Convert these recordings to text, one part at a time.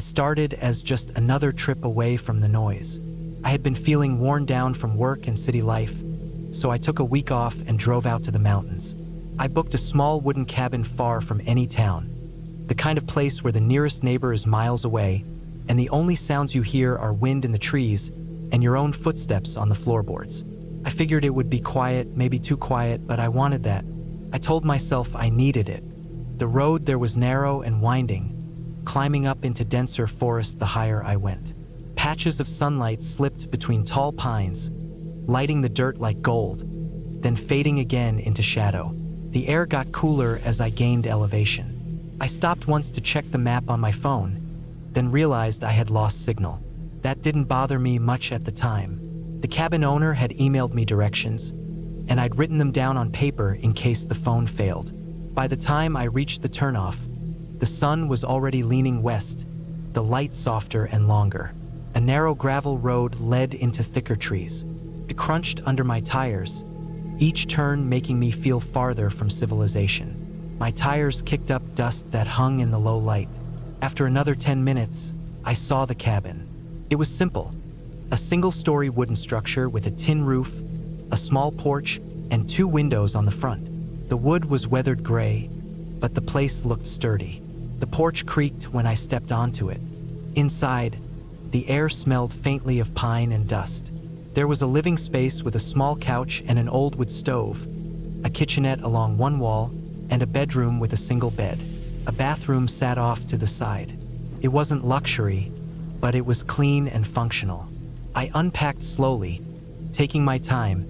It started as just another trip away from the noise. I had been feeling worn down from work and city life, so I took a week off and drove out to the mountains. I booked a small wooden cabin far from any town, the kind of place where the nearest neighbor is miles away, and the only sounds you hear are wind in the trees and your own footsteps on the floorboards. I figured it would be quiet, maybe too quiet, but I wanted that. I told myself I needed it. The road there was narrow and winding, climbing up into denser forest the higher I went. Patches of sunlight slipped between tall pines, lighting the dirt like gold, then fading again into shadow. The air got cooler as I gained elevation. I stopped once to check the map on my phone, then realized I had lost signal. That didn't bother me much at the time. The cabin owner had emailed me directions, and I'd written them down on paper in case the phone failed. By the time I reached the turnoff, the sun was already leaning west, the light softer and longer. A narrow gravel road led into thicker trees. It crunched under my tires, each turn making me feel farther from civilization. My tires kicked up dust that hung in the low light. After another 10 minutes, I saw the cabin. It was simple. A single-story wooden structure with a tin roof, a small porch, and 2 windows on the front. The wood was weathered gray, but the place looked sturdy. The porch creaked when I stepped onto it. Inside, the air smelled faintly of pine and dust. There was a living space with a small couch and an old wood stove, a kitchenette along one wall, and a bedroom with a single bed. A bathroom sat off to the side. It wasn't luxury, but it was clean and functional. I unpacked slowly, taking my time,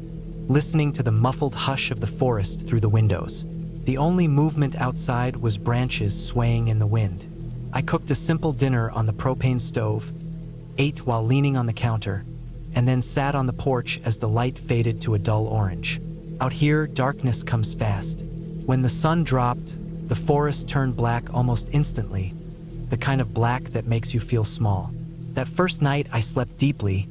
listening to the muffled hush of the forest through the windows. The only movement outside was branches swaying in the wind. I cooked a simple dinner on the propane stove, ate while leaning on the counter, and then sat on the porch as the light faded to a dull orange. Out here, darkness comes fast. When the sun dropped, the forest turned black almost instantly, the kind of black that makes you feel small. That first night, I slept deeply,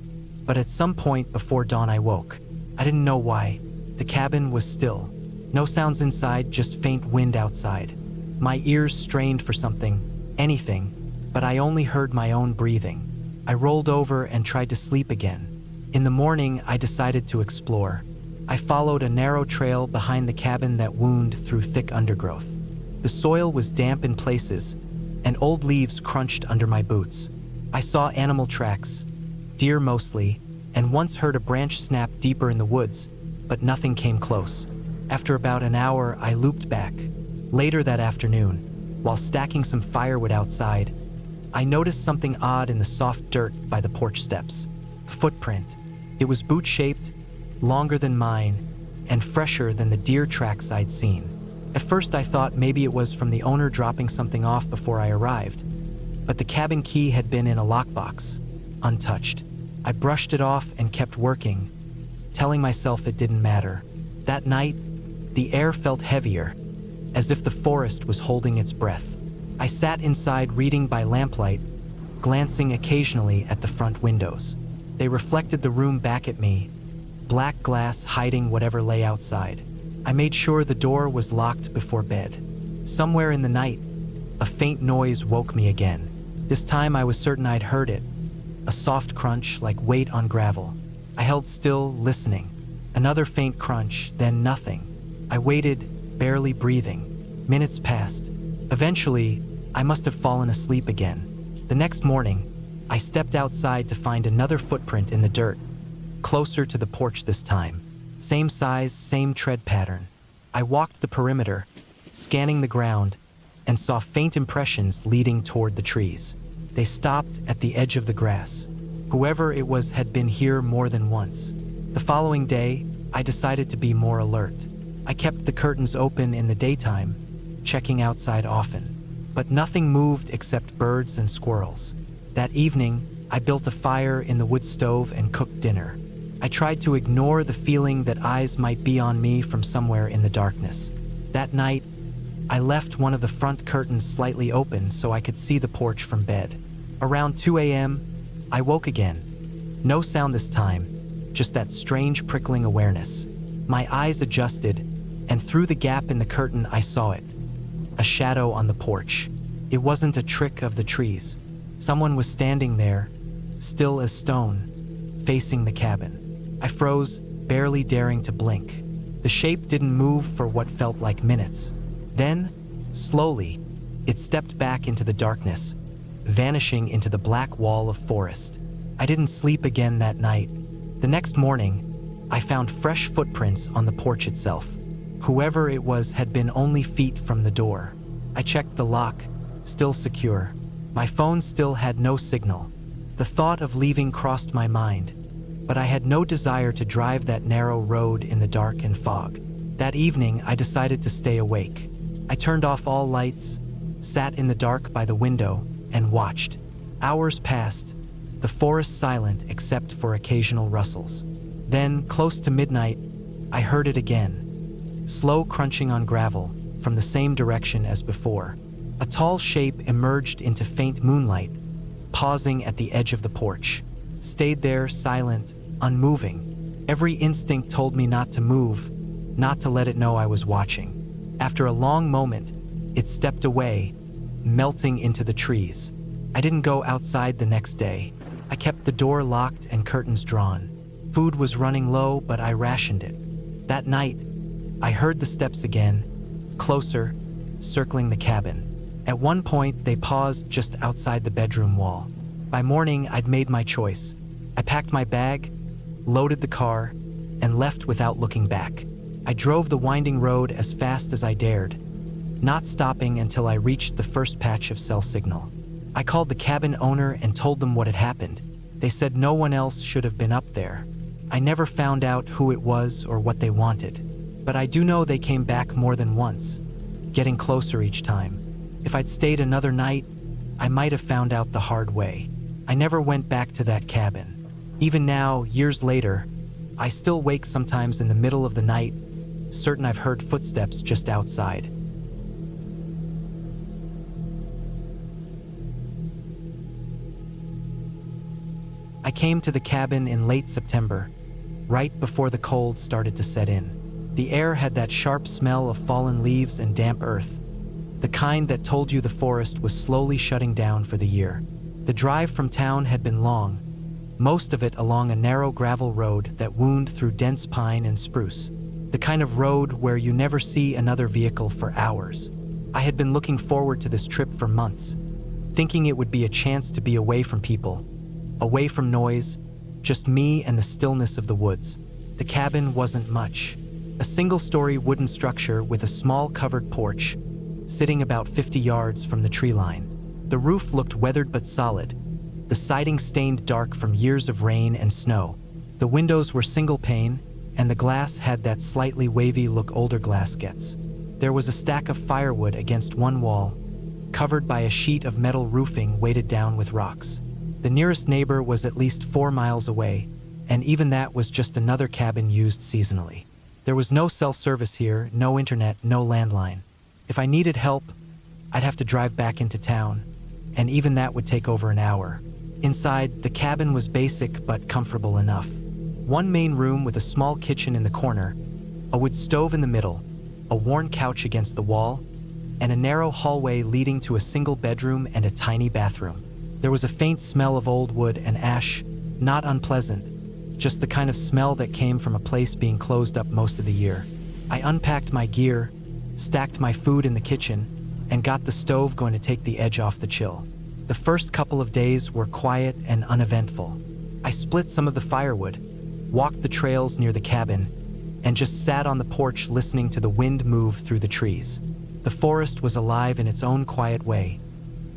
but at some point before dawn I woke. I didn't know why. The cabin was still. No sounds inside, just faint wind outside. My ears strained for something, anything, but I only heard my own breathing. I rolled over and tried to sleep again. In the morning, I decided to explore. I followed a narrow trail behind the cabin that wound through thick undergrowth. The soil was damp in places, and old leaves crunched under my boots. I saw animal tracks, deer mostly, and once heard a branch snap deeper in the woods, but nothing came close. After about an hour, I looped back. Later that afternoon, while stacking some firewood outside, I noticed something odd in the soft dirt by the porch steps. A footprint. It was boot-shaped, longer than mine, and fresher than the deer tracks I'd seen. At first I thought maybe it was from the owner dropping something off before I arrived, but the cabin key had been in a lockbox, untouched. I brushed it off and kept working, telling myself it didn't matter. That night, the air felt heavier, as if the forest was holding its breath. I sat inside reading by lamplight, glancing occasionally at the front windows. They reflected the room back at me, black glass hiding whatever lay outside. I made sure the door was locked before bed. Somewhere in the night, a faint noise woke me again. This time I was certain I'd heard it, a soft crunch like weight on gravel. I held still, listening. Another faint crunch, then nothing. I waited, barely breathing. Minutes passed. Eventually, I must have fallen asleep again. The next morning, I stepped outside to find another footprint in the dirt, closer to the porch this time. Same size, same tread pattern. I walked the perimeter, scanning the ground, and saw faint impressions leading toward the trees. They stopped at the edge of the grass. Whoever it was had been here more than once. The following day, I decided to be more alert. I kept the curtains open in the daytime, checking outside often. But nothing moved except birds and squirrels. That evening, I built a fire in the wood stove and cooked dinner. I tried to ignore the feeling that eyes might be on me from somewhere in the darkness. That night, I left one of the front curtains slightly open so I could see the porch from bed. Around 2 a.m., I woke again. No sound this time, just that strange prickling awareness. My eyes adjusted, and through the gap in the curtain, I saw it. A shadow on the porch. It wasn't a trick of the trees. It was a shadow. I looked closer. The Someone was standing there, still as stone, facing the cabin. I froze, barely daring to blink. The shape didn't move for what felt like minutes. Then, slowly, it stepped back into the darkness, vanishing into the black wall of forest. I didn't sleep again that night. The next morning, I found fresh footprints on the porch itself. Whoever it was had been only feet from the door. I checked the lock, still secure. My phone still had no signal. The thought of leaving crossed my mind, but I had no desire to drive that narrow road in the dark and fog. That evening, I decided to stay awake. I turned off all lights, sat in the dark by the window, and watched. Hours passed, the forest silent except for occasional rustles. Then, close to midnight, I heard it again. Slow crunching on gravel, from the same direction as before. A tall shape emerged into faint moonlight, pausing at the edge of the porch. Stayed there, silent, unmoving. Every instinct told me not to move, not to let it know I was watching. After a long moment, it stepped away, melting into the trees. I didn't go outside the next day. I kept the door locked and curtains drawn. Food was running low, but I rationed it. That night, I heard the steps again, closer, circling the cabin. At one point, they paused just outside the bedroom wall. By morning, I'd made my choice. I packed my bag, loaded the car, and left without looking back. I drove the winding road as fast as I dared, not stopping until I reached the first patch of cell signal. I called the cabin owner and told them what had happened. They said no one else should have been up there. I never found out who it was or what they wanted, but I do know they came back more than once, getting closer each time. If I'd stayed another night, I might have found out the hard way. I never went back to that cabin. Even now, years later, I still wake sometimes in the middle of the night, certain I've heard footsteps just outside. I came to the cabin in late September, right before the cold started to set in. The air had that sharp smell of fallen leaves and damp earth, the kind that told you the forest was slowly shutting down for the year. The drive from town had been long, most of it along a narrow gravel road that wound through dense pine and spruce, the kind of road where you never see another vehicle for hours. I had been looking forward to this trip for months, thinking it would be a chance to be away from people, away from noise, just me and the stillness of the woods. The cabin wasn't much. A single-story wooden structure with a small covered porch, sitting about 50 yards from the tree line. The roof looked weathered but solid, the siding stained dark from years of rain and snow. The windows were single pane, and the glass had that slightly wavy look older glass gets. There was a stack of firewood against one wall, covered by a sheet of metal roofing weighted down with rocks. The nearest neighbor was at least 4 miles away, and even that was just another cabin used seasonally. There was no cell service here, no internet, no landline. If I needed help, I'd have to drive back into town, and even that would take over an hour. Inside, the cabin was basic but comfortable enough. One main room with a small kitchen in the corner, a wood stove in the middle, a worn couch against the wall, and a narrow hallway leading to a single bedroom and a tiny bathroom. There was a faint smell of old wood and ash, not unpleasant, just the kind of smell that came from a place being closed up most of the year. I unpacked my gear, stacked my food in the kitchen, and got the stove going to take the edge off the chill. The first couple of days were quiet and uneventful. I split some of the firewood, walked the trails near the cabin, and just sat on the porch listening to the wind move through the trees. The forest was alive in its own quiet way.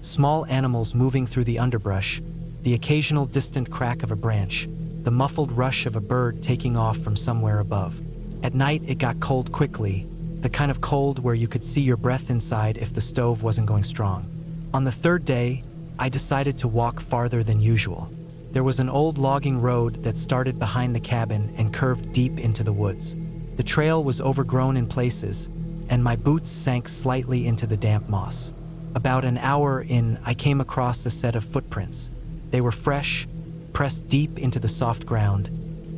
Small animals moving through the underbrush, the occasional distant crack of a branch, the muffled rush of a bird taking off from somewhere above. At night, it got cold quickly, the kind of cold where you could see your breath inside if the stove wasn't going strong. On the third day, I decided to walk farther than usual. There was an old logging road that started behind the cabin and curved deep into the woods. The trail was overgrown in places, and my boots sank slightly into the damp moss. About an hour in, I came across a set of footprints. They were fresh, pressed deep into the soft ground,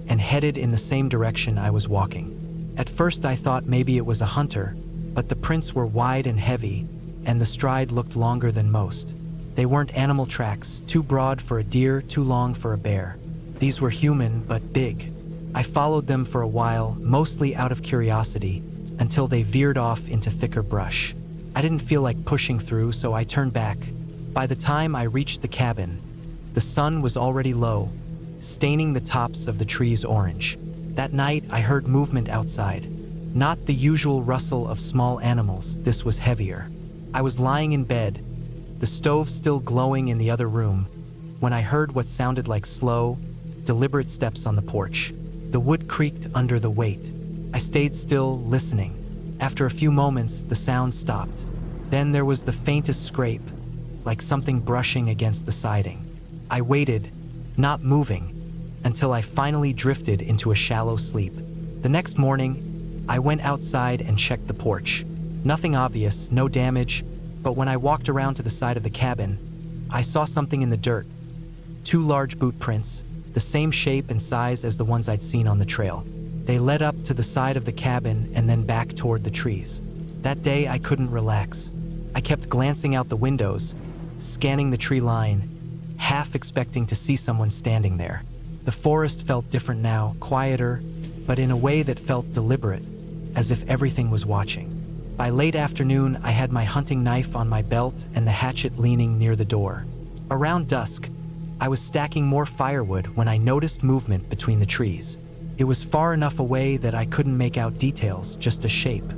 and headed in the same direction I was walking. At first I thought maybe it was a hunter, but the prints were wide and heavy, and the stride looked longer than most. They weren't animal tracks, too broad for a deer, too long for a bear. These were human, but big. I followed them for a while, mostly out of curiosity, until they veered off into thicker brush. I didn't feel like pushing through, so I turned back. By the time I reached the cabin, the sun was already low, staining the tops of the trees orange. That night, I heard movement outside. Not the usual rustle of small animals, this was heavier. I was lying in bed, the stove still glowing in the other room, when I heard what sounded like slow, deliberate steps on the porch. The wood creaked under the weight. I stayed still, listening. After a few moments, the sound stopped. Then there was the faintest scrape, like something brushing against the siding. I waited, not moving, until I finally drifted into a shallow sleep. The next morning, I went outside and checked the porch. Nothing obvious, no damage, but when I walked around to the side of the cabin, I saw something in the dirt. 2 large boot prints, the same shape and size as the ones I'd seen on the trail. They led up to the side of the cabin and then back toward the trees. That day, I couldn't relax. I kept glancing out the windows, scanning the tree line, half expecting to see someone standing there. The forest felt different now, quieter, but in a way that felt deliberate, as if everything was watching. By late afternoon, I had my hunting knife on my belt and the hatchet leaning near the door. Around dusk, I was stacking more firewood when I noticed movement between the trees. It was far enough away that I couldn't make out details, just a shape.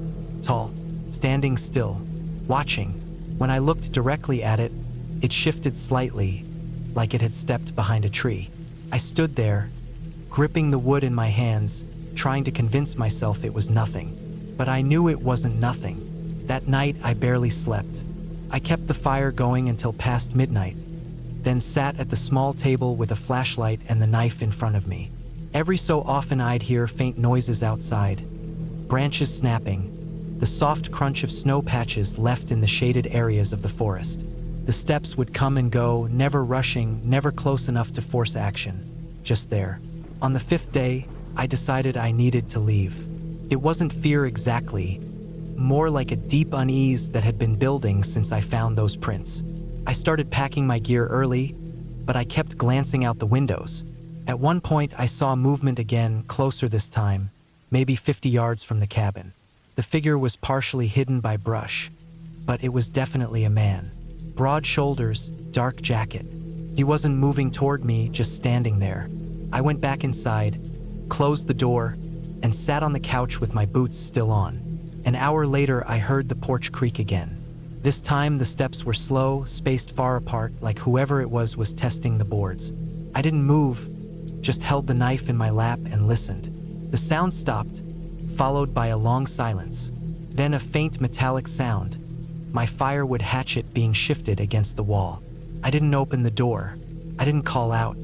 Tall, standing still, watching. When I looked directly at it, it shifted slightly, like it had stepped behind a tree. I stood there, gripping the wood in my hands, trying to convince myself it was nothing. But I knew it wasn't nothing. That night, I barely slept. I kept the fire going until past midnight, then sat at the small table with a flashlight and the knife in front of me. Every so often I'd hear faint noises outside, branches snapping, the soft crunch of snow patches left in the shaded areas of the forest. The steps would come and go, never rushing, never close enough to force action, just there. On the 5th day, I decided I needed to leave. It wasn't fear exactly, more like a deep unease that had been building since I found those prints. I started packing my gear early, but I kept glancing out the windows. At one point, I saw movement again, closer this time, maybe 50 yards from the cabin. The figure was partially hidden by brush, but it was definitely a man. Broad shoulders, dark jacket. He wasn't moving toward me, just standing there. I went back inside, closed the door, and sat on the couch with my boots still on. An hour later, I heard the porch creak again. This time, the steps were slow, spaced far apart, like whoever it was testing the boards. I didn't move, just held the knife in my lap and listened. The sound stopped, followed by a long silence. Then a faint metallic sound, my firewood hatchet being shifted against the wall. I didn't open the door. I didn't call out.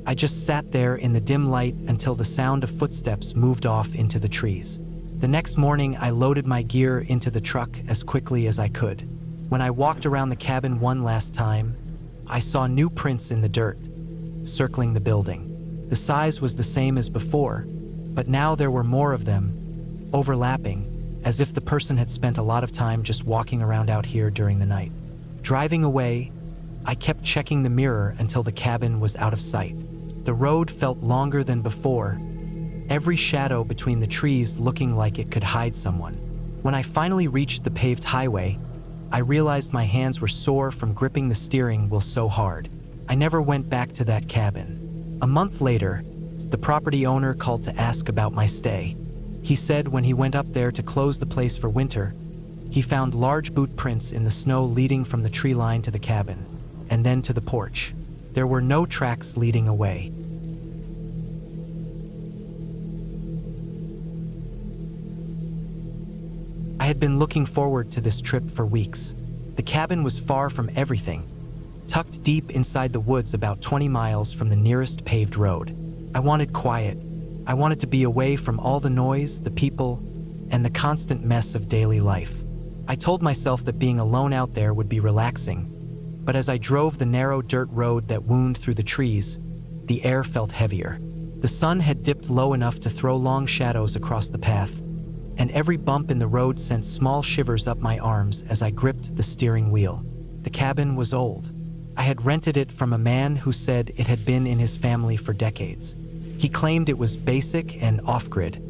I just sat there in the dim light until the sound of footsteps moved off into the trees. The next morning, I loaded my gear into the truck as quickly as I could. When I walked around the cabin one last time, I saw new prints in the dirt, circling the building. The size was the same as before, but now there were more of them, overlapping, as if the person had spent a lot of time just walking around out here during the night. Driving away, I kept checking the mirror until the cabin was out of sight. The road felt longer than before, every shadow between the trees looking like it could hide someone. When I finally reached the paved highway, I realized my hands were sore from gripping the steering wheel so hard. I never went back to that cabin. A month later, the property owner called to ask about my stay. He said when he went up there to close the place for winter, he found large boot prints in the snow leading from the tree line to the cabin, and then to the porch. There were no tracks leading away. I had been looking forward to this trip for weeks. The cabin was far from everything, tucked deep inside the woods about 20 miles from the nearest paved road. I wanted quiet. I wanted to be away from all the noise, the people, and the constant mess of daily life. I told myself that being alone out there would be relaxing, but as I drove the narrow dirt road that wound through the trees, the air felt heavier. The sun had dipped low enough to throw long shadows across the path, and every bump in the road sent small shivers up my arms as I gripped the steering wheel. The cabin was old, I had rented it from a man who said it had been in his family for decades. He claimed it was basic and off-grid,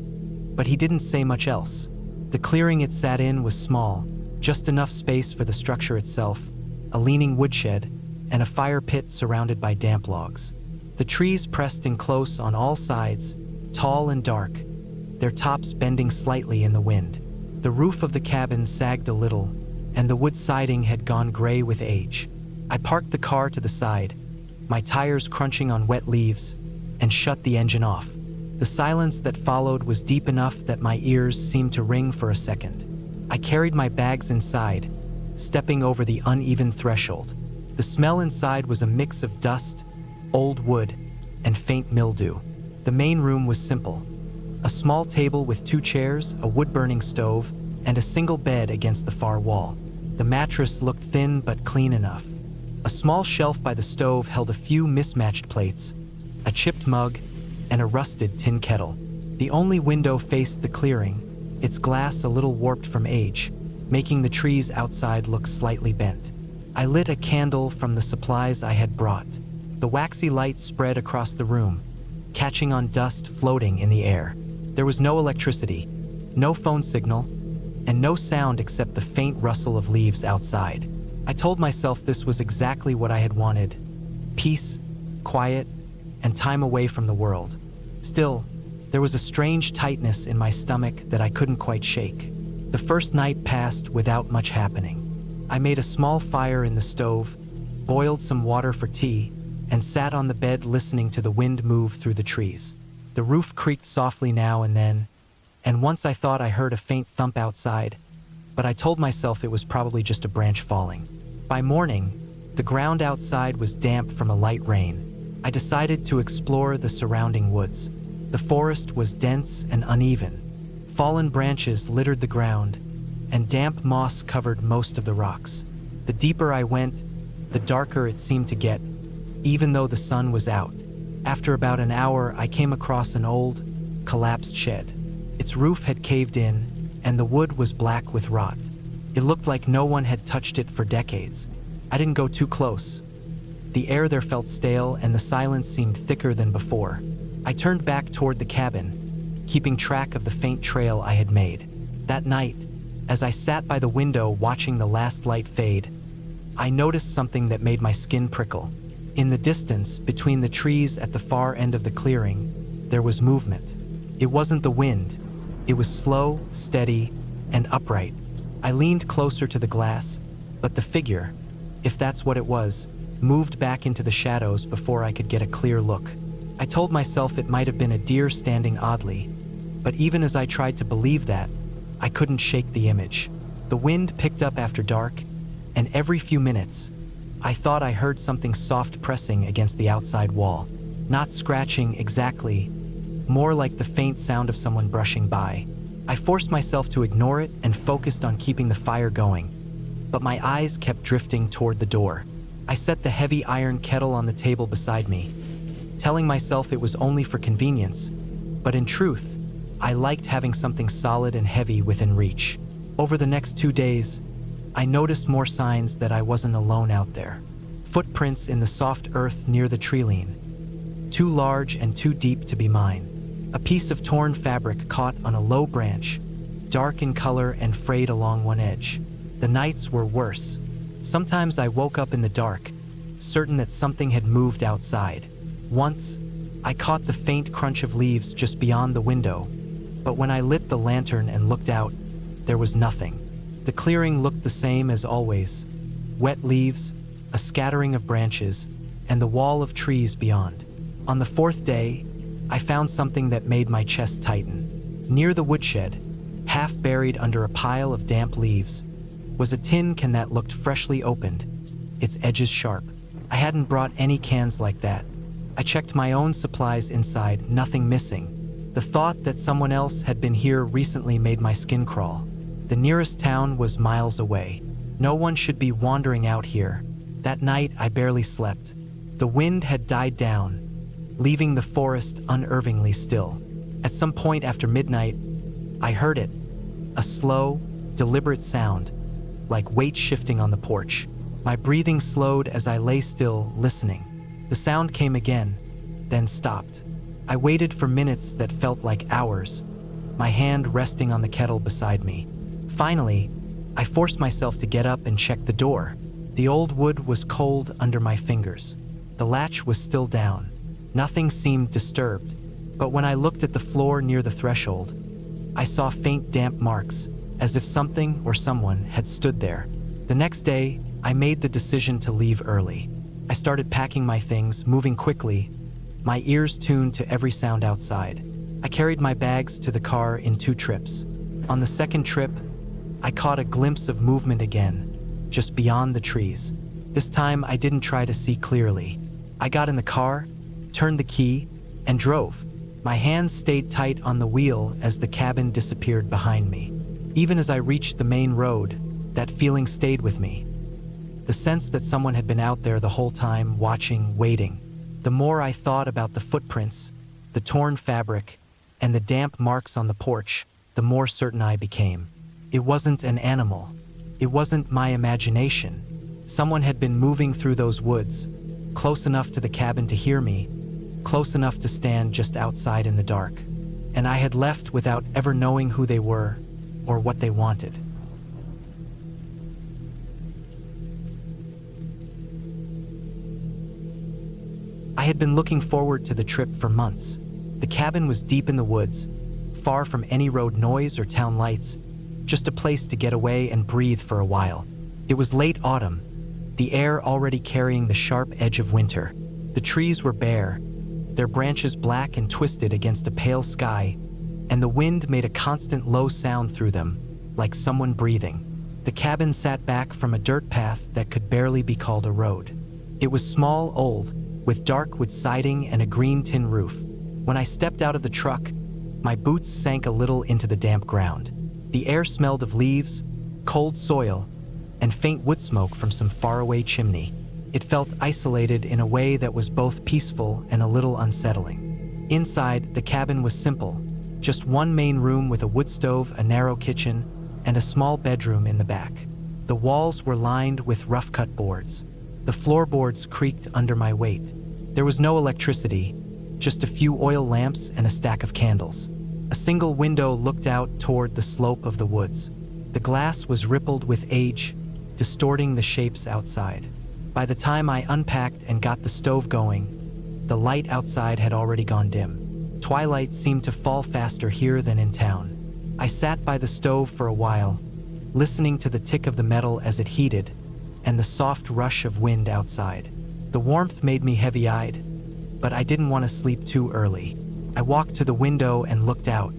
but he didn't say much else. The clearing it sat in was small, just enough space for the structure itself, a leaning woodshed, and a fire pit surrounded by damp logs. The trees pressed in close on all sides, tall and dark, their tops bending slightly in the wind. The roof of the cabin sagged a little, and the wood siding had gone gray with age. I parked the car to the side, my tires crunching on wet leaves, and shut the engine off. The silence that followed was deep enough that my ears seemed to ring for a second. I carried my bags inside, stepping over the uneven threshold. The smell inside was a mix of dust, old wood, and faint mildew. The main room was simple. A small table with 2 chairs, a wood-burning stove, and a single bed against the far wall. The mattress looked thin but clean enough. A small shelf by the stove held a few mismatched plates, a chipped mug, and a rusted tin kettle. The only window faced the clearing, its glass a little warped from age, making the trees outside look slightly bent. I lit a candle from the supplies I had brought. The waxy light spread across the room, catching on dust floating in the air. There was no electricity, no phone signal, and no sound except the faint rustle of leaves outside. I told myself this was exactly what I had wanted: peace, quiet, and time away from the world. Still, there was a strange tightness in my stomach that I couldn't quite shake. The first night passed without much happening. I made a small fire in the stove, boiled some water for tea, and sat on the bed listening to the wind move through the trees. The roof creaked softly now and then, and once I thought I heard a faint thump outside, but I told myself it was probably just a branch falling. By morning, the ground outside was damp from a light rain. I decided to explore the surrounding woods. The forest was dense and uneven. Fallen branches littered the ground, and damp moss covered most of the rocks. The deeper I went, the darker it seemed to get, even though the sun was out. After about an hour, I came across an old, collapsed shed. Its roof had caved in, and the wood was black with rot. It looked like no one had touched it for decades. I didn't go too close. The air there felt stale, and the silence seemed thicker than before. I turned back toward the cabin, keeping track of the faint trail I had made. That night, as I sat by the window watching the last light fade, I noticed something that made my skin prickle. In the distance, between the trees at the far end of the clearing, there was movement. It wasn't the wind. It was slow, steady, and upright. I leaned closer to the glass, but the figure, if that's what it was, moved back into the shadows before I could get a clear look. I told myself it might have been a deer standing oddly, but even as I tried to believe that, I couldn't shake the image. The wind picked up after dark, and every few minutes, I thought I heard something soft pressing against the outside wall. Not scratching exactly, more like the faint sound of someone brushing by. I forced myself to ignore it and focused on keeping the fire going, but my eyes kept drifting toward the door. I set the heavy iron kettle on the table beside me, telling myself it was only for convenience, but in truth, I liked having something solid and heavy within reach. Over the next 2 days, I noticed more signs that I wasn't alone out there. Footprints in the soft earth near the treeline, too large and too deep to be mine. A piece of torn fabric caught on a low branch, dark in color and frayed along one edge. The nights were worse. Sometimes I woke up in the dark, certain that something had moved outside. Once, I caught the faint crunch of leaves just beyond the window, but when I lit the lantern and looked out, there was nothing. The clearing looked the same as always: wet leaves, a scattering of branches, and the wall of trees beyond. On the 4th day, I found something that made my chest tighten. Near the woodshed, half buried under a pile of damp leaves, was a tin can that looked freshly opened, its edges sharp. I hadn't brought any cans like that. I checked my own supplies inside, nothing missing. The thought that someone else had been here recently made my skin crawl. The nearest town was miles away. No one should be wandering out here. That night, I barely slept. The wind had died down, leaving the forest unnervingly still. At some point after midnight, I heard it, a slow, deliberate sound, like weight shifting on the porch. My breathing slowed as I lay still, listening. The sound came again, then stopped. I waited for minutes that felt like hours, my hand resting on the kettle beside me. Finally, I forced myself to get up and check the door. The old wood was cold under my fingers. The latch was still down. Nothing seemed disturbed, but when I looked at the floor near the threshold, I saw faint damp marks, as if something or someone had stood there. The next day, I made the decision to leave early. I started packing my things, moving quickly, my ears tuned to every sound outside. I carried my bags to the car in 2 trips. On the second trip, I caught a glimpse of movement again, just beyond the trees. This time, I didn't try to see clearly. I got in the car, turned the key, and drove. My hands stayed tight on the wheel as the cabin disappeared behind me. Even as I reached the main road, that feeling stayed with me. The sense that someone had been out there the whole time, watching, waiting. The more I thought about the footprints, the torn fabric, and the damp marks on the porch, the more certain I became. It wasn't an animal. It wasn't my imagination. Someone had been moving through those woods, close enough to the cabin to hear me, close enough to stand just outside in the dark. And I had left without ever knowing who they were or what they wanted. I had been looking forward to the trip for months. The cabin was deep in the woods, far from any road noise or town lights, just a place to get away and breathe for a while. It was late autumn, the air already carrying the sharp edge of winter. The trees were bare, their branches black and twisted against a pale sky, and the wind made a constant low sound through them, like someone breathing. The cabin sat back from a dirt path that could barely be called a road. It was small, old, with dark wood siding and a green tin roof. When I stepped out of the truck, my boots sank a little into the damp ground. The air smelled of leaves, cold soil, and faint wood smoke from some faraway chimney. It felt isolated in a way that was both peaceful and a little unsettling. Inside, the cabin was simple, just one main room with a wood stove, a narrow kitchen, and a small bedroom in the back. The walls were lined with rough-cut boards. The floorboards creaked under my weight. There was no electricity, just a few oil lamps and a stack of candles. A single window looked out toward the slope of the woods. The glass was rippled with age, distorting the shapes outside. By the time I unpacked and got the stove going, the light outside had already gone dim. Twilight seemed to fall faster here than in town. I sat by the stove for a while, listening to the tick of the metal as it heated, and the soft rush of wind outside. The warmth made me heavy-eyed, but I didn't want to sleep too early. I walked to the window and looked out.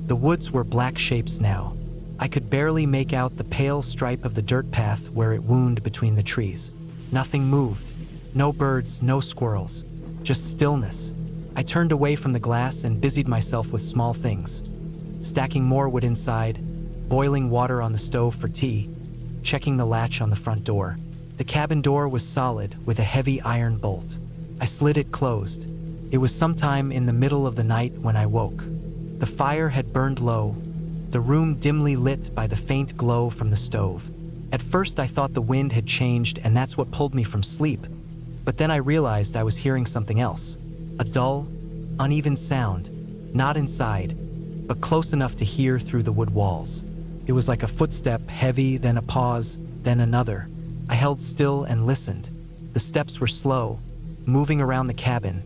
The woods were black shapes now. I could barely make out the pale stripe of the dirt path where it wound between the trees. Nothing moved. No birds, no squirrels. Just stillness. I turned away from the glass and busied myself with small things. Stacking more wood inside, boiling water on the stove for tea, checking the latch on the front door. The cabin door was solid with a heavy iron bolt. I slid it closed. It was sometime in the middle of the night when I woke. The fire had burned low, the room dimly lit by the faint glow from the stove. At first I thought the wind had changed and that's what pulled me from sleep, but then I realized I was hearing something else. A dull, uneven sound, not inside, but close enough to hear through the wood walls. It was like a footstep, heavy, then a pause, then another. I held still and listened. The steps were slow, moving around the cabin,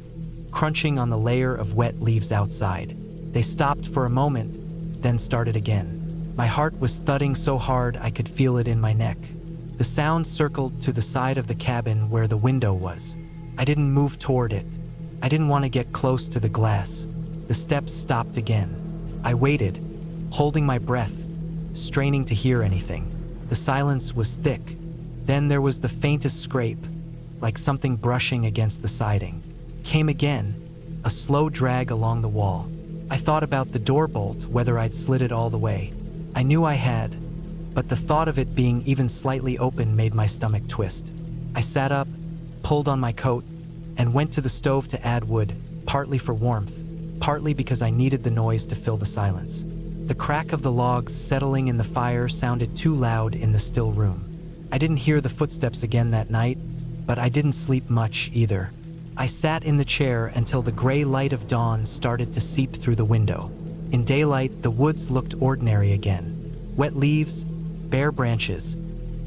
crunching on the layer of wet leaves outside. They stopped for a moment, then started again. My heart was thudding so hard I could feel it in my neck. The sound circled to the side of the cabin where the window was. I didn't move toward it. I didn't want to get close to the glass. The steps stopped again. I waited, holding my breath, straining to hear anything. The silence was thick. Then there was the faintest scrape, like something brushing against the siding. Came again, a slow drag along the wall. I thought about the door bolt, whether I'd slid it all the way. I knew I had, but the thought of it being even slightly open made my stomach twist. I sat up, pulled on my coat, and went to the stove to add wood, partly for warmth, partly because I needed the noise to fill the silence. The crack of the logs settling in the fire sounded too loud in the still room. I didn't hear the footsteps again that night, but I didn't sleep much either. I sat in the chair until the gray light of dawn started to seep through the window. In daylight, the woods looked ordinary again. Wet leaves, bare branches,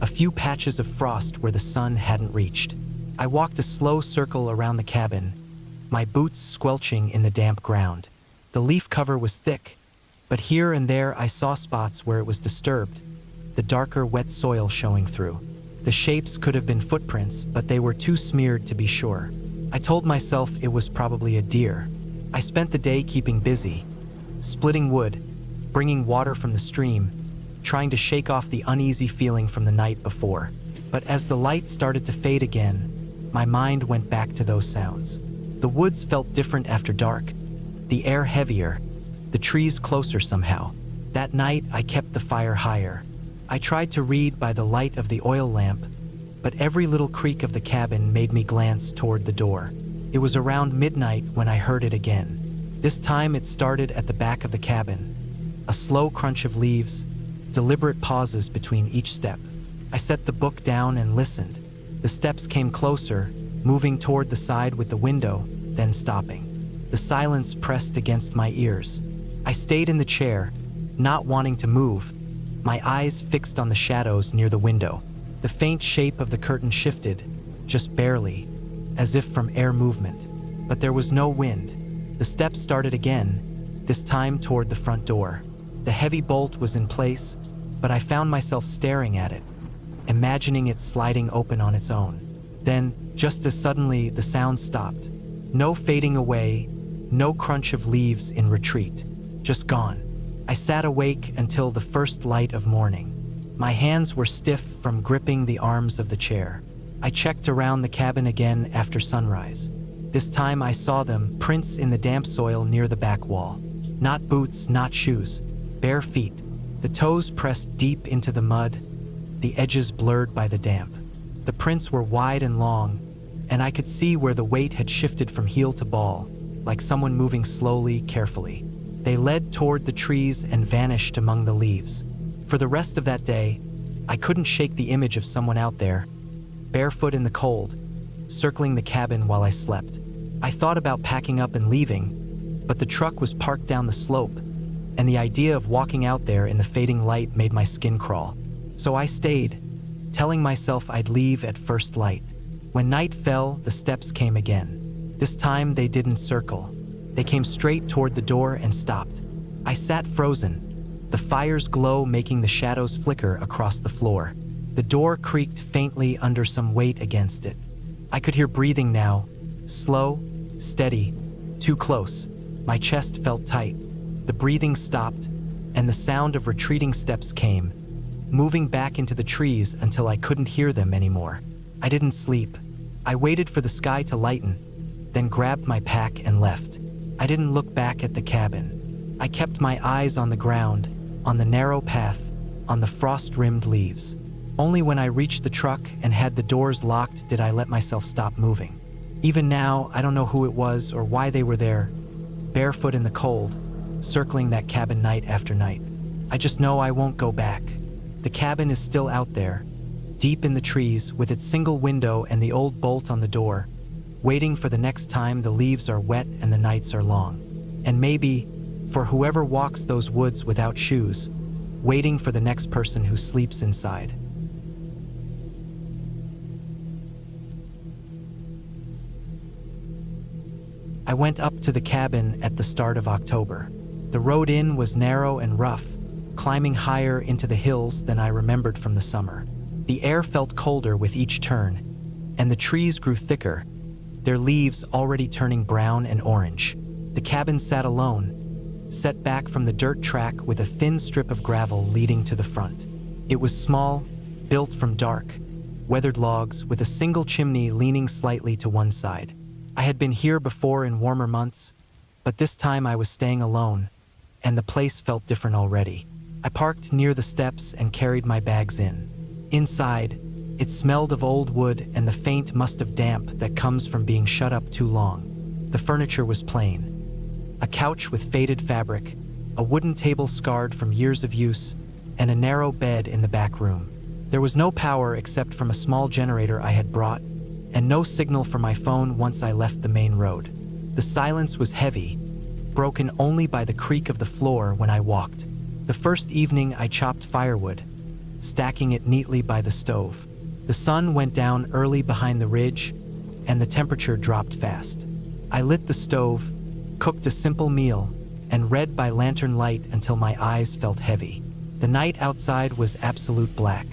a few patches of frost where the sun hadn't reached. I walked a slow circle around the cabin, my boots squelching in the damp ground. The leaf cover was thick, but here and there I saw spots where it was disturbed, the darker wet soil showing through. The shapes could have been footprints, but they were too smeared to be sure. I told myself it was probably a deer. I spent the day keeping busy, splitting wood, bringing water from the stream, trying to shake off the uneasy feeling from the night before. But as the light started to fade again, my mind went back to those sounds. The woods felt different after dark, the air heavier, the trees closer somehow. That night, I kept the fire higher. I tried to read by the light of the oil lamp, but every little creak of the cabin made me glance toward the door. It was around midnight when I heard it again. This time it started at the back of the cabin. A slow crunch of leaves, deliberate pauses between each step. I set the book down and listened. The steps came closer, moving toward the side with the window, then stopping. The silence pressed against my ears. I stayed in the chair, not wanting to move, my eyes fixed on the shadows near the window. The faint shape of the curtain shifted, just barely, as if from air movement. But there was no wind. The steps started again, this time toward the front door. The heavy bolt was in place, but I found myself staring at it, imagining it sliding open on its own. Then, just as suddenly, the sound stopped. No fading away, no crunch of leaves in retreat. Just gone. I sat awake until the first light of morning. My hands were stiff from gripping the arms of the chair. I checked around the cabin again after sunrise. This time I saw them, prints in the damp soil near the back wall. Not boots, not shoes, bare feet. The toes pressed deep into the mud, the edges blurred by the damp. The prints were wide and long, and I could see where the weight had shifted from heel to ball, like someone moving slowly, carefully. They led toward the trees and vanished among the leaves. For the rest of that day, I couldn't shake the image of someone out there, barefoot in the cold, circling the cabin while I slept. I thought about packing up and leaving, but the truck was parked down the slope, and the idea of walking out there in the fading light made my skin crawl. So I stayed, telling myself I'd leave at first light. When night fell, the steps came again. This time they didn't circle. They came straight toward the door and stopped. I sat frozen, the fire's glow making the shadows flicker across the floor. The door creaked faintly under some weight against it. I could hear breathing now, slow, steady, too close. My chest felt tight. The breathing stopped, and the sound of retreating steps came, moving back into the trees until I couldn't hear them anymore. I didn't sleep. I waited for the sky to lighten, then grabbed my pack and left. I didn't look back at the cabin. I kept my eyes on the ground, on the narrow path, on the frost-rimmed leaves. Only when I reached the truck and had the doors locked did I let myself stop moving. Even now, I don't know who it was or why they were there, barefoot in the cold, circling that cabin night after night. I just know I won't go back. The cabin is still out there, deep in the trees with its single window and the old bolt on the door, waiting for the next time the leaves are wet and the nights are long. And maybe, for whoever walks those woods without shoes, waiting for the next person who sleeps inside. I went up to the cabin at the start of October. The road in was narrow and rough, climbing higher into the hills than I remembered from the summer. The air felt colder with each turn, and the trees grew thicker, their leaves already turning brown and orange. The cabin sat alone, set back from the dirt track with a thin strip of gravel leading to the front. It was small, built from dark, weathered logs with a single chimney leaning slightly to one side. I had been here before in warmer months, but this time I was staying alone, and the place felt different already. I parked near the steps and carried my bags in. Inside, it smelled of old wood and the faint must of damp that comes from being shut up too long. The furniture was plain. A couch with faded fabric, a wooden table scarred from years of use, and a narrow bed in the back room. There was no power except from a small generator I had brought, and no signal for my phone once I left the main road. The silence was heavy, broken only by the creak of the floor when I walked. The first evening I chopped firewood, stacking it neatly by the stove. The sun went down early behind the ridge, and the temperature dropped fast. I lit the stove, cooked a simple meal, and read by lantern light until my eyes felt heavy. The night outside was absolute black.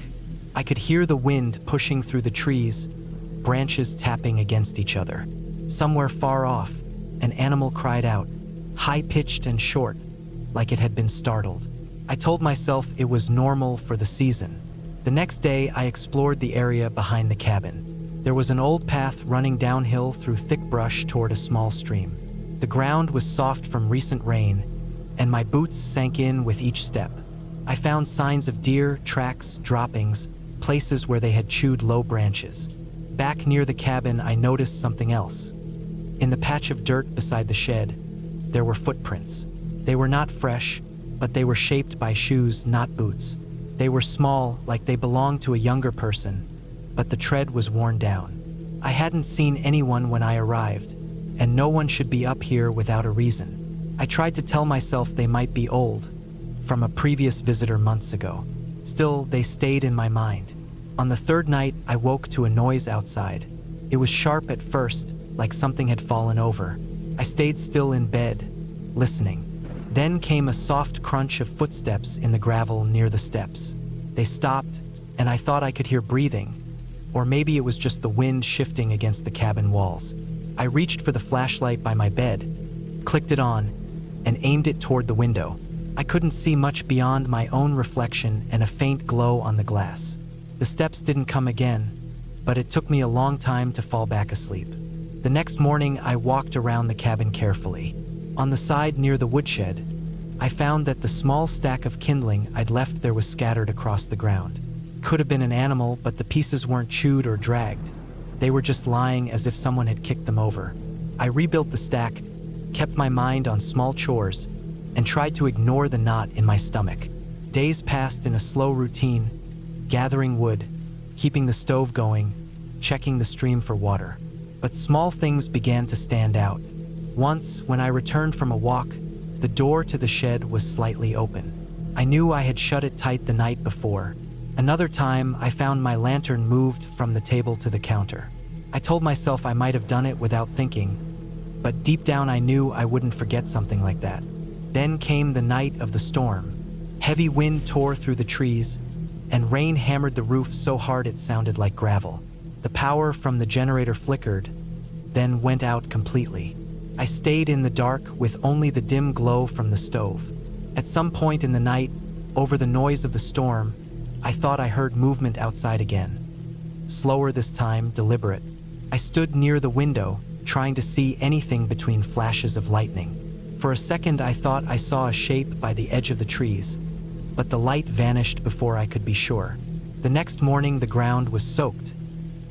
I could hear the wind pushing through the trees, branches tapping against each other. Somewhere far off, an animal cried out, high-pitched and short, like it had been startled. I told myself it was normal for the season. The next day, I explored the area behind the cabin. There was an old path running downhill through thick brush toward a small stream. The ground was soft from recent rain, and my boots sank in with each step. I found signs of deer, tracks, droppings, places where they had chewed low branches. Back near the cabin, I noticed something else. In the patch of dirt beside the shed, there were footprints. They were not fresh, but they were shaped by shoes, not boots. They were small, like they belonged to a younger person, but the tread was worn down. I hadn't seen anyone when I arrived, and no one should be up here without a reason. I tried to tell myself they might be old, from a previous visitor months ago. Still, they stayed in my mind. On the third night, I woke to a noise outside. It was sharp at first, like something had fallen over. I stayed still in bed, listening. Then came a soft crunch of footsteps in the gravel near the steps. They stopped, and I thought I could hear breathing, or maybe it was just the wind shifting against the cabin walls. I reached for the flashlight by my bed, clicked it on, and aimed it toward the window. I couldn't see much beyond my own reflection and a faint glow on the glass. The steps didn't come again, but it took me a long time to fall back asleep. The next morning, I walked around the cabin carefully. On the side near the woodshed, I found that the small stack of kindling I'd left there was scattered across the ground. Could have been an animal, but the pieces weren't chewed or dragged. They were just lying as if someone had kicked them over. I rebuilt the stack, kept my mind on small chores, and tried to ignore the knot in my stomach. Days passed in a slow routine, gathering wood, keeping the stove going, checking the stream for water. But small things began to stand out. Once, when I returned from a walk, the door to the shed was slightly open. I knew I had shut it tight the night before. Another time, I found my lantern moved from the table to the counter. I told myself I might have done it without thinking, but deep down I knew I wouldn't forget something like that. Then came the night of the storm. Heavy wind tore through the trees, and rain hammered the roof so hard it sounded like gravel. The power from the generator flickered, then went out completely. I stayed in the dark with only the dim glow from the stove. At some point in the night, over the noise of the storm, I thought I heard movement outside again. Slower this time, deliberate. I stood near the window, trying to see anything between flashes of lightning. For a second, I thought I saw a shape by the edge of the trees, but the light vanished before I could be sure. The next morning, the ground was soaked,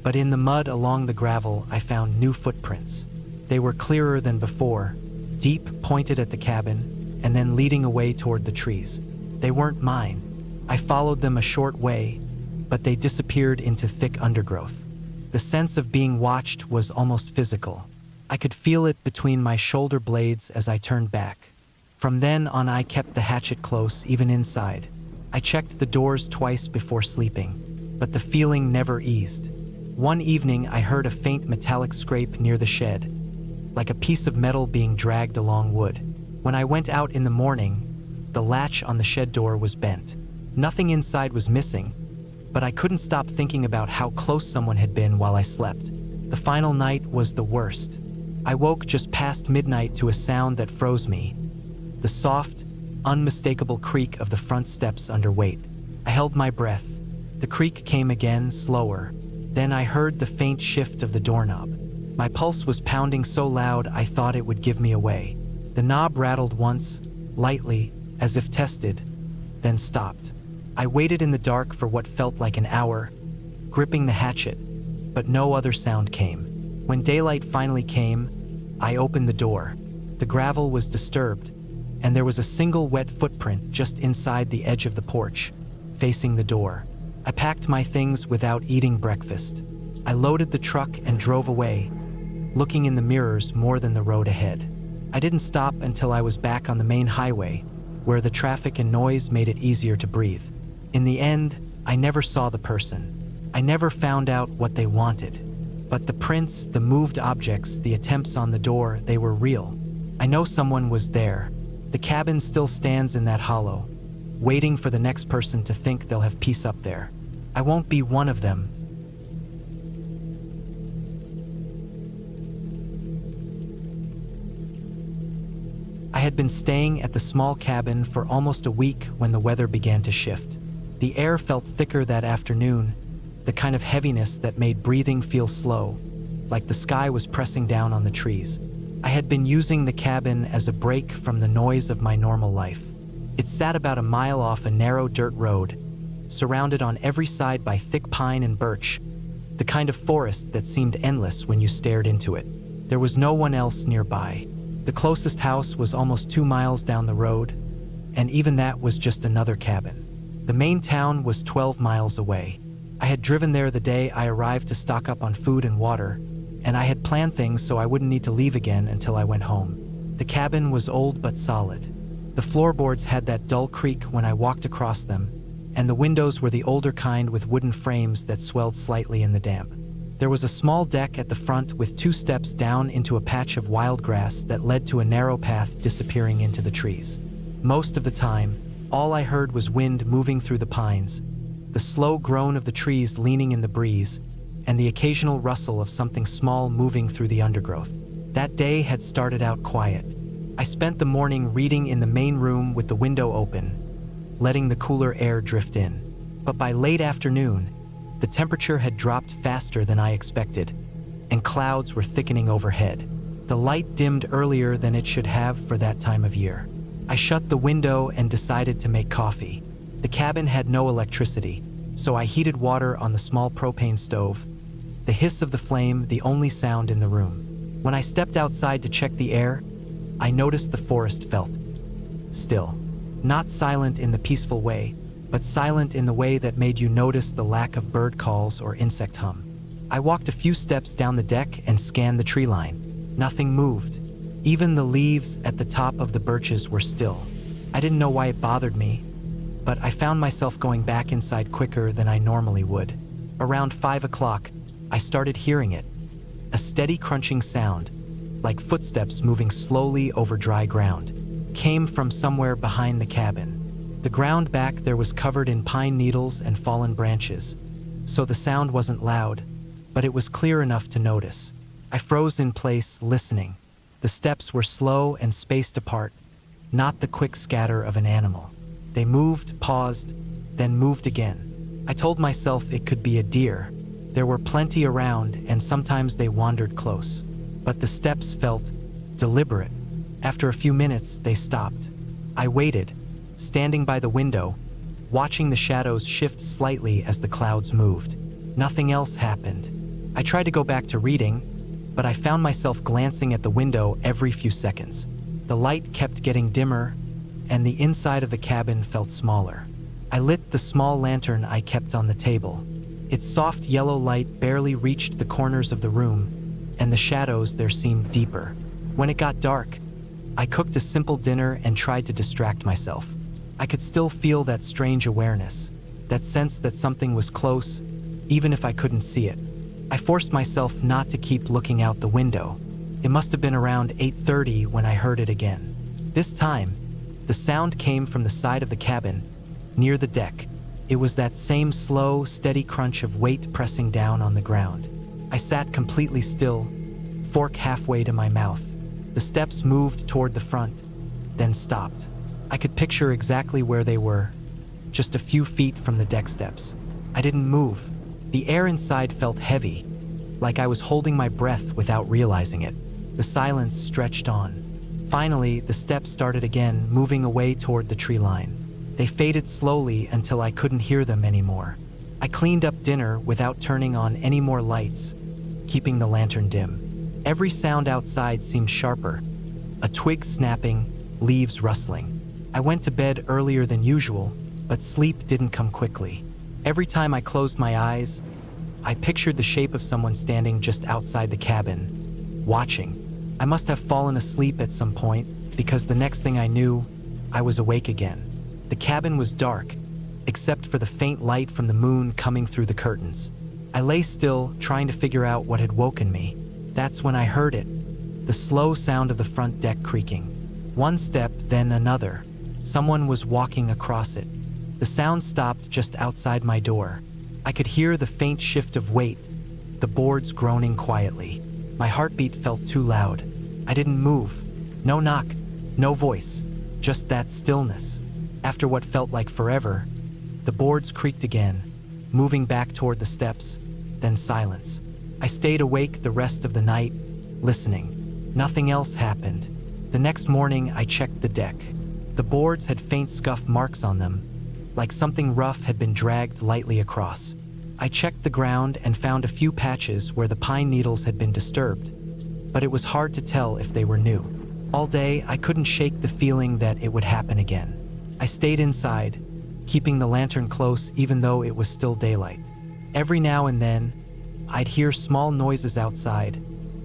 but in the mud along the gravel, I found new footprints. They were clearer than before, deep, pointed at the cabin, and then leading away toward the trees. They weren't mine. I followed them a short way, but they disappeared into thick undergrowth. The sense of being watched was almost physical. I could feel it between my shoulder blades as I turned back. From then on, I kept the hatchet close, even inside. I checked the doors twice before sleeping, but the feeling never eased. One evening, I heard a faint metallic scrape near the shed, like a piece of metal being dragged along wood. When I went out in the morning, the latch on the shed door was bent. Nothing inside was missing, but I couldn't stop thinking about how close someone had been while I slept. The final night was the worst. I woke just past midnight to a sound that froze me. The soft, unmistakable creak of the front steps under weight. I held my breath. The creak came again, slower. Then I heard the faint shift of the doorknob. My pulse was pounding so loud I thought it would give me away. The knob rattled once, lightly, as if tested, then stopped. I waited in the dark for what felt like an hour, gripping the hatchet, but no other sound came. When daylight finally came, I opened the door. The gravel was disturbed, and there was a single wet footprint just inside the edge of the porch, facing the door. I packed my things without eating breakfast. I loaded the truck and drove away, looking in the mirrors more than the road ahead. I didn't stop until I was back on the main highway, where the traffic and noise made it easier to breathe. In the end, I never saw the person. I never found out what they wanted. But the prints, the moved objects, the attempts on the door, they were real. I know someone was there. The cabin still stands in that hollow, waiting for the next person to think they'll have peace up there. I won't be one of them. I had been staying at the small cabin for almost a week when the weather began to shift. The air felt thicker that afternoon, the kind of heaviness that made breathing feel slow, like the sky was pressing down on the trees. I had been using the cabin as a break from the noise of my normal life. It sat about a mile off a narrow dirt road, surrounded on every side by thick pine and birch, the kind of forest that seemed endless when you stared into it. There was no one else nearby. The closest house was almost 2 miles down the road, and even that was just another cabin. The main town was 12 miles away. I had driven there the day I arrived to stock up on food and water, and I had planned things so I wouldn't need to leave again until I went home. The cabin was old but solid. The floorboards had that dull creak when I walked across them, and the windows were the older kind with wooden frames that swelled slightly in the damp. There was a small deck at the front with 2 steps down into a patch of wild grass that led to a narrow path disappearing into the trees. Most of the time, all I heard was wind moving through the pines, the slow groan of the trees leaning in the breeze, and the occasional rustle of something small moving through the undergrowth. That day had started out quiet. I spent the morning reading in the main room with the window open, letting the cooler air drift in. But by late afternoon, the temperature had dropped faster than I expected, and clouds were thickening overhead. The light dimmed earlier than it should have for that time of year. I shut the window and decided to make coffee. The cabin had no electricity, so I heated water on the small propane stove, the hiss of the flame the only sound in the room. When I stepped outside to check the air, I noticed the forest felt still. Not silent in the peaceful way, but silent in the way that made you notice the lack of bird calls or insect hum. I walked a few steps down the deck and scanned the tree line. Nothing moved. Even the leaves at the top of the birches were still. I didn't know why it bothered me, but I found myself going back inside quicker than I normally would. Around 5 o'clock, I started hearing it. A steady crunching sound, like footsteps moving slowly over dry ground, came from somewhere behind the cabin. The ground back there was covered in pine needles and fallen branches, so the sound wasn't loud, but it was clear enough to notice. I froze in place, listening. The steps were slow and spaced apart, not the quick scatter of an animal. They moved, paused, then moved again. I told myself it could be a deer. There were plenty around, and sometimes they wandered close. But the steps felt deliberate. After a few minutes, they stopped. I waited, standing by the window, watching the shadows shift slightly as the clouds moved. Nothing else happened. I tried to go back to reading, but I found myself glancing at the window every few seconds. The light kept getting dimmer, and the inside of the cabin felt smaller. I lit the small lantern I kept on the table. Its soft yellow light barely reached the corners of the room, and the shadows there seemed deeper. When it got dark, I cooked a simple dinner and tried to distract myself. I could still feel that strange awareness, that sense that something was close, even if I couldn't see it. I forced myself not to keep looking out the window. It must have been around 8:30 when I heard it again. This time, the sound came from the side of the cabin, near the deck. It was that same slow, steady crunch of weight pressing down on the ground. I sat completely still, fork halfway to my mouth. The steps moved toward the front, then stopped. I could picture exactly where they were, just a few feet from the deck steps. I didn't move. The air inside felt heavy, like I was holding my breath without realizing it. The silence stretched on. Finally, the steps started again, moving away toward the tree line. They faded slowly until I couldn't hear them anymore. I cleaned up dinner without turning on any more lights, keeping the lantern dim. Every sound outside seemed sharper. A twig snapping, leaves rustling. I went to bed earlier than usual, but sleep didn't come quickly. Every time I closed my eyes, I pictured the shape of someone standing just outside the cabin, watching. I must have fallen asleep at some point, because the next thing I knew, I was awake again. The cabin was dark, except for the faint light from the moon coming through the curtains. I lay still, trying to figure out what had woken me. That's when I heard it, the slow sound of the front deck creaking. One step, then another. Someone was walking across it. The sound stopped just outside my door. I could hear the faint shift of weight, the boards groaning quietly. My heartbeat felt too loud. I didn't move. No knock, no voice, just that stillness. After what felt like forever, the boards creaked again, moving back toward the steps, then silence. I stayed awake the rest of the night, listening. Nothing else happened. The next morning, I checked the deck. The boards had faint scuff marks on them, like something rough had been dragged lightly across. I checked the ground and found a few patches where the pine needles had been disturbed, but it was hard to tell if they were new. All day, I couldn't shake the feeling that it would happen again. I stayed inside, keeping the lantern close even though it was still daylight. Every now and then, I'd hear small noises outside,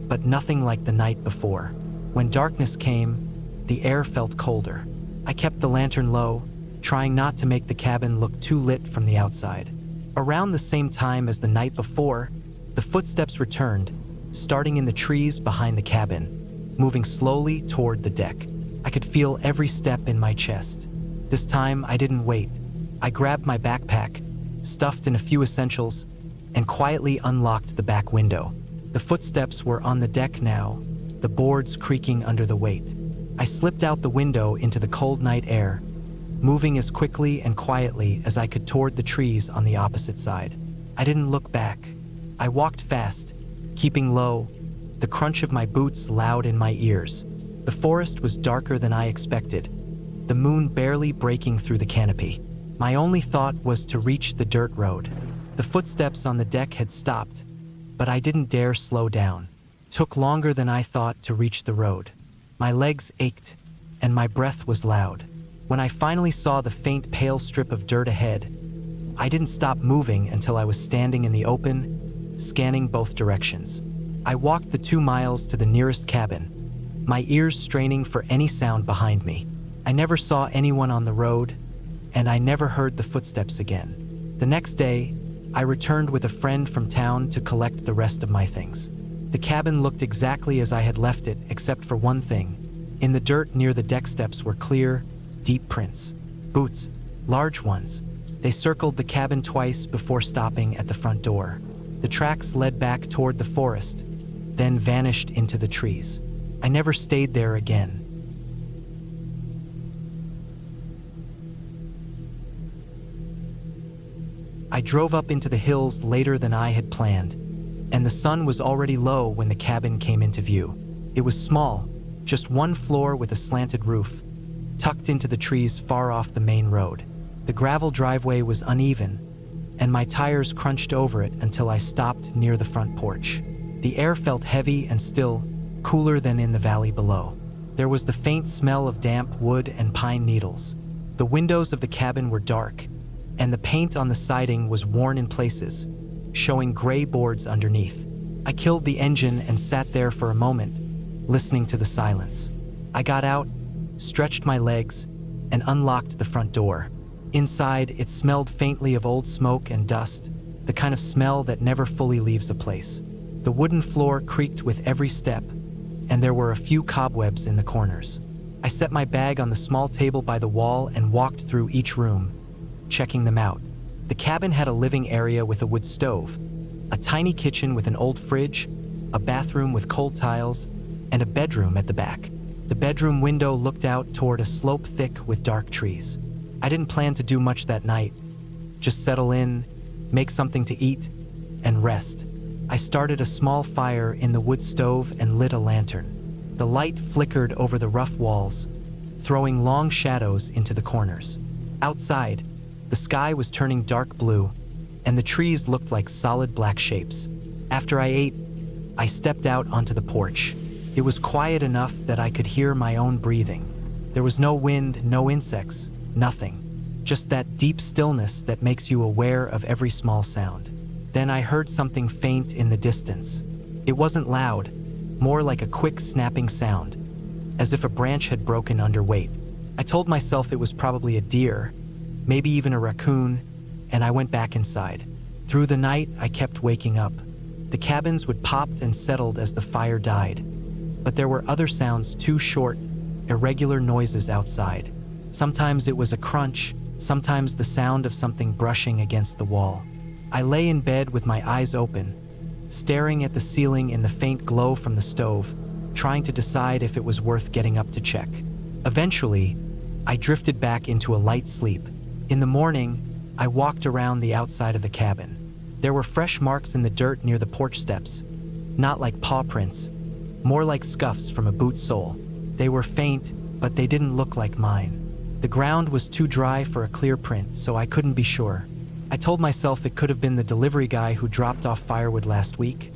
but nothing like the night before. When darkness came, the air felt colder. I kept the lantern low, trying not to make the cabin look too lit from the outside. Around the same time as the night before, the footsteps returned, starting in the trees behind the cabin, moving slowly toward the deck. I could feel every step in my chest. This time, I didn't wait. I grabbed my backpack, stuffed in a few essentials, and quietly unlocked the back window. The footsteps were on the deck now, the boards creaking under the weight. I slipped out the window into the cold night air, moving as quickly and quietly as I could toward the trees on the opposite side. I didn't look back. I walked fast, keeping low, the crunch of my boots loud in my ears. The forest was darker than I expected, the moon barely breaking through the canopy. My only thought was to reach the dirt road. The footsteps on the deck had stopped, but I didn't dare slow down. It took longer than I thought to reach the road. My legs ached, and my breath was loud. When I finally saw the faint pale strip of dirt ahead, I didn't stop moving until I was standing in the open, scanning both directions. I walked the 2 miles to the nearest cabin, my ears straining for any sound behind me. I never saw anyone on the road, and I never heard the footsteps again. The next day, I returned with a friend from town to collect the rest of my things. The cabin looked exactly as I had left it, except for one thing. In the dirt near the deck steps were clear, deep prints. Boots, large ones. They circled the cabin twice before stopping at the front door. The tracks led back toward the forest, then vanished into the trees. I never stayed there again. I drove up into the hills later than I had planned, and the sun was already low when the cabin came into view. It was small, just one floor with a slanted roof, tucked into the trees far off the main road. The gravel driveway was uneven, and my tires crunched over it until I stopped near the front porch. The air felt heavy and still, cooler than in the valley below. There was the faint smell of damp wood and pine needles. The windows of the cabin were dark, and the paint on the siding was worn in places, showing gray boards underneath. I killed the engine and sat there for a moment, listening to the silence. I got out, stretched my legs, and unlocked the front door. Inside, it smelled faintly of old smoke and dust, the kind of smell that never fully leaves a place. The wooden floor creaked with every step, and there were a few cobwebs in the corners. I set my bag on the small table by the wall and walked through each room, checking them out. The cabin had a living area with a wood stove, a tiny kitchen with an old fridge, a bathroom with cold tiles, and a bedroom at the back. The bedroom window looked out toward a slope thick with dark trees. I didn't plan to do much that night, just settle in, make something to eat, and rest. I started a small fire in the wood stove and lit a lantern. The light flickered over the rough walls, throwing long shadows into the corners. Outside, the sky was turning dark blue, and the trees looked like solid black shapes. After I ate, I stepped out onto the porch. It was quiet enough that I could hear my own breathing. There was no wind, no insects, nothing. just that deep stillness that makes you aware of every small sound. Then I heard something faint in the distance. It wasn't loud, more like a quick snapping sound, as if a branch had broken under weight. I told myself it was probably a deer, maybe even a raccoon, and I went back inside. Through the night, I kept waking up. The cabins would pop and settled as the fire died, but there were other sounds too short, irregular noises outside. Sometimes it was a crunch, sometimes the sound of something brushing against the wall. I lay in bed with my eyes open, staring at the ceiling in the faint glow from the stove, trying to decide if it was worth getting up to check. Eventually, I drifted back into a light sleep. In the morning, I walked around the outside of the cabin. There were fresh marks in the dirt near the porch steps, not like paw prints, more like scuffs from a boot sole. They were faint, but they didn't look like mine. The ground was too dry for a clear print, so I couldn't be sure. I told myself it could have been the delivery guy who dropped off firewood last week,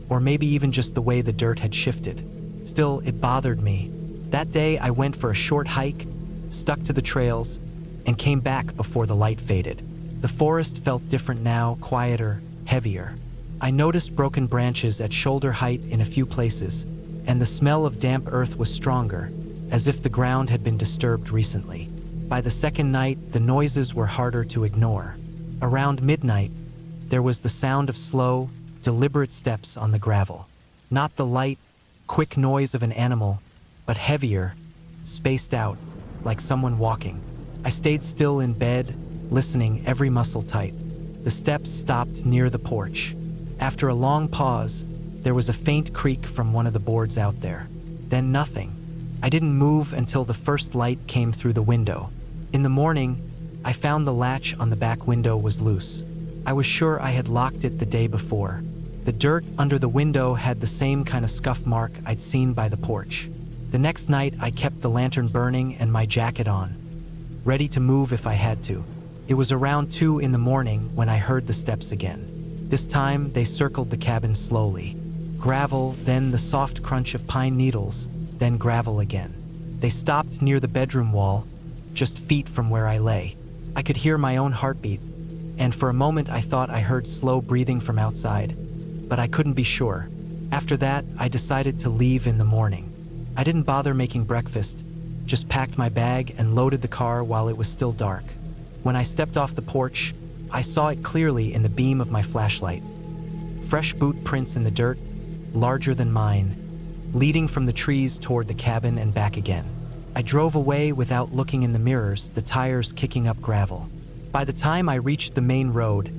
or maybe even just the way the dirt had shifted. Still, it bothered me. That day, I went for a short hike, stuck to the trails, and came back before the light faded. The forest felt different now, quieter, heavier. I noticed broken branches at shoulder height in a few places, and the smell of damp earth was stronger, as if the ground had been disturbed recently. By the second night, the noises were harder to ignore. Around midnight, there was the sound of slow, deliberate steps on the gravel. Not the light, quick noise of an animal, but heavier, spaced out, like someone walking. I stayed still in bed, listening, every muscle tight. The steps stopped near the porch. After a long pause, there was a faint creak from one of the boards out there. Then nothing. I didn't move until the first light came through the window. In the morning, I found the latch on the back window was loose. I was sure I had locked it the day before. The dirt under the window had the same kind of scuff mark I'd seen by the porch. The next night, I kept the lantern burning and my jacket on, ready to move if I had to. It was around 2 in the morning when I heard the steps again. This time, they circled the cabin slowly. Gravel, then the soft crunch of pine needles, then gravel again. They stopped near the bedroom wall, just feet from where I lay. I could hear my own heartbeat, and for a moment I thought I heard slow breathing from outside, but I couldn't be sure. After that, I decided to leave in the morning. I didn't bother making breakfast, just packed my bag and loaded the car while it was still dark. When I stepped off the porch, I saw it clearly in the beam of my flashlight. Fresh boot prints in the dirt, larger than mine, leading from the trees toward the cabin and back again. I drove away without looking in the mirrors, the tires kicking up gravel. By the time I reached the main road,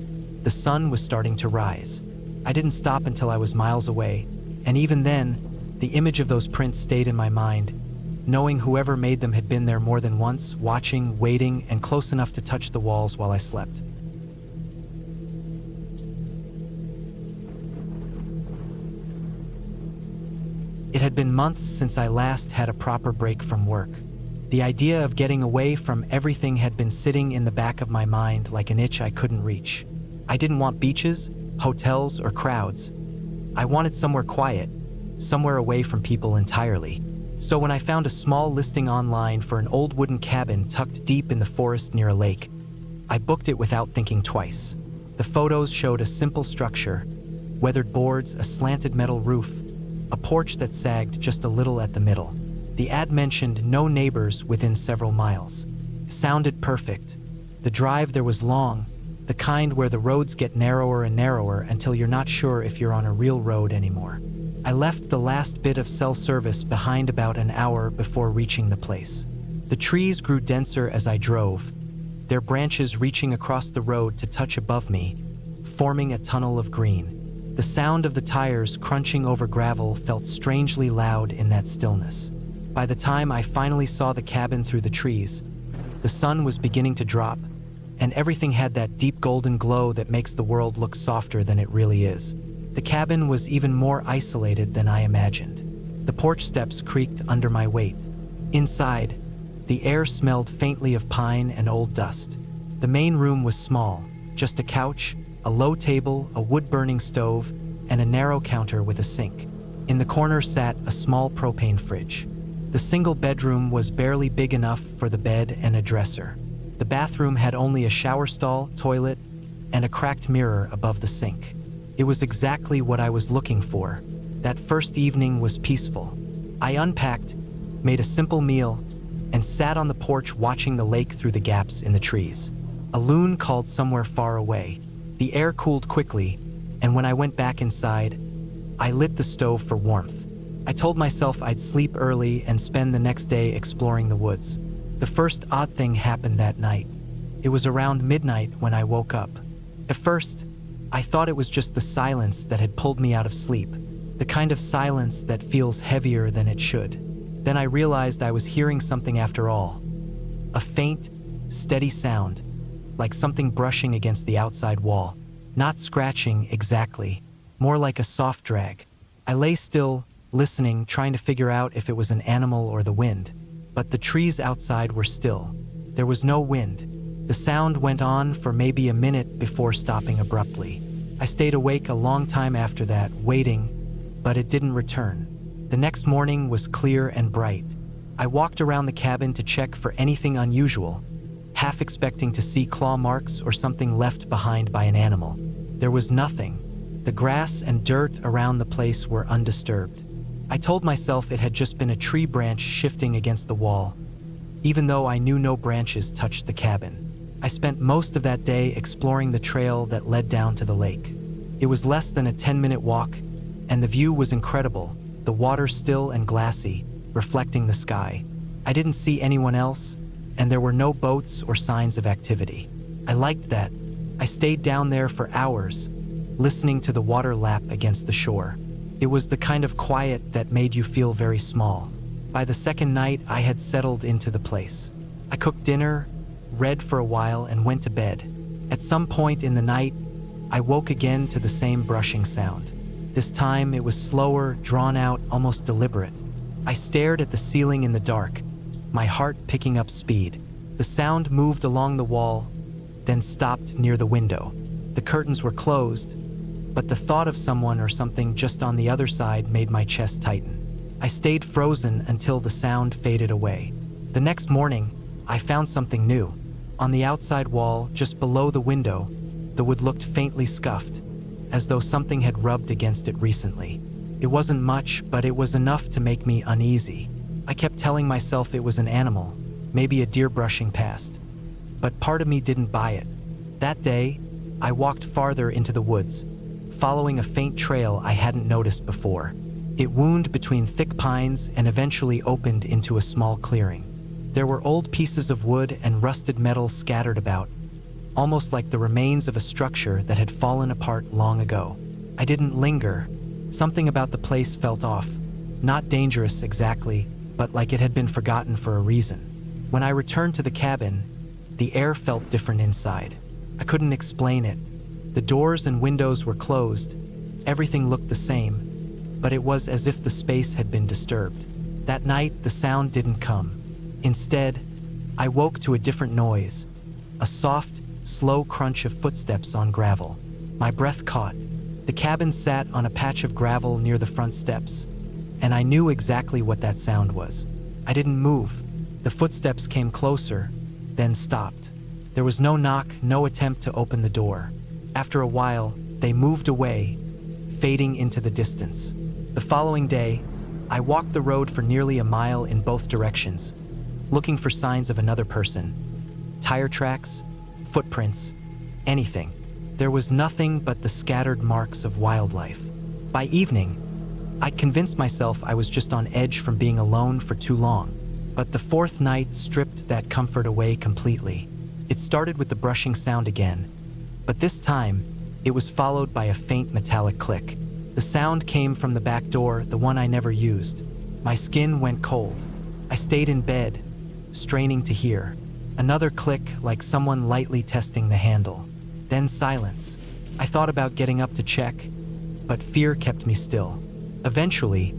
the sun was starting to rise. I didn't stop until I was miles away, and even then, the image of those prints stayed in my mind, knowing whoever made them had been there more than once, watching, waiting, and close enough to touch the walls while I slept. It had been months since I last had a proper break from work. The idea of getting away from everything had been sitting in the back of my mind like an itch I couldn't reach. I didn't want beaches, hotels, or crowds. I wanted somewhere quiet, somewhere away from people entirely. So when I found a small listing online for an old wooden cabin tucked deep in the forest near a lake, I booked it without thinking twice. The photos showed a simple structure, weathered boards, a slanted metal roof, a porch that sagged just a little at the middle. The ad mentioned no neighbors within several miles. It sounded perfect. The drive there was long, the kind where the roads get narrower and narrower until you're not sure if you're on a real road anymore. I left the last bit of cell service behind about an hour before reaching the place. The trees grew denser as I drove, their branches reaching across the road to touch above me, forming a tunnel of green. The sound of the tires crunching over gravel felt strangely loud in that stillness. By the time I finally saw the cabin through the trees, the sun was beginning to drop, and everything had that deep golden glow that makes the world look softer than it really is. The cabin was even more isolated than I imagined. The porch steps creaked under my weight. Inside, the air smelled faintly of pine and old dust. The main room was small, just a couch, a low table, a wood-burning stove, and a narrow counter with a sink. In the corner sat a small propane fridge. The single bedroom was barely big enough for the bed and a dresser. The bathroom had only a shower stall, toilet, and a cracked mirror above the sink. It was exactly what I was looking for. That first evening was peaceful. I unpacked, made a simple meal, and sat on the porch watching the lake through the gaps in the trees. A loon called somewhere far away. The air cooled quickly, and when I went back inside, I lit the stove for warmth. I told myself I'd sleep early and spend the next day exploring the woods. The first odd thing happened that night. It was around midnight when I woke up. At first, I thought it was just the silence that had pulled me out of sleep, the kind of silence that feels heavier than it should. Then I realized I was hearing something after all. A faint, steady sound, like something brushing against the outside wall. Not scratching exactly, more like a soft drag. I lay still, listening, trying to figure out if it was an animal or the wind. But the trees outside were still. There was no wind. The sound went on for maybe a minute before stopping abruptly. I stayed awake a long time after that, waiting, but it didn't return. The next morning was clear and bright. I walked around the cabin to check for anything unusual, half expecting to see claw marks or something left behind by an animal. There was nothing. The grass and dirt around the place were undisturbed. I told myself it had just been a tree branch shifting against the wall, even though I knew no branches touched the cabin. I spent most of that day exploring the trail that led down to the lake. It was less than a 10-minute walk, and the view was incredible, the water still and glassy, reflecting the sky. I didn't see anyone else, and there were no boats or signs of activity. I liked that. I stayed down there for hours, listening to the water lap against the shore. It was the kind of quiet that made you feel very small. By the second night, I had settled into the place. I cooked dinner, read for a while, and went to bed. At some point in the night, I woke again to the same brushing sound. This time, it was slower, drawn out, almost deliberate. I stared at the ceiling in the dark, my heart picking up speed. The sound moved along the wall, then stopped near the window. The curtains were closed, but the thought of someone or something just on the other side made my chest tighten. I stayed frozen until the sound faded away. The next morning, I found something new. On the outside wall, just below the window, the wood looked faintly scuffed, as though something had rubbed against it recently. It wasn't much, but it was enough to make me uneasy. I kept telling myself it was an animal, maybe a deer brushing past. But part of me didn't buy it. That day, I walked farther into the woods, following a faint trail I hadn't noticed before. It wound between thick pines and eventually opened into a small clearing. There were old pieces of wood and rusted metal scattered about, almost like the remains of a structure that had fallen apart long ago. I didn't linger. Something about the place felt off. Not dangerous exactly, but like it had been forgotten for a reason. When I returned to the cabin, the air felt different inside. I couldn't explain it. The doors and windows were closed. Everything looked the same, but it was as if the space had been disturbed. That night, the sound didn't come. Instead, I woke to a different noise, a soft, slow crunch of footsteps on gravel. My breath caught. The cabin sat on a patch of gravel near the front steps, and I knew exactly what that sound was. I didn't move. The footsteps came closer, then stopped. There was no knock, no attempt to open the door. After a while, they moved away, fading into the distance. The following day, I walked the road for nearly a mile in both directions, looking for signs of another person. Tire tracks, footprints, anything. There was nothing but the scattered marks of wildlife. By evening, I'd convinced myself I was just on edge from being alone for too long. But the fourth night stripped that comfort away completely. It started with the brushing sound again, but this time, it was followed by a faint metallic click. The sound came from the back door, the one I never used. My skin went cold. I stayed in bed, straining to hear. Another click, like someone lightly testing the handle. Then silence. I thought about getting up to check, but fear kept me still. Eventually,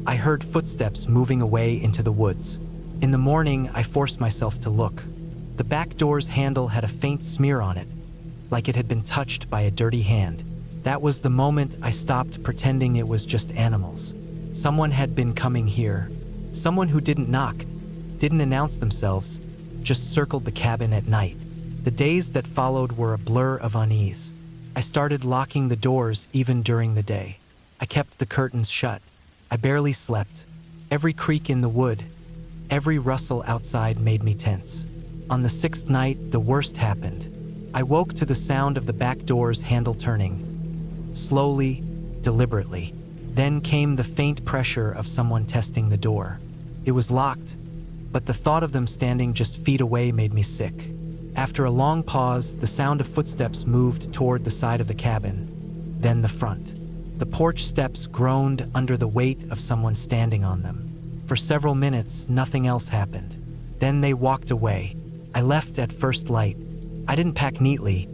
I heard footsteps moving away into the woods. In the morning, I forced myself to look. The back door's handle had a faint smear on it, like it had been touched by a dirty hand. That was the moment I stopped pretending it was just animals. Someone had been coming here. Someone who didn't knock, didn't announce themselves, just circled the cabin at night. The days that followed were a blur of unease. I started locking the doors even during the day. I kept the curtains shut. I barely slept. Every creak in the wood, every rustle outside made me tense. On the sixth night, the worst happened. I woke to the sound of the back door's handle turning. Slowly, deliberately. Then came the faint pressure of someone testing the door. It was locked, but the thought of them standing just feet away made me sick. After a long pause, the sound of footsteps moved toward the side of the cabin, then the front. The porch steps groaned under the weight of someone standing on them. For several minutes, nothing else happened. Then they walked away. I left at first light. I didn't pack neatly.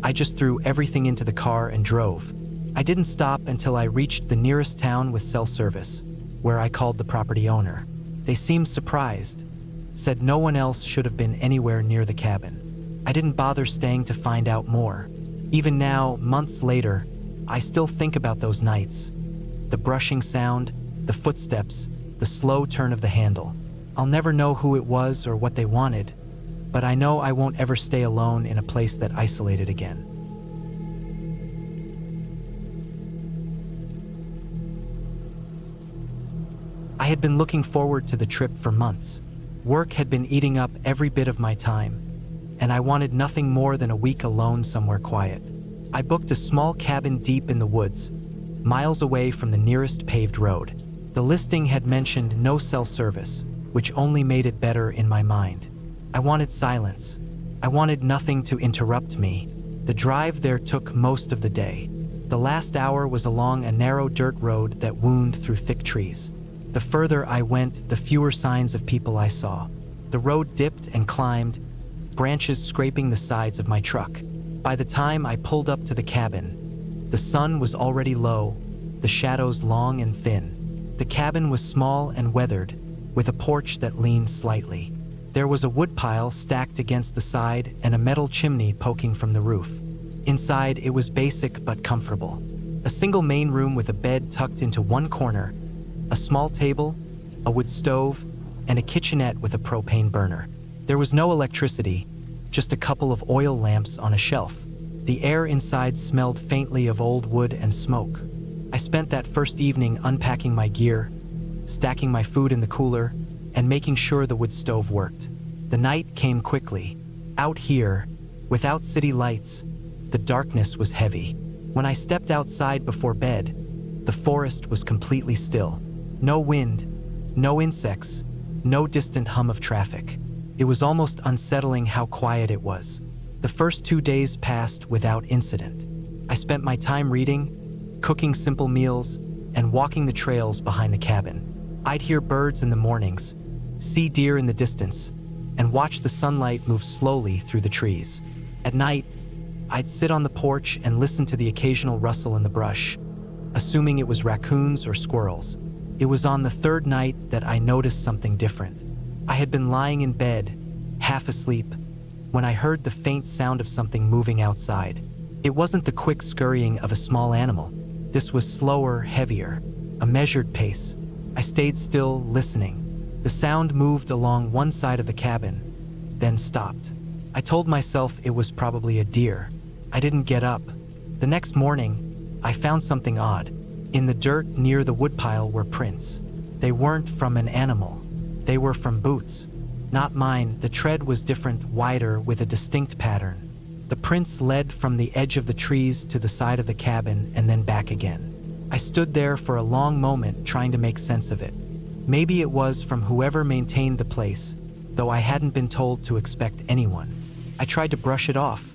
I just threw everything into the car and drove. I didn't stop until I reached the nearest town with cell service, where I called the property owner. They seemed surprised, said no one else should have been anywhere near the cabin. I didn't bother staying to find out more. Even now, months later, I still think about those nights. The brushing sound, the footsteps, the slow turn of the handle. I'll never know who it was or what they wanted, but I know I won't ever stay alone in a place that isolated again. I had been looking forward to the trip for months. Work had been eating up every bit of my time, and I wanted nothing more than a week alone somewhere quiet. I booked a small cabin deep in the woods, miles away from the nearest paved road. The listing had mentioned no cell service, which only made it better in my mind. I wanted silence. I wanted nothing to interrupt me. The drive there took most of the day. The last hour was along a narrow dirt road that wound through thick trees. The further I went, the fewer signs of people I saw. The road dipped and climbed, branches scraping the sides of my truck. By the time I pulled up to the cabin, the sun was already low, the shadows long and thin. The cabin was small and weathered, with a porch that leaned slightly. There was a woodpile stacked against the side and a metal chimney poking from the roof. Inside, it was basic but comfortable. A single main room with a bed tucked into one corner, a small table, a wood stove, and a kitchenette with a propane burner. There was no electricity, just a couple of oil lamps on a shelf. The air inside smelled faintly of old wood and smoke. I spent that first evening unpacking my gear, stacking my food in the cooler, and making sure the wood stove worked. The night came quickly. Out here, without city lights, the darkness was heavy. When I stepped outside before bed, the forest was completely still. No wind, no insects, no distant hum of traffic. It was almost unsettling how quiet it was. The first 2 days passed without incident. I spent my time reading, cooking simple meals, and walking the trails behind the cabin. I'd hear birds in the mornings, see deer in the distance, and watch the sunlight move slowly through the trees. At night, I'd sit on the porch and listen to the occasional rustle in the brush, assuming it was raccoons or squirrels. It was on the third night that I noticed something different. I had been lying in bed, half asleep, when I heard the faint sound of something moving outside. It wasn't the quick scurrying of a small animal. This was slower, heavier, a measured pace. I stayed still, listening. The sound moved along one side of the cabin, then stopped. I told myself it was probably a deer. I didn't get up. The next morning, I found something odd. In the dirt near the woodpile were prints. They weren't from an animal. They were from boots. Not mine. The tread was different, wider, with a distinct pattern. The prints led from the edge of the trees to the side of the cabin and then back again. I stood there for a long moment trying to make sense of it. Maybe it was from whoever maintained the place, though I hadn't been told to expect anyone. I tried to brush it off,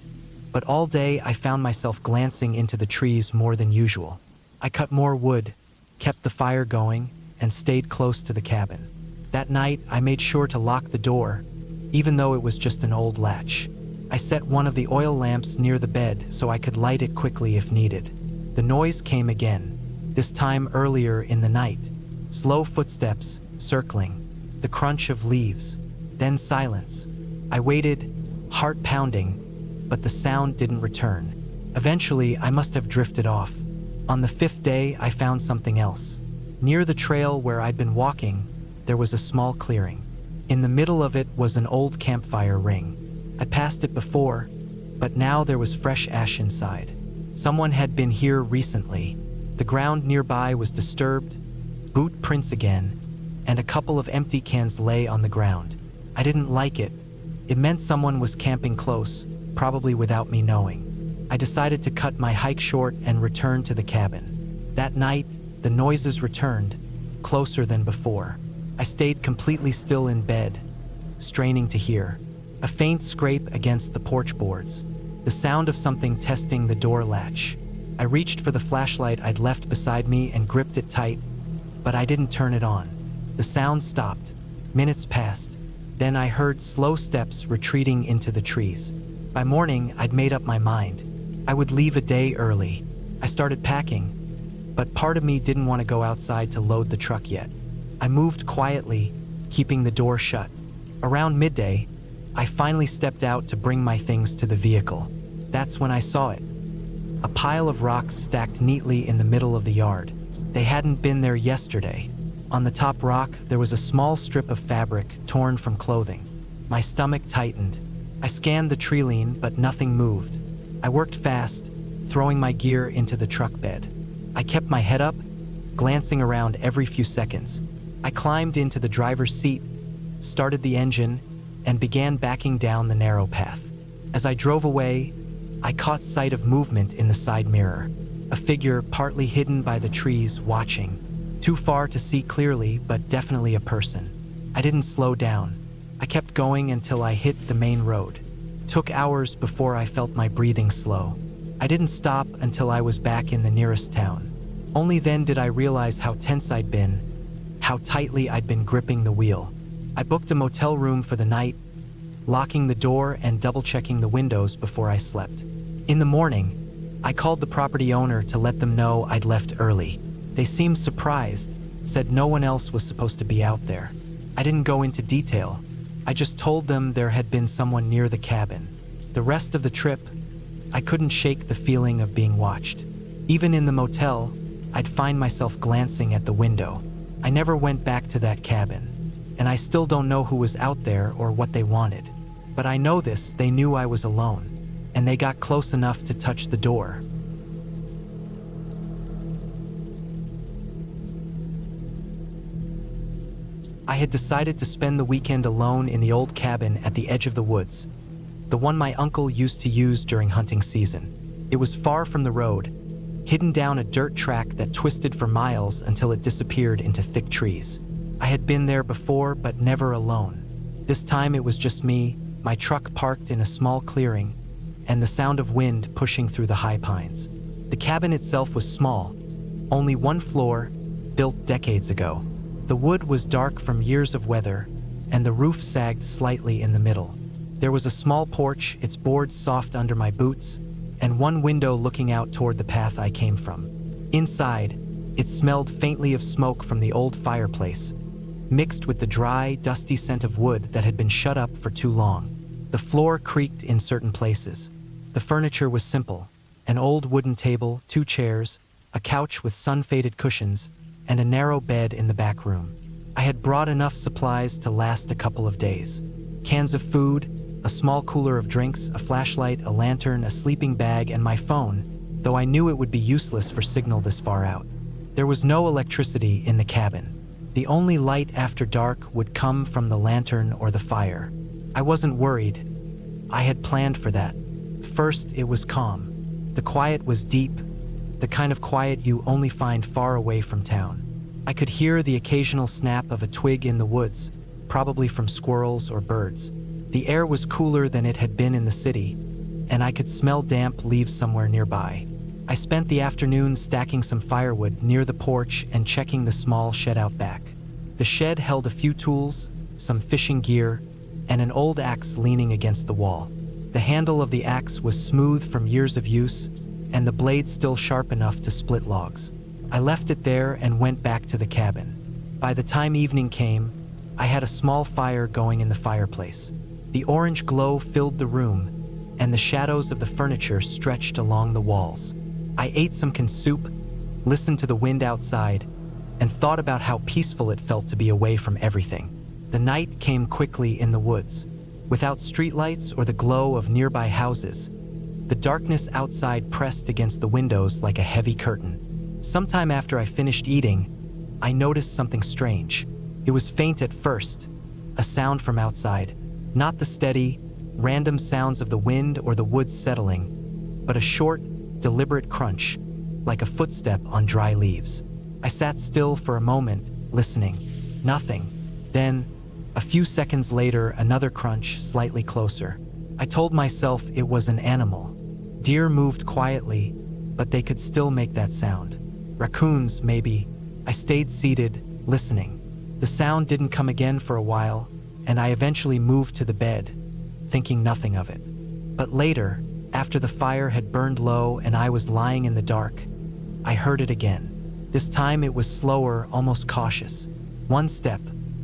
but all day I found myself glancing into the trees more than usual. I cut more wood, kept the fire going, and stayed close to the cabin. That night, I made sure to lock the door, even though it was just an old latch. I set one of the oil lamps near the bed so I could light it quickly if needed. The noise came again, this time earlier in the night. Slow footsteps, circling, the crunch of leaves, then silence. I waited, heart pounding, but the sound didn't return. Eventually, I must have drifted off. On the 5th day, I found something else. Near the trail where I'd been walking, there was a small clearing. In the middle of it was an old campfire ring. I passed it before, but now there was fresh ash inside. Someone had been here recently. The ground nearby was disturbed, boot prints again, and a couple of empty cans lay on the ground. I didn't like it. It meant someone was camping close, probably without me knowing. I decided to cut my hike short and return to the cabin. That night, the noises returned, closer than before. I stayed completely still in bed, straining to hear. A faint scrape against the porch boards. The sound of something testing the door latch. I reached for the flashlight I'd left beside me and gripped it tight, but I didn't turn it on. The sound stopped. Minutes passed. Then I heard slow steps retreating into the trees. By morning, I'd made up my mind. I would leave a day early. I started packing, but part of me didn't want to go outside to load the truck yet. I moved quietly, keeping the door shut. Around midday, I finally stepped out to bring my things to the vehicle. That's when I saw it. A pile of rocks stacked neatly in the middle of the yard. They hadn't been there yesterday. On the top rock, there was a small strip of fabric torn from clothing. My stomach tightened. I scanned the tree line, but nothing moved. I worked fast, throwing my gear into the truck bed. I kept my head up, glancing around every few seconds. I climbed into the driver's seat, started the engine, and began backing down the narrow path. As I drove away, I caught sight of movement in the side mirror. A figure partly hidden by the trees watching. Too far to see clearly, but definitely a person. I didn't slow down. I kept going until I hit the main road. Took hours before I felt my breathing slow. I didn't stop until I was back in the nearest town. Only then did I realize how tense I'd been, how tightly I'd been gripping the wheel. I booked a motel room for the night, locking the door and double-checking the windows before I slept. In the morning, I called the property owner to let them know I'd left early. They seemed surprised, said no one else was supposed to be out there. I didn't go into detail. I just told them there had been someone near the cabin. The rest of the trip, I couldn't shake the feeling of being watched. Even in the motel, I'd find myself glancing at the window. I never went back to that cabin, and I still don't know who was out there or what they wanted. But I know this, they knew I was alone, and they got close enough to touch the door. I had decided to spend the weekend alone in the old cabin at the edge of the woods, the one my uncle used to use during hunting season. It was far from the road, hidden down a dirt track that twisted for miles until it disappeared into thick trees. I had been there before, but never alone. This time it was just me, my truck parked in a small clearing, and the sound of wind pushing through the high pines. The cabin itself was small, only one floor, built decades ago. The wood was dark from years of weather, and the roof sagged slightly in the middle. There was a small porch, its boards soft under my boots, and one window looking out toward the path I came from. Inside, it smelled faintly of smoke from the old fireplace, mixed with the dry, dusty scent of wood that had been shut up for too long. The floor creaked in certain places. The furniture was simple: an old wooden table, 2 chairs, a couch with sun-faded cushions, and a narrow bed in the back room. I had brought enough supplies to last a couple of days. Cans of food, a small cooler of drinks, a flashlight, a lantern, a sleeping bag, and my phone, though I knew it would be useless for signal this far out. There was no electricity in the cabin. The only light after dark would come from the lantern or the fire. I wasn't worried. I had planned for that. First, it was calm. The quiet was deep, the kind of quiet you only find far away from town. I could hear the occasional snap of a twig in the woods, probably from squirrels or birds. The air was cooler than it had been in the city, and I could smell damp leaves somewhere nearby. I spent the afternoon stacking some firewood near the porch and checking the small shed out back. The shed held a few tools, some fishing gear, and an old axe leaning against the wall. The handle of the axe was smooth from years of use, and the blade still sharp enough to split logs. I left it there and went back to the cabin. By the time evening came, I had a small fire going in the fireplace. The orange glow filled the room, and the shadows of the furniture stretched along the walls. I ate some soup, listened to the wind outside, and thought about how peaceful it felt to be away from everything. The night came quickly in the woods. Without streetlights or the glow of nearby houses, the darkness outside pressed against the windows like a heavy curtain. Sometime after I finished eating, I noticed something strange. It was faint at first, a sound from outside, not the steady, random sounds of the wind or the woods settling, but a short, deliberate crunch, like a footstep on dry leaves. I sat still for a moment, listening. Nothing. Then, a few seconds later, another crunch, slightly closer. I told myself it was an animal. Deer moved quietly, but they could still make that sound. Raccoons, maybe. I stayed seated, listening. The sound didn't come again for a while, and I eventually moved to the bed, thinking nothing of it. But later, after the fire had burned low and I was lying in the dark, I heard it again. This time it was slower, almost cautious. One step,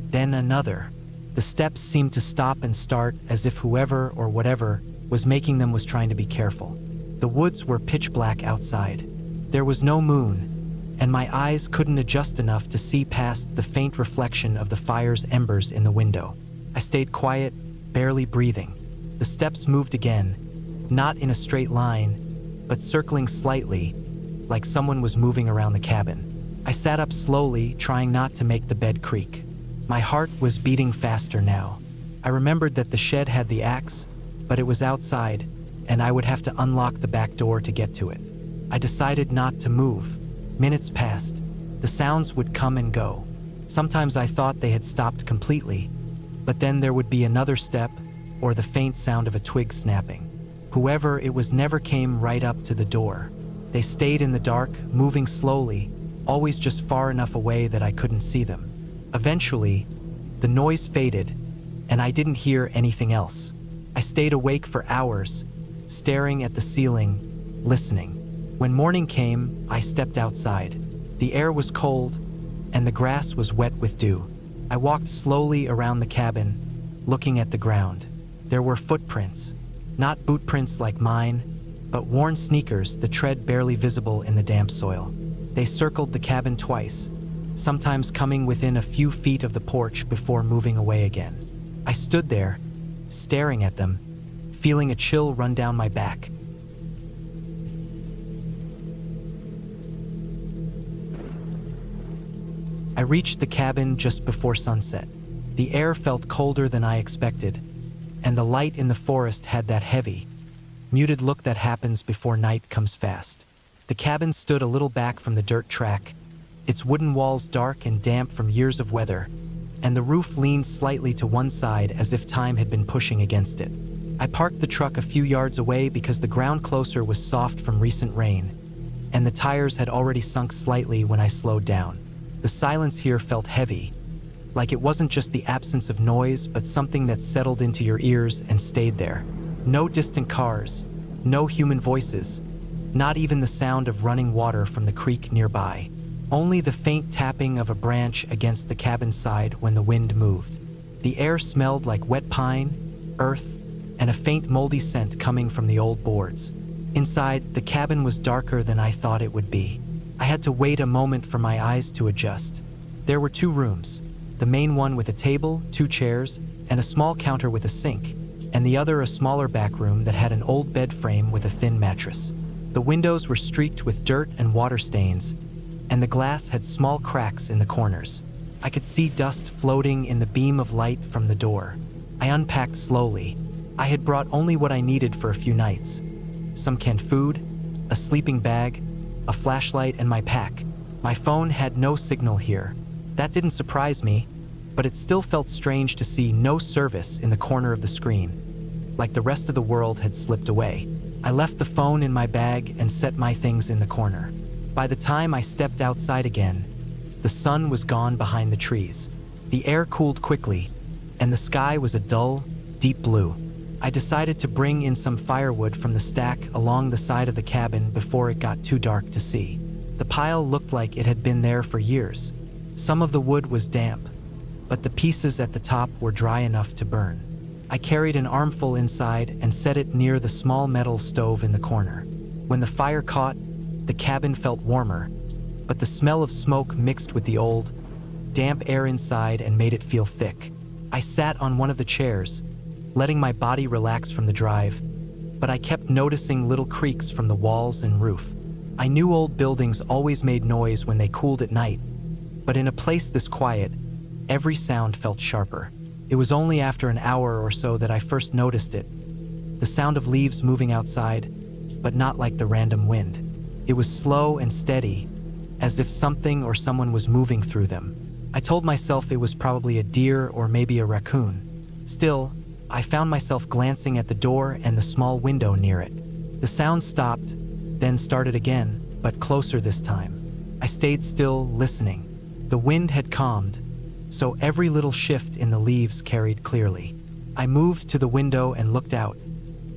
then another. The steps seemed to stop and start as if whoever or whatever was making them was trying to be careful. The woods were pitch black outside. There was no moon, and my eyes couldn't adjust enough to see past the faint reflection of the fire's embers in the window. I stayed quiet, barely breathing. The steps moved again, not in a straight line, but circling slightly, like someone was moving around the cabin. I sat up slowly, trying not to make the bed creak. My heart was beating faster now. I remembered that the shed had the axe, but it was outside, and I would have to unlock the back door to get to it. I decided not to move. Minutes passed. The sounds would come and go. Sometimes I thought they had stopped completely, but then there would be another step, or the faint sound of a twig snapping. Whoever it was never came right up to the door. They stayed in the dark, moving slowly, always just far enough away that I couldn't see them. Eventually, the noise faded, and I didn't hear anything else. I stayed awake for hours, staring at the ceiling, listening. When morning came, I stepped outside. The air was cold, and the grass was wet with dew. I walked slowly around the cabin, looking at the ground. There were footprints, not boot prints like mine, but worn sneakers, the tread barely visible in the damp soil. They circled the cabin twice, sometimes coming within a few feet of the porch before moving away again. I stood there, staring at them, feeling a chill run down my back. I reached the cabin just before sunset. The air felt colder than I expected, and the light in the forest had that heavy, muted look that happens before night comes fast. The cabin stood a little back from the dirt track, its wooden walls dark and damp from years of weather, and the roof leaned slightly to one side as if time had been pushing against it. I parked the truck a few yards away because the ground closer was soft from recent rain, and the tires had already sunk slightly when I slowed down. The silence here felt heavy, like it wasn't just the absence of noise, but something that settled into your ears and stayed there. No distant cars, no human voices, not even the sound of running water from the creek nearby. Only the faint tapping of a branch against the cabin side when the wind moved. The air smelled like wet pine, earth, and a faint moldy scent coming from the old boards. Inside, the cabin was darker than I thought it would be. I had to wait a moment for my eyes to adjust. There were two rooms, the main one with a table, two chairs, and a small counter with a sink, and the other a smaller back room that had an old bed frame with a thin mattress. The windows were streaked with dirt and water stains, and the glass had small cracks in the corners. I could see dust floating in the beam of light from the door. I unpacked slowly. I had brought only what I needed for a few nights. Some canned food, a sleeping bag, a flashlight, and my pack. My phone had no signal here. That didn't surprise me, but it still felt strange to see no service in the corner of the screen, like the rest of the world had slipped away. I left the phone in my bag and set my things in the corner. By the time I stepped outside again, the sun was gone behind the trees. The air cooled quickly, and the sky was a dull, deep blue. I decided to bring in some firewood from the stack along the side of the cabin before it got too dark to see. The pile looked like it had been there for years. Some of the wood was damp, but the pieces at the top were dry enough to burn. I carried an armful inside and set it near the small metal stove in the corner. When the fire caught, the cabin felt warmer, but the smell of smoke mixed with the old, damp air inside and made it feel thick. I sat on one of the chairs, letting my body relax from the drive, but I kept noticing little creaks from the walls and roof. I knew old buildings always made noise when they cooled at night, but in a place this quiet, every sound felt sharper. It was only after an hour or so that I first noticed it. The sound of leaves moving outside, but not like the random wind. It was slow and steady, as if something or someone was moving through them. I told myself it was probably a deer or maybe a raccoon. Still, I found myself glancing at the door and the small window near it. The sound stopped, then started again, but closer this time. I stayed still, listening. The wind had calmed, so every little shift in the leaves carried clearly. I moved to the window and looked out,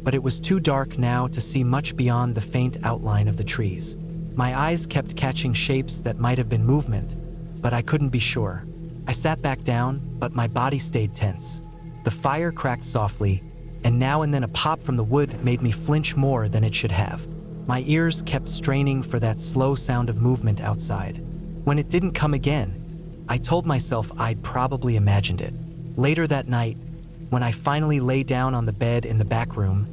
but it was too dark now to see much beyond the faint outline of the trees. My eyes kept catching shapes that might have been movement, but I couldn't be sure. I sat back down, but my body stayed tense. The fire cracked softly, and now and then a pop from the wood made me flinch more than it should have. My ears kept straining for that slow sound of movement outside. When it didn't come again, I told myself I'd probably imagined it. Later that night, when I finally lay down on the bed in the back room,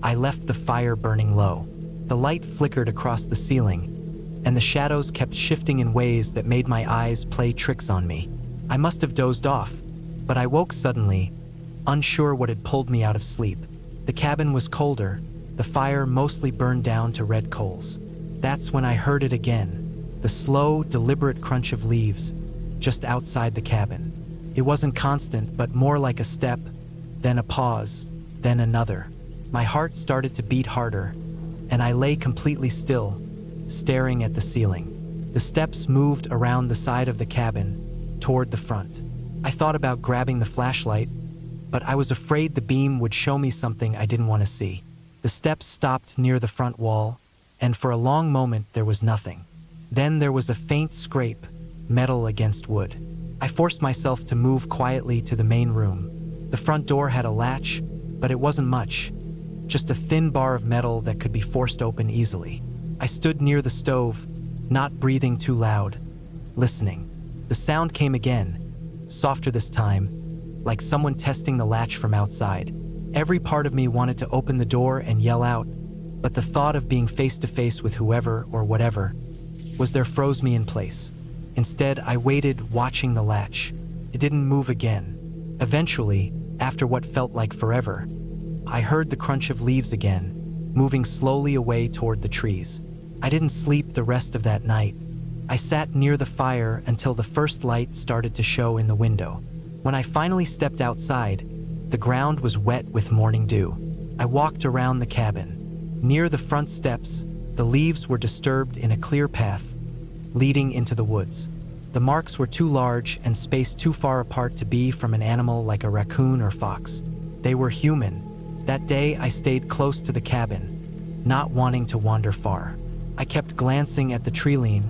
I left the fire burning low. The light flickered across the ceiling, and the shadows kept shifting in ways that made my eyes play tricks on me. I must have dozed off, but I woke suddenly, unsure what had pulled me out of sleep. The cabin was colder, the fire mostly burned down to red coals. That's when I heard it again, the slow, deliberate crunch of leaves just outside the cabin. It wasn't constant, but more like a step, then a pause, then another. My heart started to beat harder, and I lay completely still, staring at the ceiling. The steps moved around the side of the cabin, toward the front. I thought about grabbing the flashlight, but I was afraid the beam would show me something I didn't want to see. The steps stopped near the front wall, and for a long moment there was nothing. Then there was a faint scrape, metal against wood. I forced myself to move quietly to the main room. The front door had a latch, but it wasn't much, just a thin bar of metal that could be forced open easily. I stood near the stove, not breathing too loud, listening. The sound came again, softer this time, like someone testing the latch from outside. Every part of me wanted to open the door and yell out, but the thought of being face to face with whoever or whatever was there froze me in place. Instead, I waited, watching the latch. It didn't move again. Eventually, after what felt like forever, I heard the crunch of leaves again, moving slowly away toward the trees. I didn't sleep the rest of that night. I sat near the fire until the first light started to show in the window. When I finally stepped outside, the ground was wet with morning dew. I walked around the cabin. Near the front steps, the leaves were disturbed in a clear path, leading into the woods. The marks were too large and spaced too far apart to be from an animal like a raccoon or fox. They were human. That day, I stayed close to the cabin, not wanting to wander far. I kept glancing at the tree line,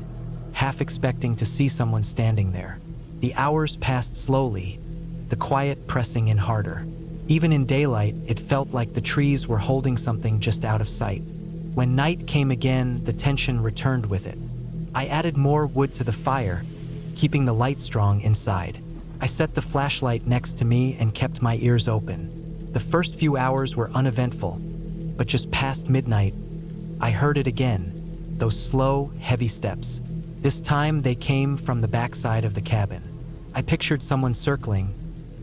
half expecting to see someone standing there. The hours passed slowly, the quiet pressing in harder. Even in daylight, it felt like the trees were holding something just out of sight. When night came again, the tension returned with it. I added more wood to the fire, keeping the light strong inside. I set the flashlight next to me and kept my ears open. The first few hours were uneventful, but just past midnight, I heard it again, those slow, heavy steps. This time they came from the backside of the cabin. I pictured someone circling,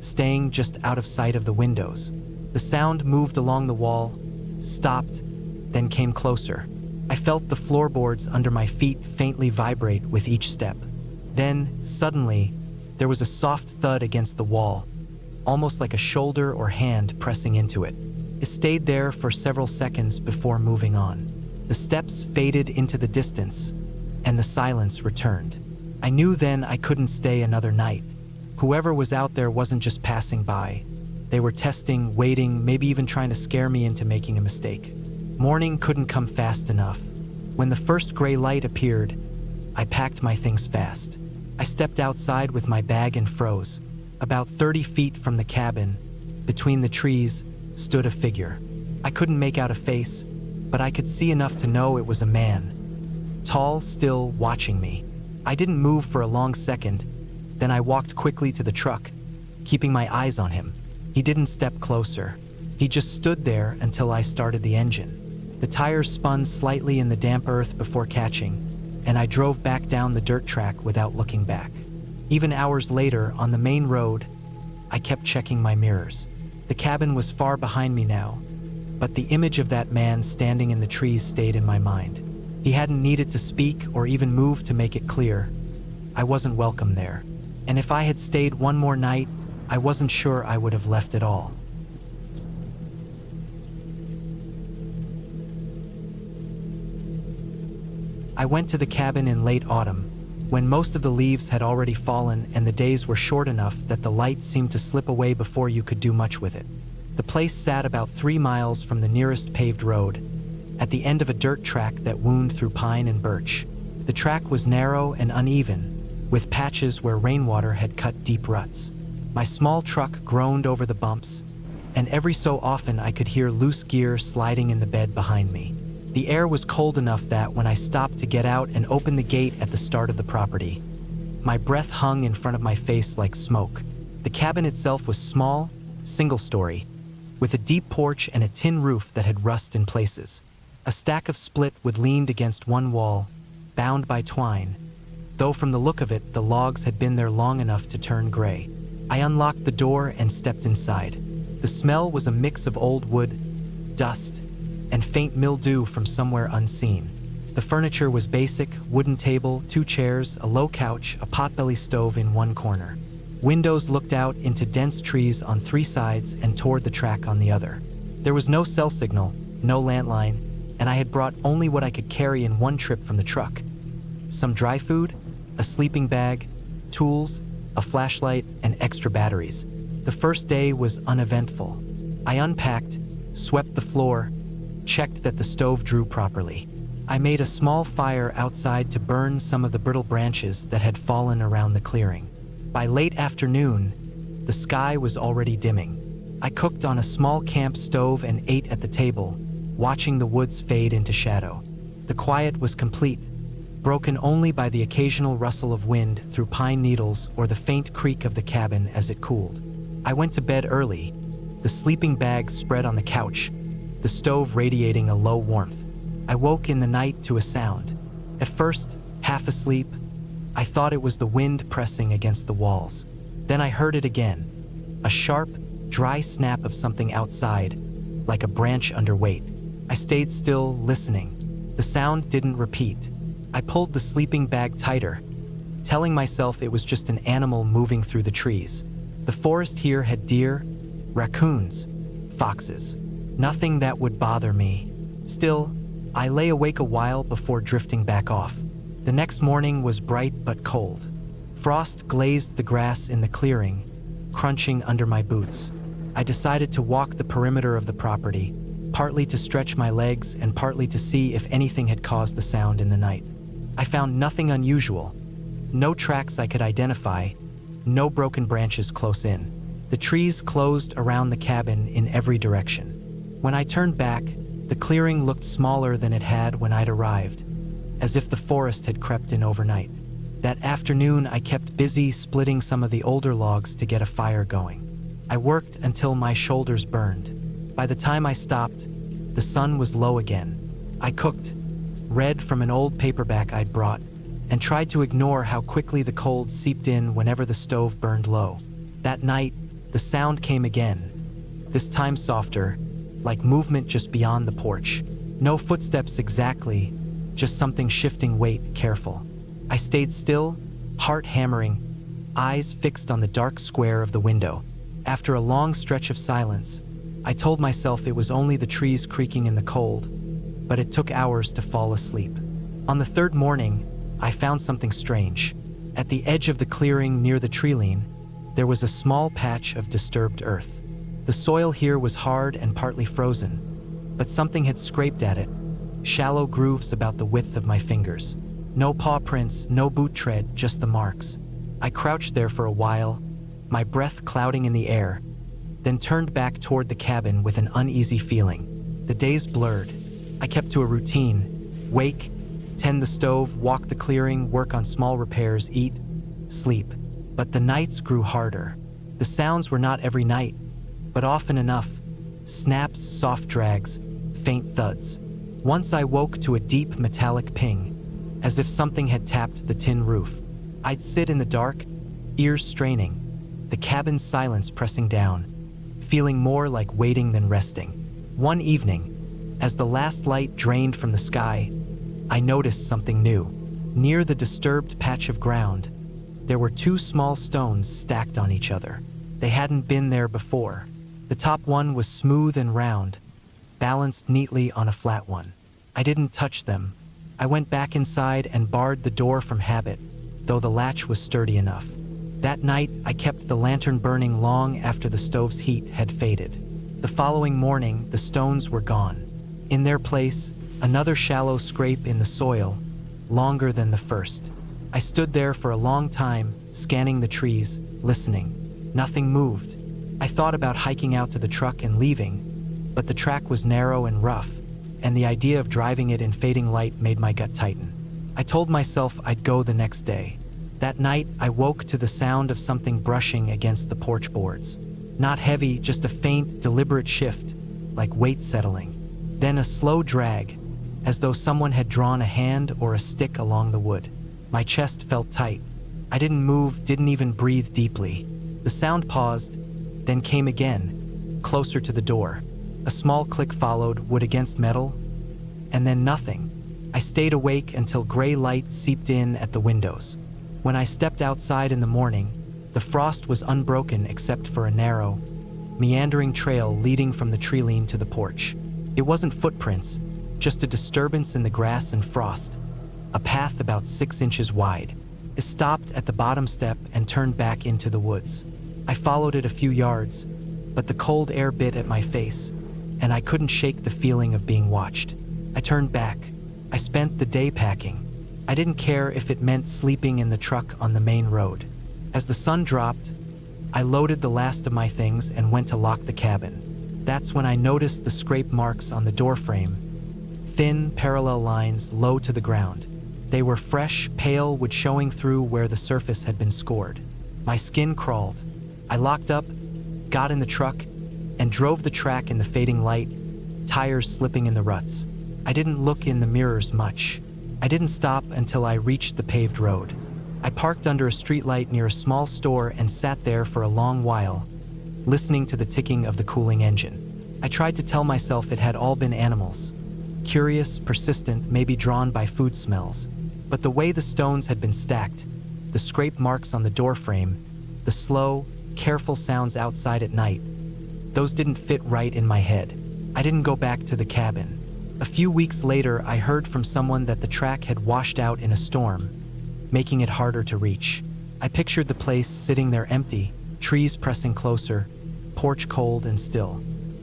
staying just out of sight of the windows. The sound moved along the wall, stopped, then came closer. I felt the floorboards under my feet faintly vibrate with each step. Then, suddenly, there was a soft thud against the wall, almost like a shoulder or hand pressing into it. It stayed there for several seconds before moving on. The steps faded into the distance, and the silence returned. I knew then I couldn't stay another night. Whoever was out there wasn't just passing by. They were testing, waiting, maybe even trying to scare me into making a mistake. Morning couldn't come fast enough. When the first gray light appeared, I packed my things fast. I stepped outside with my bag and froze. About 30 feet from the cabin, between the trees, stood a figure. I couldn't make out a face, but I could see enough to know it was a man. Tall, still, watching me. I didn't move for a long second, then I walked quickly to the truck, keeping my eyes on him. He didn't step closer. He just stood there until I started the engine. The tires spun slightly in the damp earth before catching, and I drove back down the dirt track without looking back. Even hours later, on the main road, I kept checking my mirrors. The cabin was far behind me now, but the image of that man standing in the trees stayed in my mind. He hadn't needed to speak or even move to make it clear. I wasn't welcome there. And if I had stayed one more night, I wasn't sure I would have left at all. I went to the cabin in late autumn, when most of the leaves had already fallen and the days were short enough that the light seemed to slip away before you could do much with it. The place sat about 3 miles from the nearest paved road, at the end of a dirt track that wound through pine and birch. The track was narrow and uneven, with patches where rainwater had cut deep ruts. My small truck groaned over the bumps, and every so often I could hear loose gear sliding in the bed behind me. The air was cold enough that when I stopped to get out and open the gate at the start of the property, my breath hung in front of my face like smoke. The cabin itself was small, single-story, with a deep porch and a tin roof that had rust in places. A stack of split wood leaned against one wall, bound by twine, though from the look of it, the logs had been there long enough to turn gray. I unlocked the door and stepped inside. The smell was a mix of old wood, dust, and faint mildew from somewhere unseen. The furniture was basic: wooden table, 2 chairs, a low couch, a potbelly stove in one corner. Windows looked out into dense trees on 3 sides and toward the track on the other. There was no cell signal, no landline, and I had brought only what I could carry in one trip from the truck: some dry food, a sleeping bag, tools, a flashlight, and extra batteries. The first day was uneventful. I unpacked, swept the floor, checked that the stove drew properly. I made a small fire outside to burn some of the brittle branches that had fallen around the clearing. By late afternoon, the sky was already dimming. I cooked on a small camp stove and ate at the table, watching the woods fade into shadow. The quiet was complete, broken only by the occasional rustle of wind through pine needles or the faint creak of the cabin as it cooled. I went to bed early, the sleeping bag spread on the couch, the stove radiating a low warmth. I woke in the night to a sound. At first, half asleep, I thought it was the wind pressing against the walls. Then I heard it again, a sharp, dry snap of something outside, like a branch under weight. I stayed still, listening. The sound didn't repeat. I pulled the sleeping bag tighter, telling myself it was just an animal moving through the trees. The forest here had deer, raccoons, foxes. Nothing that would bother me. Still, I lay awake a while before drifting back off. The next morning was bright but cold. Frost glazed the grass in the clearing, crunching under my boots. I decided to walk the perimeter of the property, partly to stretch my legs and partly to see if anything had caused the sound in the night. I found nothing unusual. No tracks I could identify, no broken branches close in. The trees closed around the cabin in every direction. When I turned back, the clearing looked smaller than it had when I'd arrived, as if the forest had crept in overnight. That afternoon, I kept busy splitting some of the older logs to get a fire going. I worked until my shoulders burned. By the time I stopped, the sun was low again. I cooked, read from an old paperback I'd brought, and tried to ignore how quickly the cold seeped in whenever the stove burned low. That night, the sound came again, this time softer, like movement just beyond the porch. No footsteps exactly, just something shifting weight, careful. I stayed still, heart hammering, eyes fixed on the dark square of the window. After a long stretch of silence, I told myself it was only the trees creaking in the cold, but it took hours to fall asleep. On the 3rd morning, I found something strange. At the edge of the clearing near the treeline, there was a small patch of disturbed earth. The soil here was hard and partly frozen, but something had scraped at it, shallow grooves about the width of my fingers. No paw prints, no boot tread, just the marks. I crouched there for a while, my breath clouding in the air, then turned back toward the cabin with an uneasy feeling. The days blurred. I kept to a routine: wake, tend the stove, walk the clearing, work on small repairs, eat, sleep. But the nights grew harder. The sounds were not every night, but often enough. Snaps, soft drags, faint thuds. Once I woke to a deep metallic ping, as if something had tapped the tin roof. I'd sit in the dark, ears straining, the cabin's silence pressing down, feeling more like waiting than resting. One evening, as the last light drained from the sky, I noticed something new. Near the disturbed patch of ground, there were two small stones stacked on each other. They hadn't been there before. The top one was smooth and round, balanced neatly on a flat one. I didn't touch them. I went back inside and barred the door from habit, though the latch was sturdy enough. That night, I kept the lantern burning long after the stove's heat had faded. The following morning, the stones were gone. In their place, another shallow scrape in the soil, longer than the first. I stood there for a long time, scanning the trees, listening. Nothing moved. I thought about hiking out to the truck and leaving, but the track was narrow and rough, and the idea of driving it in fading light made my gut tighten. I told myself I'd go the next day. That night, I woke to the sound of something brushing against the porch boards. Not heavy, just a faint, deliberate shift, like weight settling. Then a slow drag, as though someone had drawn a hand or a stick along the wood. My chest felt tight. I didn't move, didn't even breathe deeply. The sound paused, then came again, closer to the door. A small click followed, wood against metal, and then nothing. I stayed awake until gray light seeped in at the windows. When I stepped outside in the morning, the frost was unbroken except for a narrow, meandering trail leading from the tree-line to the porch. It wasn't footprints, just a disturbance in the grass and frost, a path about 6 inches wide. It stopped at the bottom step and turned back into the woods. I followed it a few yards, but the cold air bit at my face, and I couldn't shake the feeling of being watched. I turned back. I spent the day packing. I didn't care if it meant sleeping in the truck on the main road. As the sun dropped, I loaded the last of my things and went to lock the cabin. That's when I noticed the scrape marks on the doorframe, thin, parallel lines low to the ground. They were fresh, pale, wood showing through where the surface had been scored. My skin crawled. I locked up, got in the truck, and drove the track in the fading light, tires slipping in the ruts. I didn't look in the mirrors much. I didn't stop until I reached the paved road. I parked under a streetlight near a small store and sat there for a long while, listening to the ticking of the cooling engine. I tried to tell myself it had all been animals, curious, persistent, maybe drawn by food smells. But the way the stones had been stacked, the scrape marks on the doorframe, the slow, careful sounds outside at night, those didn't fit right in my head. I didn't go back to the cabin. A few weeks later, I heard from someone that the track had washed out in a storm, making it harder to reach. I pictured the place sitting there empty, trees pressing closer, porch cold and still.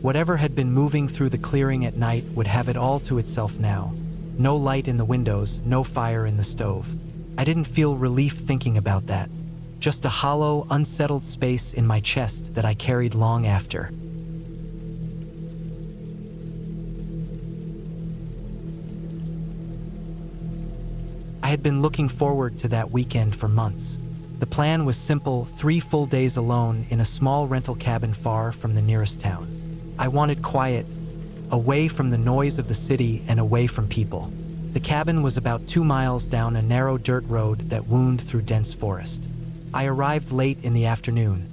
Whatever had been moving through the clearing at night would have it all to itself now. No light in the windows, no fire in the stove. I didn't feel relief thinking about that. Just a hollow, unsettled space in my chest that I carried long after. I had been looking forward to that weekend for months. The plan was simple: 3 full days alone in a small rental cabin far from the nearest town. I wanted quiet, away from the noise of the city and away from people. The cabin was about 2 miles down a narrow dirt road that wound through dense forest. I arrived late in the afternoon,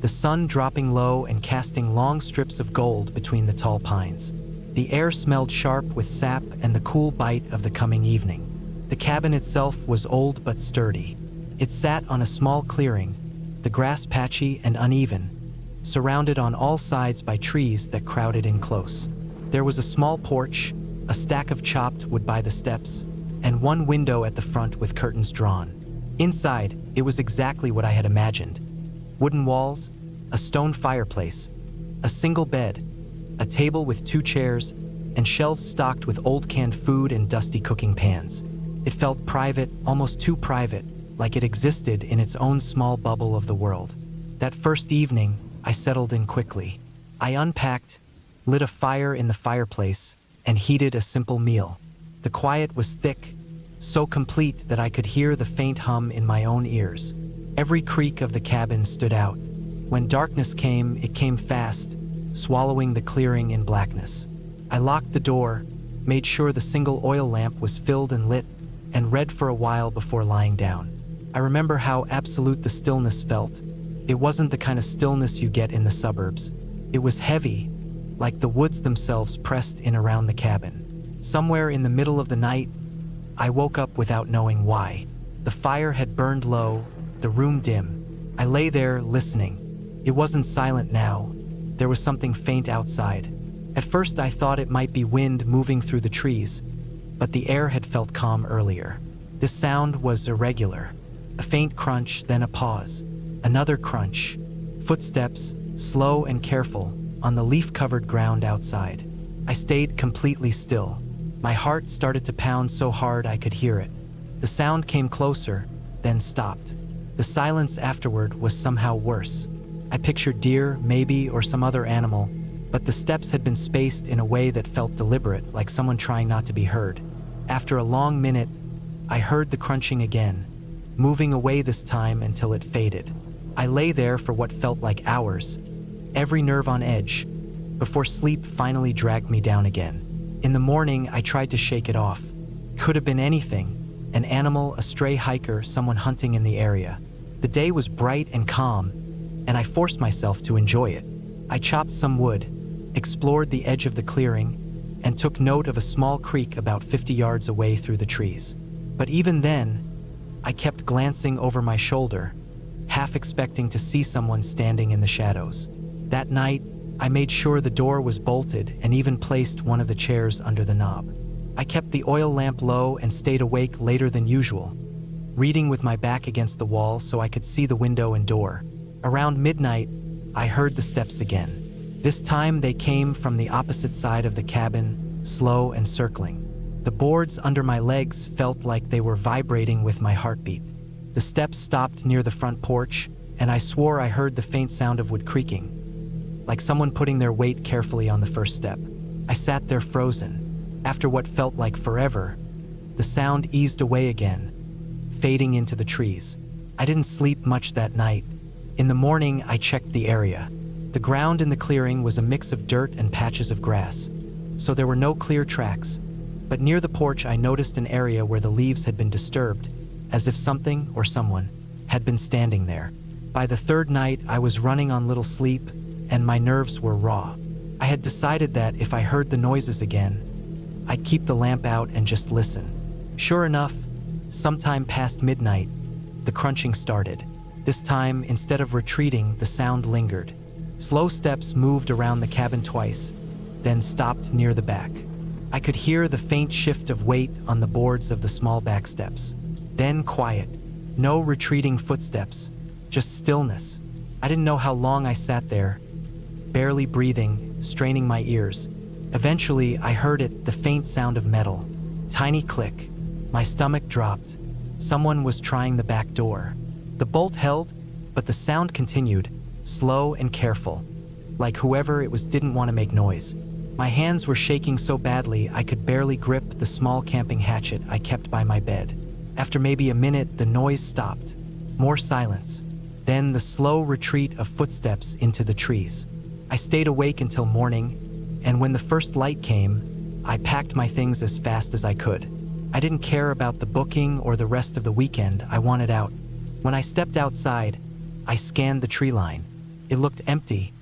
the sun dropping low and casting long strips of gold between the tall pines. The air smelled sharp with sap and the cool bite of the coming evening. The cabin itself was old but sturdy. It sat on a small clearing, the grass patchy and uneven, surrounded on all sides by trees that crowded in close. There was a small porch, a stack of chopped wood by the steps, and one window at the front with curtains drawn. Inside, it was exactly what I had imagined. Wooden walls, a stone fireplace, a single bed, a table with 2 chairs, and shelves stocked with old canned food and dusty cooking pans. It felt private, almost too private, like it existed in its own small bubble of the world. That first evening, I settled in quickly. I unpacked, lit a fire in the fireplace, and heated a simple meal. The quiet was thick, so complete that I could hear the faint hum in my own ears. Every creak of the cabin stood out. When darkness came, it came fast, swallowing the clearing in blackness. I locked the door, made sure the single oil lamp was filled and lit, and read for a while before lying down. I remember how absolute the stillness felt. It wasn't the kind of stillness you get in the suburbs. It was heavy, like the woods themselves pressed in around the cabin. Somewhere in the middle of the night, I woke up without knowing why. The fire had burned low, the room dim. I lay there listening. It wasn't silent now. There was something faint outside. At first I thought it might be wind moving through the trees, but the air had felt calm earlier. This sound was irregular. A faint crunch, then a pause. Another crunch. Footsteps, slow and careful, on the leaf-covered ground outside. I stayed completely still. My heart started to pound so hard I could hear it. The sound came closer, then stopped. The silence afterward was somehow worse. I pictured deer, maybe, or some other animal, but the steps had been spaced in a way that felt deliberate, like someone trying not to be heard. After a long minute, I heard the crunching again, moving away this time until it faded. I lay there for what felt like hours, every nerve on edge, before sleep finally dragged me down again. In the morning, I tried to shake it off. Could have been anything. An animal, a stray hiker, someone hunting in the area. The day was bright and calm, and I forced myself to enjoy it. I chopped some wood, explored the edge of the clearing, and took note of a small creek about 50 yards away through the trees. But even then, I kept glancing over my shoulder, half expecting to see someone standing in the shadows. That night, I made sure the door was bolted and even placed one of the chairs under the knob. I kept the oil lamp low and stayed awake later than usual, reading with my back against the wall so I could see the window and door. Around midnight, I heard the steps again. This time they came from the opposite side of the cabin, slow and circling. The boards under my legs felt like they were vibrating with my heartbeat. The steps stopped near the front porch, and I swore I heard the faint sound of wood creaking, like someone putting their weight carefully on the first step. I sat there frozen. After what felt like forever, the sound eased away again, fading into the trees. I didn't sleep much that night. In the morning, I checked the area. The ground in the clearing was a mix of dirt and patches of grass, so there were no clear tracks. But near the porch, I noticed an area where the leaves had been disturbed, as if something or someone had been standing there. By the third night, I was running on little sleep, and my nerves were raw. I had decided that if I heard the noises again, I'd keep the lamp out and just listen. Sure enough, sometime past midnight, the crunching started. This time, instead of retreating, the sound lingered. Slow steps moved around the cabin twice, then stopped near the back. I could hear the faint shift of weight on the boards of the small back steps. Then quiet. No retreating footsteps, just stillness. I didn't know how long I sat there, barely breathing, straining my ears. Eventually, I heard it, the faint sound of metal. Tiny click. My stomach dropped. Someone was trying the back door. The bolt held, but the sound continued, slow and careful, like whoever it was didn't want to make noise. My hands were shaking so badly I could barely grip the small camping hatchet I kept by my bed. After maybe a minute, the noise stopped. More silence. Then the slow retreat of footsteps into the trees. I stayed awake until morning, and when the first light came, I packed my things as fast as I could. I didn't care about the booking or the rest of the weekend. I wanted out. When I stepped outside, I scanned the tree line. It looked empty,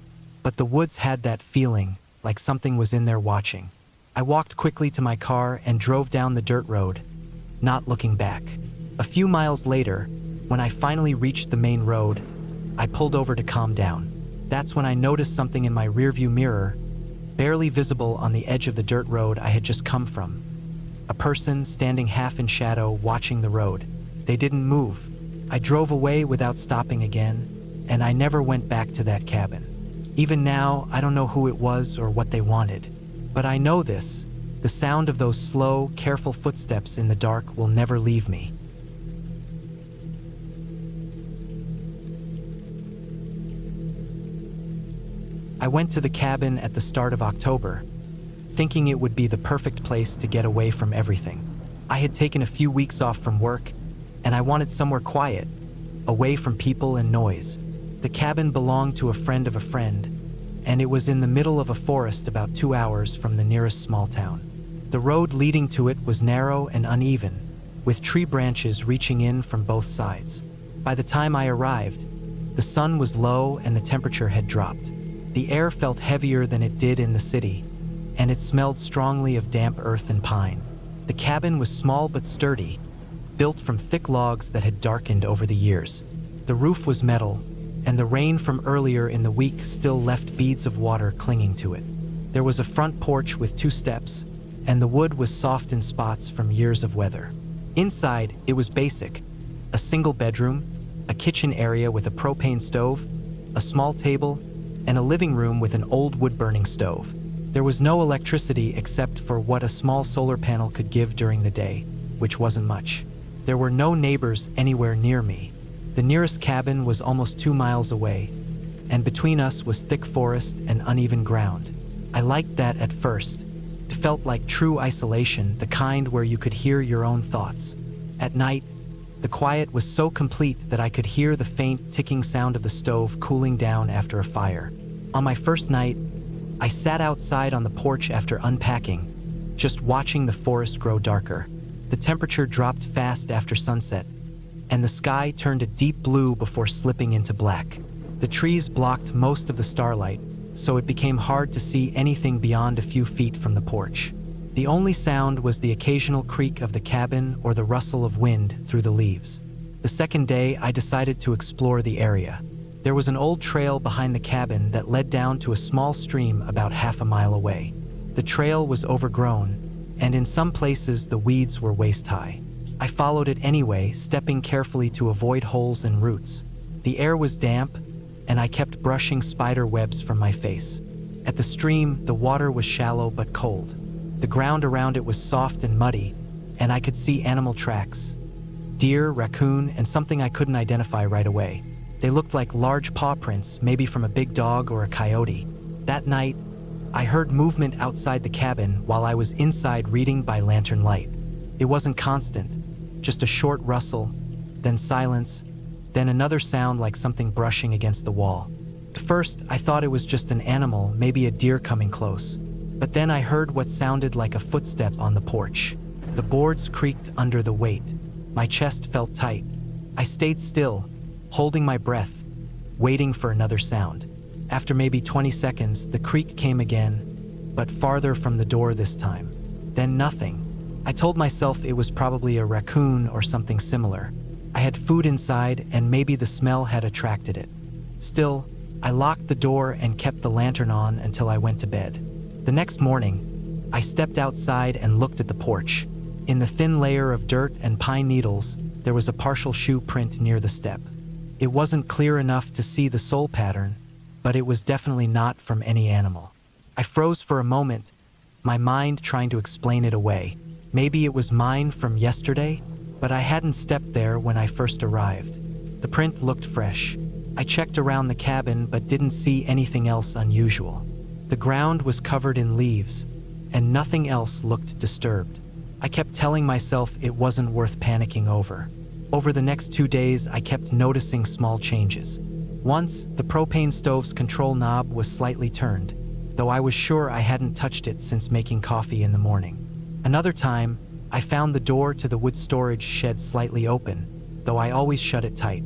but the woods had that feeling, like something was in there watching. I walked quickly to my car and drove down the dirt road, not looking back. A few miles later, when I finally reached the main road, I pulled over to calm down. That's when I noticed something in my rearview mirror, barely visible on the edge of the dirt road I had just come from. A person standing half in shadow watching the road. They didn't move. I drove away without stopping again, and I never went back to that cabin. Even now, I don't know who it was or what they wanted. But I know this, the sound of those slow, careful footsteps in the dark will never leave me. I went to the cabin at the start of October, thinking it would be the perfect place to get away from everything. I had taken a few weeks off from work, and I wanted somewhere quiet, away from people and noise. The cabin belonged to a friend of a friend, and it was in the middle of a forest about 2 hours from the nearest small town. The road leading to it was narrow and uneven, with tree branches reaching in from both sides. By the time I arrived, the sun was low and the temperature had dropped. The air felt heavier than it did in the city, and it smelled strongly of damp earth and pine. The cabin was small but sturdy, built from thick logs that had darkened over the years. The roof was metal, and the rain from earlier in the week still left beads of water clinging to it. There was a front porch with 2 steps, and the wood was soft in spots from years of weather. Inside, it was basic: a single bedroom, a kitchen area with a propane stove, a small table, and a living room with an old wood-burning stove. There was no electricity except for what a small solar panel could give during the day, which wasn't much. There were no neighbors anywhere near me. The nearest cabin was almost 2 miles away, and between us was thick forest and uneven ground. I liked that at first. It felt like true isolation, the kind where you could hear your own thoughts. At night, the quiet was so complete that I could hear the faint ticking sound of the stove cooling down after a fire. On my first night, I sat outside on the porch after unpacking, just watching the forest grow darker. The temperature dropped fast after sunset, and the sky turned a deep blue before slipping into black. The trees blocked most of the starlight, so it became hard to see anything beyond a few feet from the porch. The only sound was the occasional creak of the cabin or the rustle of wind through the leaves. The second day, I decided to explore the area. There was an old trail behind the cabin that led down to a small stream about half a mile away. The trail was overgrown, and in some places the weeds were waist-high. I followed it anyway, stepping carefully to avoid holes and roots. The air was damp, and I kept brushing spider webs from my face. At the stream, the water was shallow but cold. The ground around it was soft and muddy, and I could see animal tracks: deer, raccoon, and something I couldn't identify right away. They looked like large paw prints, maybe from a big dog or a coyote. That night, I heard movement outside the cabin while I was inside reading by lantern light. It wasn't constant, just a short rustle, then silence, then another sound like something brushing against the wall. At first, I thought it was just an animal, maybe a deer coming close. But then I heard what sounded like a footstep on the porch. The boards creaked under the weight. My chest felt tight. I stayed still, holding my breath, waiting for another sound. After maybe 20 seconds, the creak came again, but farther from the door this time. Then nothing. I told myself it was probably a raccoon or something similar. I had food inside, and maybe the smell had attracted it. Still, I locked the door and kept the lantern on until I went to bed. The next morning, I stepped outside and looked at the porch. In the thin layer of dirt and pine needles, there was a partial shoe print near the step. It wasn't clear enough to see the sole pattern, but it was definitely not from any animal. I froze for a moment, my mind trying to explain it away. Maybe it was mine from yesterday, but I hadn't stepped there when I first arrived. The print looked fresh. I checked around the cabin but didn't see anything else unusual. The ground was covered in leaves, and nothing else looked disturbed. I kept telling myself it wasn't worth panicking over. Over the next 2 days, I kept noticing small changes. Once, the propane stove's control knob was slightly turned, though I was sure I hadn't touched it since making coffee in the morning. Another time, I found the door to the wood storage shed slightly open, though I always shut it tight.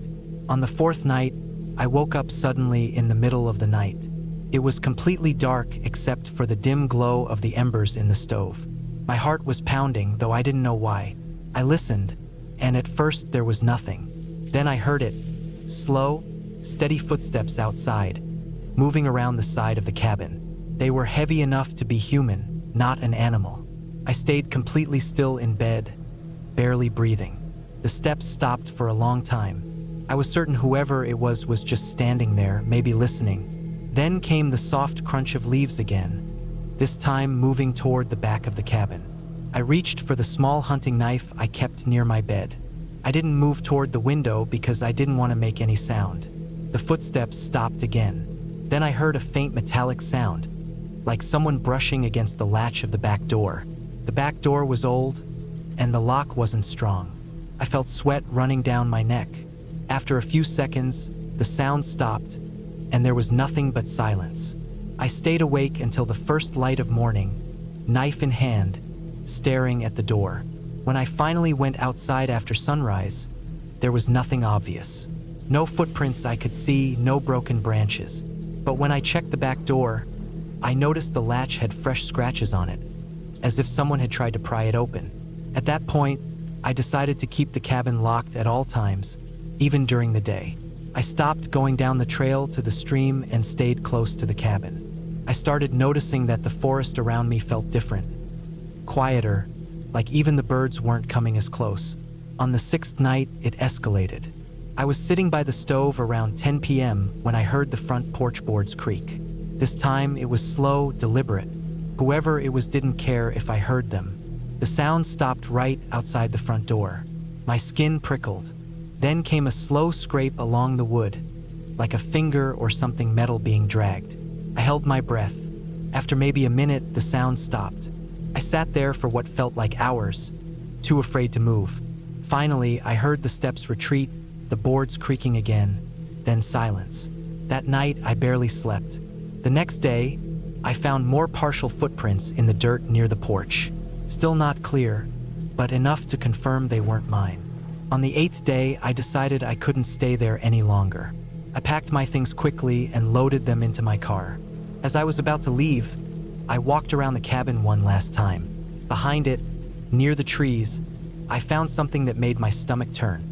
On the 4th night, I woke up suddenly in the middle of the night. It was completely dark except for the dim glow of the embers in the stove. My heart was pounding, though I didn't know why. I listened, and at first there was nothing. Then I heard it: slow, steady footsteps outside, moving around the side of the cabin. They were heavy enough to be human, not an animal. I stayed completely still in bed, barely breathing. The steps stopped for a long time. I was certain whoever it was just standing there, maybe listening. Then came the soft crunch of leaves again, this time moving toward the back of the cabin. I reached for the small hunting knife I kept near my bed. I didn't move toward the window because I didn't want to make any sound. The footsteps stopped again. Then I heard a faint metallic sound, like someone brushing against the latch of the back door. The back door was old, and the lock wasn't strong. I felt sweat running down my neck. After a few seconds, The sound stopped, and there was nothing but silence. I stayed awake until the first light of morning, knife in hand, staring at the door. When I finally went outside after sunrise, there was nothing obvious. No footprints I could see, no broken branches. But when I checked the back door, I noticed the latch had fresh scratches on it, as if someone had tried to pry it open. At that point, I decided to keep the cabin locked at all times, even during the day. I stopped going down the trail to the stream and stayed close to the cabin. I started noticing that the forest around me felt different, quieter, like even the birds weren't coming as close. On the sixth night, it escalated. I was sitting by the stove around 10 p.m. when I heard the front porch boards creak. This time, it was slow, deliberate. Whoever it was didn't care if I heard them. The sound stopped right outside the front door. My skin prickled. Then came a slow scrape along the wood, like a finger or something metal being dragged. I held my breath. After maybe a minute, the sound stopped. I sat there for what felt like hours, too afraid to move. Finally, I heard the steps retreat, the boards creaking again, then silence. That night, I barely slept. The next day, I found more partial footprints in the dirt near the porch. Still not clear, but enough to confirm they weren't mine. On the eighth day, I decided I couldn't stay there any longer. I packed my things quickly and loaded them into my car. As I was about to leave, I walked around the cabin one last time. Behind it, near the trees, I found something that made my stomach turn.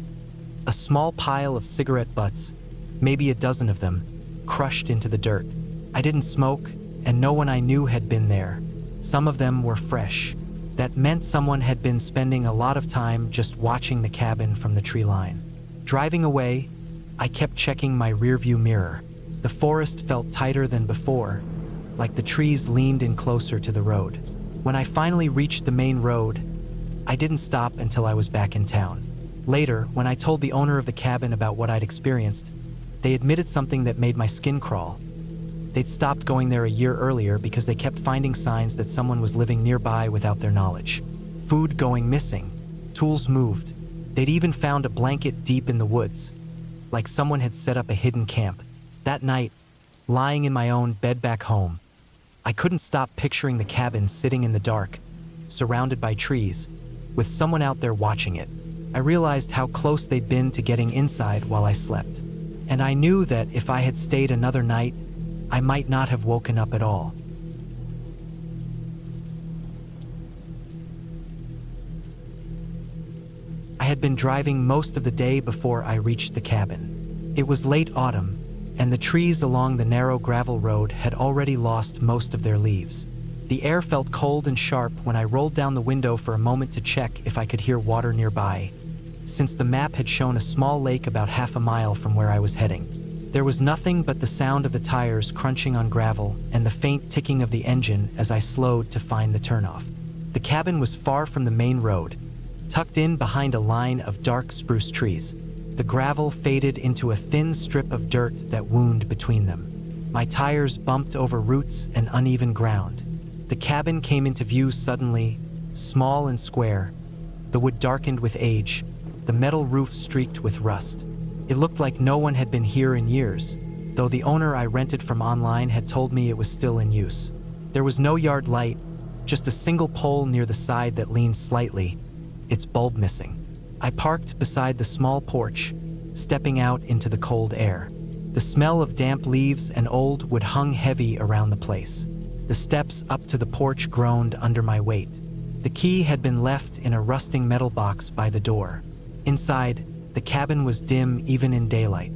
A small pile of cigarette butts, maybe a dozen of them, crushed into the dirt. I didn't smoke, and no one I knew had been there. Some of them were fresh. That meant someone had been spending a lot of time just watching the cabin from the tree line. Driving away, I kept checking my rearview mirror. The forest felt tighter than before, like the trees leaned in closer to the road. When I finally reached the main road, I didn't stop until I was back in town. Later, when I told the owner of the cabin about what I'd experienced, they admitted something that made my skin crawl. They'd stopped going there a year earlier because they kept finding signs that someone was living nearby without their knowledge. Food going missing, tools moved. They'd even found a blanket deep in the woods, like someone had set up a hidden camp. That night, lying in my own bed back home, I couldn't stop picturing the cabin sitting in the dark, surrounded by trees, with someone out there watching it. I realized how close they'd been to getting inside while I slept. And I knew that if I had stayed another night, I might not have woken up at all. I had been driving most of the day before I reached the cabin. It was late autumn, and the trees along the narrow gravel road had already lost most of their leaves. The air felt cold and sharp when I rolled down the window for a moment to check if I could hear water nearby, since the map had shown a small lake about half a mile from where I was heading. There was nothing but the sound of the tires crunching on gravel and the faint ticking of the engine as I slowed to find the turnoff. The cabin was far from the main road, tucked in behind a line of dark spruce trees. The gravel faded into a thin strip of dirt that wound between them. My tires bumped over roots and uneven ground. The cabin came into view suddenly, small and square. The wood darkened with age, the metal roof streaked with rust. It looked like no one had been here in years, though the owner I rented from online had told me it was still in use. There was no yard light, just a single pole near the side that leaned slightly, its bulb missing. I parked beside the small porch, stepping out into the cold air. The smell of damp leaves and old wood hung heavy around the place. The steps up to the porch groaned under my weight. The key had been left in a rusting metal box by the door. Inside, the cabin was dim even in daylight.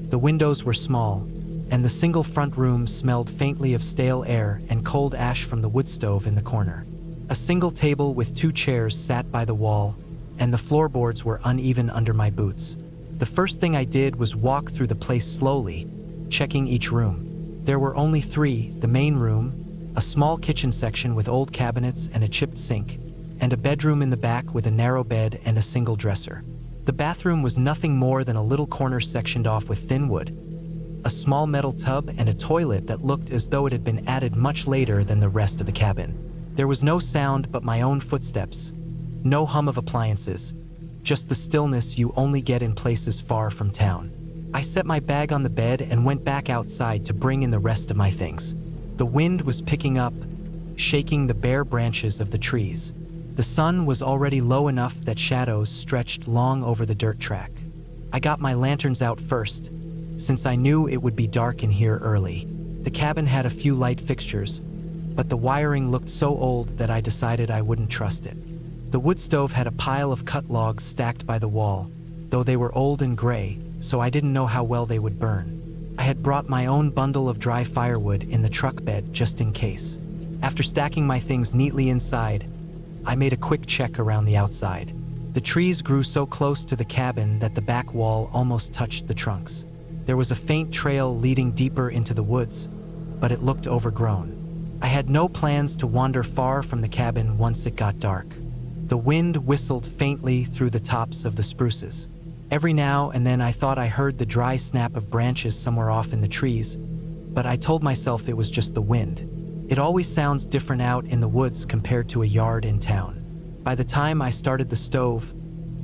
The windows were small, and the single front room smelled faintly of stale air and cold ash from the wood stove in the corner. A single table with 2 chairs sat by the wall, and the floorboards were uneven under my boots. The first thing I did was walk through the place slowly, checking each room. There were only 3: the main room, a small kitchen section with old cabinets and a chipped sink, and a bedroom in the back with a narrow bed and a single dresser. The bathroom was nothing more than a little corner sectioned off with thin wood, a small metal tub and a toilet that looked as though it had been added much later than the rest of the cabin. There was no sound but my own footsteps, no hum of appliances, just the stillness you only get in places far from town. I set my bag on the bed and went back outside to bring in the rest of my things. The wind was picking up, shaking the bare branches of the trees. The sun was already low enough that shadows stretched long over the dirt track. I got my lanterns out first, since I knew it would be dark in here early. The cabin had a few light fixtures, but the wiring looked so old that I decided I wouldn't trust it. The wood stove had a pile of cut logs stacked by the wall, though they were old and gray, so I didn't know how well they would burn. I had brought my own bundle of dry firewood in the truck bed just in case. After stacking my things neatly inside, I made a quick check around the outside. The trees grew so close to the cabin that the back wall almost touched the trunks. There was a faint trail leading deeper into the woods, but it looked overgrown. I had no plans to wander far from the cabin once it got dark. The wind whistled faintly through the tops of the spruces. Every now and then I thought I heard the dry snap of branches somewhere off in the trees, but I told myself it was just the wind. It always sounds different out in the woods compared to a yard in town. By the time I started the stove,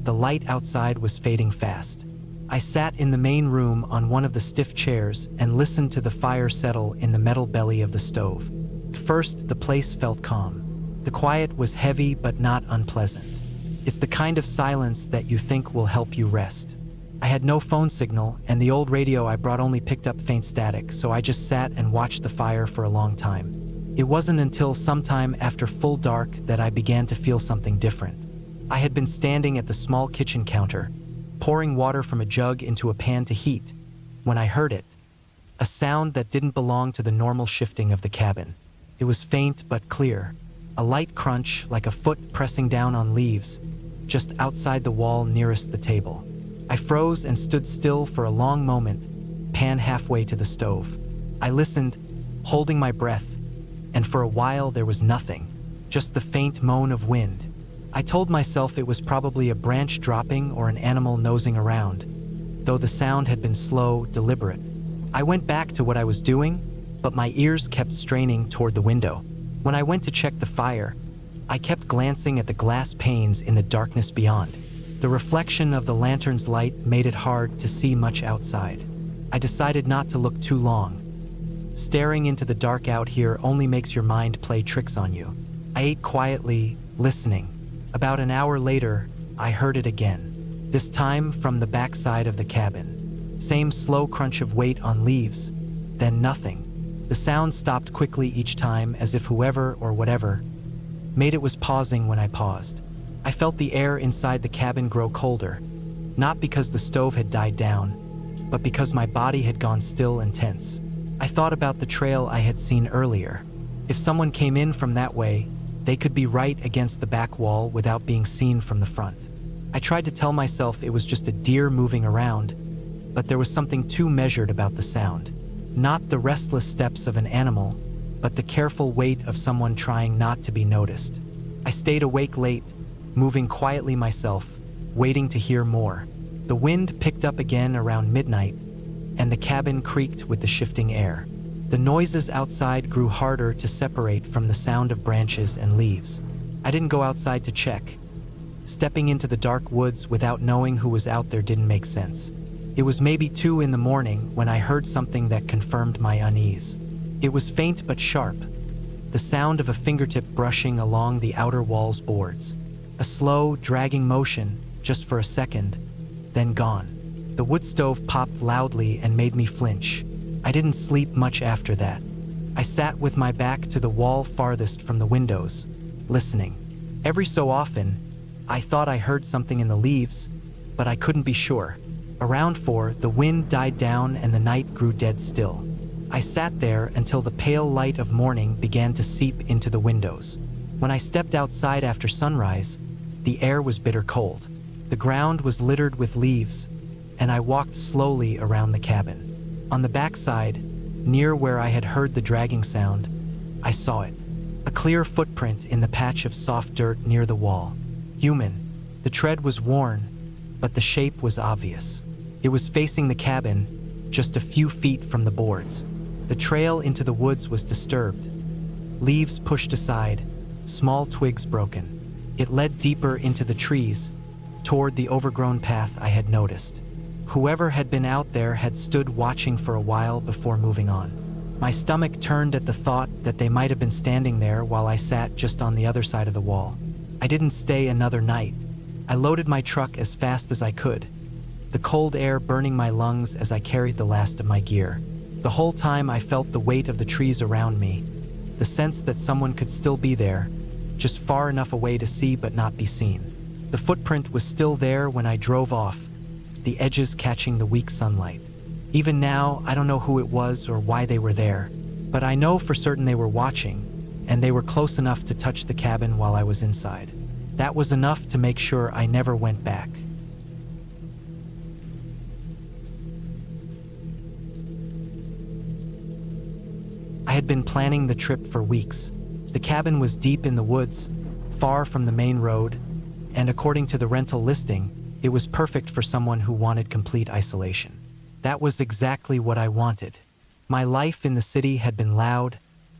the light outside was fading fast. I sat in the main room on one of the stiff chairs and listened to the fire settle in the metal belly of the stove. At first, the place felt calm. The quiet was heavy but not unpleasant. It's the kind of silence that you think will help you rest. I had no phone signal, and the old radio I brought only picked up faint static, so I just sat and watched the fire for a long time. It wasn't until sometime after full dark that I began to feel something different. I had been standing at the small kitchen counter, pouring water from a jug into a pan to heat, when I heard it. A sound that didn't belong to the normal shifting of the cabin. It was faint but clear. A light crunch like a foot pressing down on leaves, just outside the wall nearest the table. I froze and stood still for a long moment, pan halfway to the stove. I listened, holding my breath, and for a while there was nothing, just the faint moan of wind. I told myself it was probably a branch dropping or an animal nosing around, though the sound had been slow, deliberate. I went back to what I was doing, but my ears kept straining toward the window. When I went to check the fire, I kept glancing at the glass panes in the darkness beyond. The reflection of the lantern's light made it hard to see much outside. I decided not to look too long. Staring into the dark out here only makes your mind play tricks on you. I ate quietly, listening. About an hour later, I heard it again, this time from the backside of the cabin. Same slow crunch of weight on leaves, then nothing. The sound stopped quickly each time, as if whoever or whatever made it was pausing when I paused. I felt the air inside the cabin grow colder, not because the stove had died down, but because my body had gone still and tense. I thought about the trail I had seen earlier. If someone came in from that way, they could be right against the back wall without being seen from the front. I tried to tell myself it was just a deer moving around, but there was something too measured about the sound. Not the restless steps of an animal, but the careful weight of someone trying not to be noticed. I stayed awake late, moving quietly myself, waiting to hear more. The wind picked up again around midnight, and the cabin creaked with the shifting air. The noises outside grew harder to separate from the sound of branches and leaves. I didn't go outside to check. Stepping into the dark woods without knowing who was out there didn't make sense. It was maybe 2 in the morning when I heard something that confirmed my unease. It was faint but sharp, the sound of a fingertip brushing along the outer wall's boards. A slow, dragging motion, just for a second, then gone. The wood stove popped loudly and made me flinch. I didn't sleep much after that. I sat with my back to the wall farthest from the windows, listening. Every so often, I thought I heard something in the leaves, but I couldn't be sure. Around 4, the wind died down and the night grew dead still. I sat there until the pale light of morning began to seep into the windows. When I stepped outside after sunrise, the air was bitter cold. The ground was littered with leaves, and I walked slowly around the cabin. On the backside, near where I had heard the dragging sound, I saw it. A clear footprint in the patch of soft dirt near the wall. Human. The tread was worn, but the shape was obvious. It was facing the cabin, just a few feet from the boards. The trail into the woods was disturbed. Leaves pushed aside, small twigs broken. It led deeper into the trees, toward the overgrown path I had noticed. Whoever had been out there had stood watching for a while before moving on. My stomach turned at the thought that they might have been standing there while I sat just on the other side of the wall. I didn't stay another night. I loaded my truck as fast as I could, the cold air burning my lungs as I carried the last of my gear. The whole time I felt the weight of the trees around me, the sense that someone could still be there, just far enough away to see but not be seen. The footprint was still there when I drove off, the edges catching the weak sunlight. Even now, I don't know who it was or why they were there, but I know for certain they were watching, and they were close enough to touch the cabin while I was inside. That was enough to make sure I never went back. I had been planning the trip for weeks. The cabin was deep in the woods, far from the main road, and according to the rental listing, it was perfect for someone who wanted complete isolation. That was exactly what I wanted. My life in the city had been loud,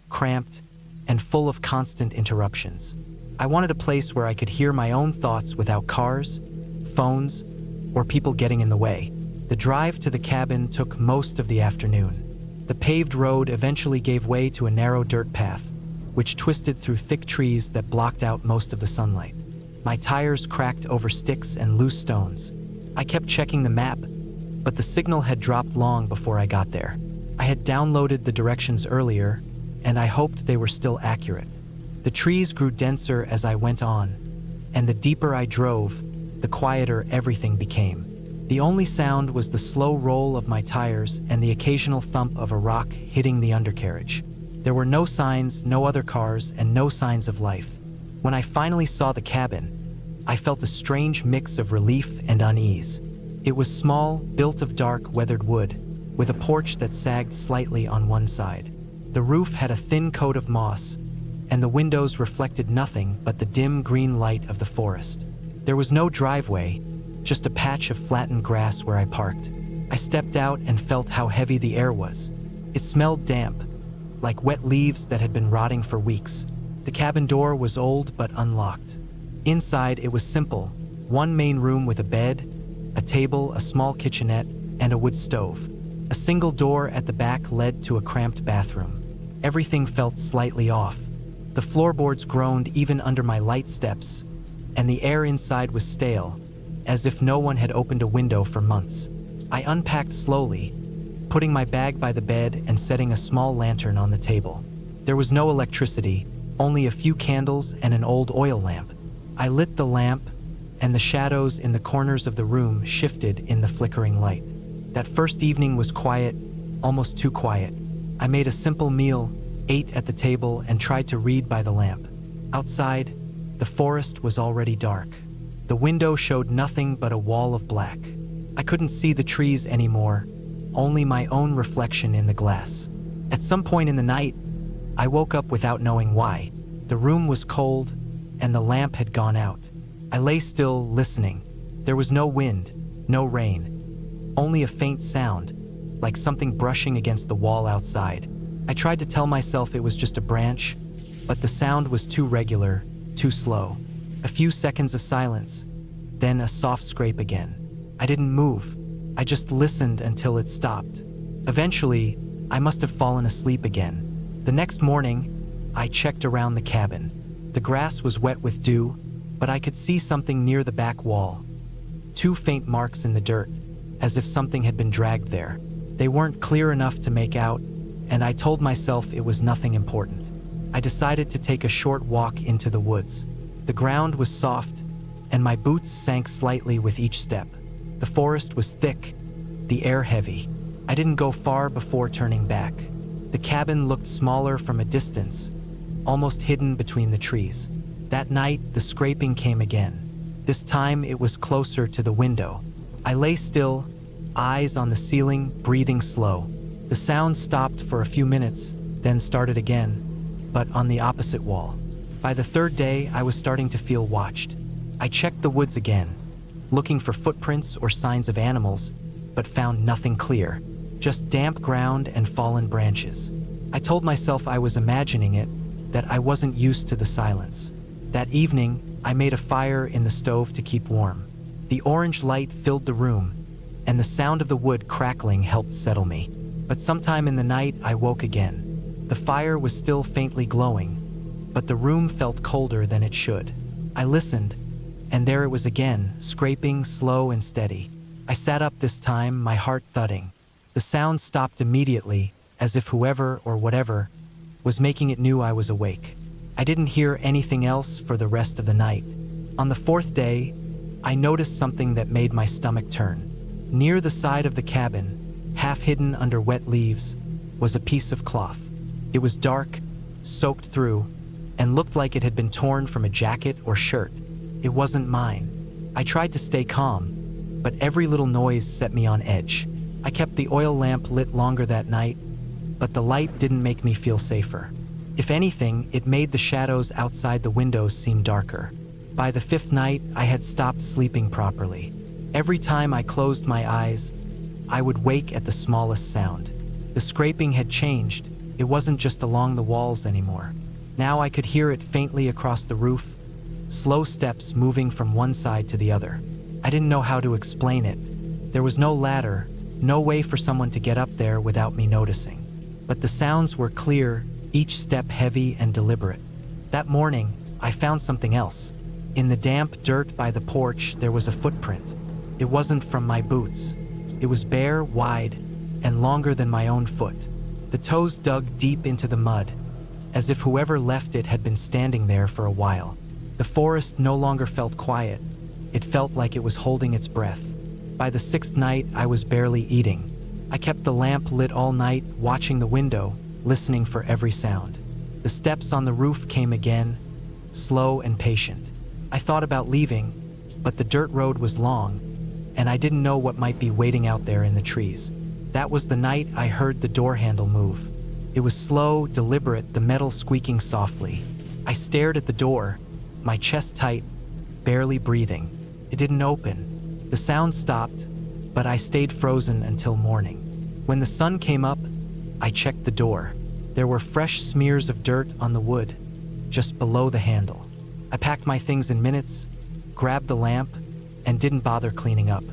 cramped, and full of constant interruptions. I wanted a place where I could hear my own thoughts without cars, phones, or people getting in the way. The drive to the cabin took most of the afternoon. The paved road eventually gave way to a narrow dirt path, which twisted through thick trees that blocked out most of the sunlight. My tires cracked over sticks and loose stones. I kept checking the map, but the signal had dropped long before I got there. I had downloaded the directions earlier, and I hoped they were still accurate. The trees grew denser as I went on, and the deeper I drove, the quieter everything became. The only sound was the slow roll of my tires and the occasional thump of a rock hitting the undercarriage. There were no signs, no other cars, and no signs of life. When I finally saw the cabin, I felt a strange mix of relief and unease. It was small, built of dark, weathered wood, with a porch that sagged slightly on one side. The roof had a thin coat of moss, and the windows reflected nothing but the dim green light of the forest. There was no driveway, just a patch of flattened grass where I parked. I stepped out and felt how heavy the air was. It smelled damp, like wet leaves that had been rotting for weeks. The cabin door was old but unlocked. Inside, it was simple: one main room with a bed, a table, a small kitchenette, and a wood stove. A single door at the back led to a cramped bathroom. Everything felt slightly off. The floorboards groaned even under my light steps, and the air inside was stale, as if no one had opened a window for months. I unpacked slowly, putting my bag by the bed and setting a small lantern on the table. There was no electricity, only a few candles and an old oil lamp. I lit the lamp, and the shadows in the corners of the room shifted in the flickering light. That first evening was quiet, almost too quiet. I made a simple meal, ate at the table, and tried to read by the lamp. Outside, the forest was already dark. The window showed nothing but a wall of black. I couldn't see the trees anymore, only my own reflection in the glass. At some point in the night, I woke up without knowing why. The room was cold, and the lamp had gone out. I lay still, listening. There was no wind, no rain, only a faint sound, like something brushing against the wall outside. I tried to tell myself it was just a branch, but the sound was too regular, too slow. A few seconds of silence, then a soft scrape again. I didn't move. I just listened until it stopped. Eventually, I must have fallen asleep again. The next morning, I checked around the cabin. The grass was wet with dew, but I could see something near the back wall. 2 faint marks in the dirt, as if something had been dragged there. They weren't clear enough to make out, and I told myself it was nothing important. I decided to take a short walk into the woods. The ground was soft, and my boots sank slightly with each step. The forest was thick, the air heavy. I didn't go far before turning back. The cabin looked smaller from a distance, almost hidden between the trees. That night, the scraping came again. This time, it was closer to the window. I lay still, eyes on the ceiling, breathing slow. The sound stopped for a few minutes, then started again, but on the opposite wall. By the third day, I was starting to feel watched. I checked the woods again, looking for footprints or signs of animals, but found nothing clear, just damp ground and fallen branches. I told myself I was imagining it, that I wasn't used to the silence. That evening, I made a fire in the stove to keep warm. The orange light filled the room, and the sound of the wood crackling helped settle me. But sometime in the night, I woke again. The fire was still faintly glowing, but the room felt colder than it should. I listened, and there it was again, scraping, slow and steady. I sat up this time, my heart thudding. The sound stopped immediately, as if whoever or whatever was making it knew I was awake. I didn't hear anything else for the rest of the night. On the fourth day, I noticed something that made my stomach turn. Near the side of the cabin, half hidden under wet leaves, was a piece of cloth. It was dark, soaked through, and looked like it had been torn from a jacket or shirt. It wasn't mine. I tried to stay calm, but every little noise set me on edge. I kept the oil lamp lit longer that night, but the light didn't make me feel safer. If anything, it made the shadows outside the windows seem darker. By the fifth night, I had stopped sleeping properly. Every time I closed my eyes, I would wake at the smallest sound. The scraping had changed. It wasn't just along the walls anymore. Now I could hear it faintly across the roof, slow steps moving from one side to the other. I didn't know how to explain it. There was no ladder, no way for someone to get up there without me noticing. But the sounds were clear, each step heavy and deliberate. That morning, I found something else. In the damp dirt by the porch, there was a footprint. It wasn't from my boots. It was bare, wide, and longer than my own foot. The toes dug deep into the mud, as if whoever left it had been standing there for a while. The forest no longer felt quiet. It felt like it was holding its breath. By the sixth night, I was barely eating. I kept the lamp lit all night, watching the window, listening for every sound. The steps on the roof came again, slow and patient. I thought about leaving, but the dirt road was long, and I didn't know what might be waiting out there in the trees. That was the night I heard the door handle move. It was slow, deliberate, the metal squeaking softly. I stared at the door, my chest tight, barely breathing. It didn't open. The sound stopped, but I stayed frozen until morning. When the sun came up, I checked the door. There were fresh smears of dirt on the wood, just below the handle. I packed my things in minutes, grabbed the lamp, and didn't bother cleaning up.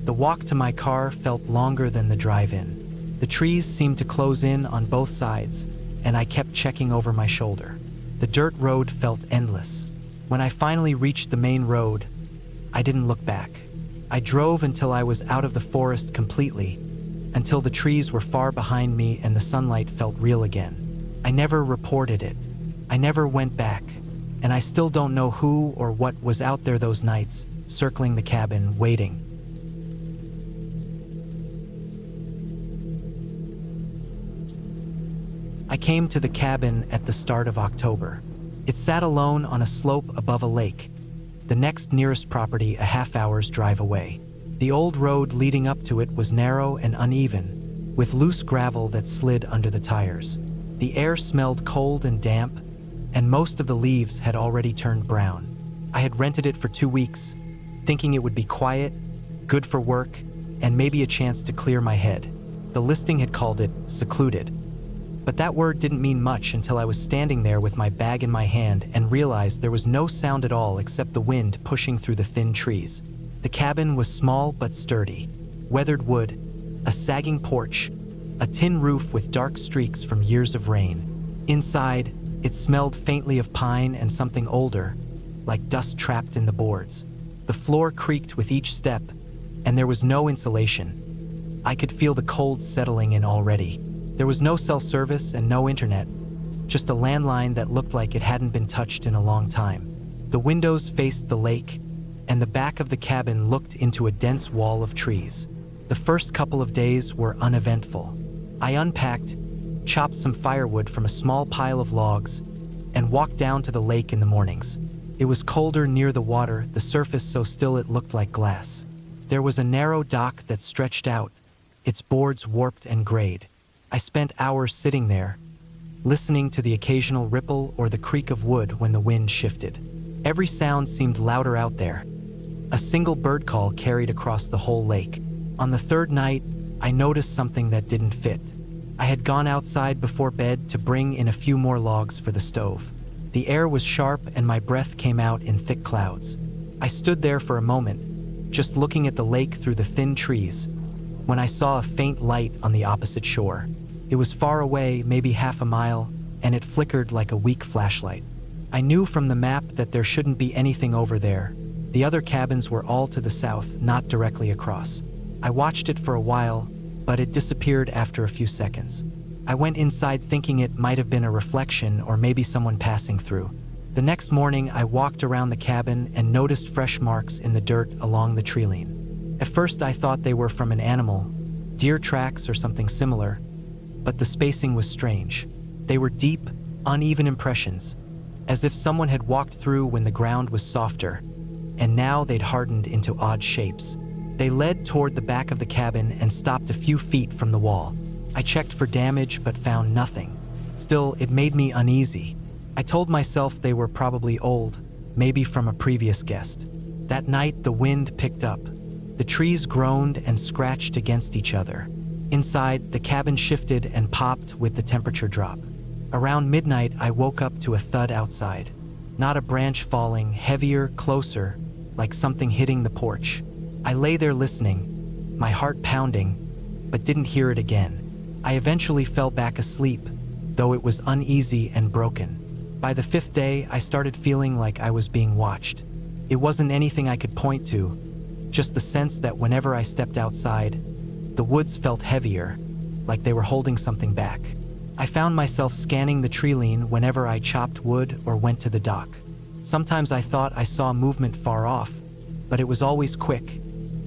The walk to my car felt longer than the drive-in. The trees seemed to close in on both sides, and I kept checking over my shoulder. The dirt road felt endless. When I finally reached the main road, I didn't look back. I drove until I was out of the forest completely, until the trees were far behind me and the sunlight felt real again. I never reported it. I never went back, and I still don't know who or what was out there those nights, circling the cabin, waiting. I came to the cabin at the start of October. It sat alone on a slope above a lake, the next nearest property a half-hour's drive away. The old road leading up to it was narrow and uneven, with loose gravel that slid under the tires. The air smelled cold and damp, and most of the leaves had already turned brown. I had rented it for 2 weeks, thinking it would be quiet, good for work, and maybe a chance to clear my head. The listing had called it secluded. But that word didn't mean much until I was standing there with my bag in my hand and realized there was no sound at all except the wind pushing through the thin trees. The cabin was small but sturdy. Weathered wood, a sagging porch, a tin roof with dark streaks from years of rain. Inside, it smelled faintly of pine and something older, like dust trapped in the boards. The floor creaked with each step, and there was no insulation. I could feel the cold settling in already. There was no cell service and no internet, just a landline that looked like it hadn't been touched in a long time. The windows faced the lake, and the back of the cabin looked into a dense wall of trees. The first couple of days were uneventful. I unpacked, chopped some firewood from a small pile of logs, and walked down to the lake in the mornings. It was colder near the water, the surface so still it looked like glass. There was a narrow dock that stretched out, its boards warped and grayed. I spent hours sitting there, listening to the occasional ripple or the creak of wood when the wind shifted. Every sound seemed louder out there. A single bird call carried across the whole lake. On the third night, I noticed something that didn't fit. I had gone outside before bed to bring in a few more logs for the stove. The air was sharp and my breath came out in thick clouds. I stood there for a moment, just looking at the lake through the thin trees, when I saw a faint light on the opposite shore. It was far away, maybe half a mile, and it flickered like a weak flashlight. I knew from the map that there shouldn't be anything over there. The other cabins were all to the south, not directly across. I watched it for a while, but it disappeared after a few seconds. I went inside thinking it might have been a reflection or maybe someone passing through. The next morning, I walked around the cabin and noticed fresh marks in the dirt along the treeline. At first, I thought they were from an animal, deer tracks or something similar, but the spacing was strange. They were deep, uneven impressions, as if someone had walked through when the ground was softer, and now they'd hardened into odd shapes. They led toward the back of the cabin and stopped a few feet from the wall. I checked for damage but found nothing. Still, it made me uneasy. I told myself they were probably old, maybe from a previous guest. That night, the wind picked up. The trees groaned and scratched against each other. Inside, the cabin shifted and popped with the temperature drop. Around midnight, I woke up to a thud outside. Not a branch falling, heavier, closer, like something hitting the porch. I lay there listening, my heart pounding, but didn't hear it again. I eventually fell back asleep, though it was uneasy and broken. By the fifth day, I started feeling like I was being watched. It wasn't anything I could point to, just the sense that whenever I stepped outside, the woods felt heavier, like they were holding something back. I found myself scanning the treeline whenever I chopped wood or went to the dock. Sometimes I thought I saw movement far off, but it was always quick,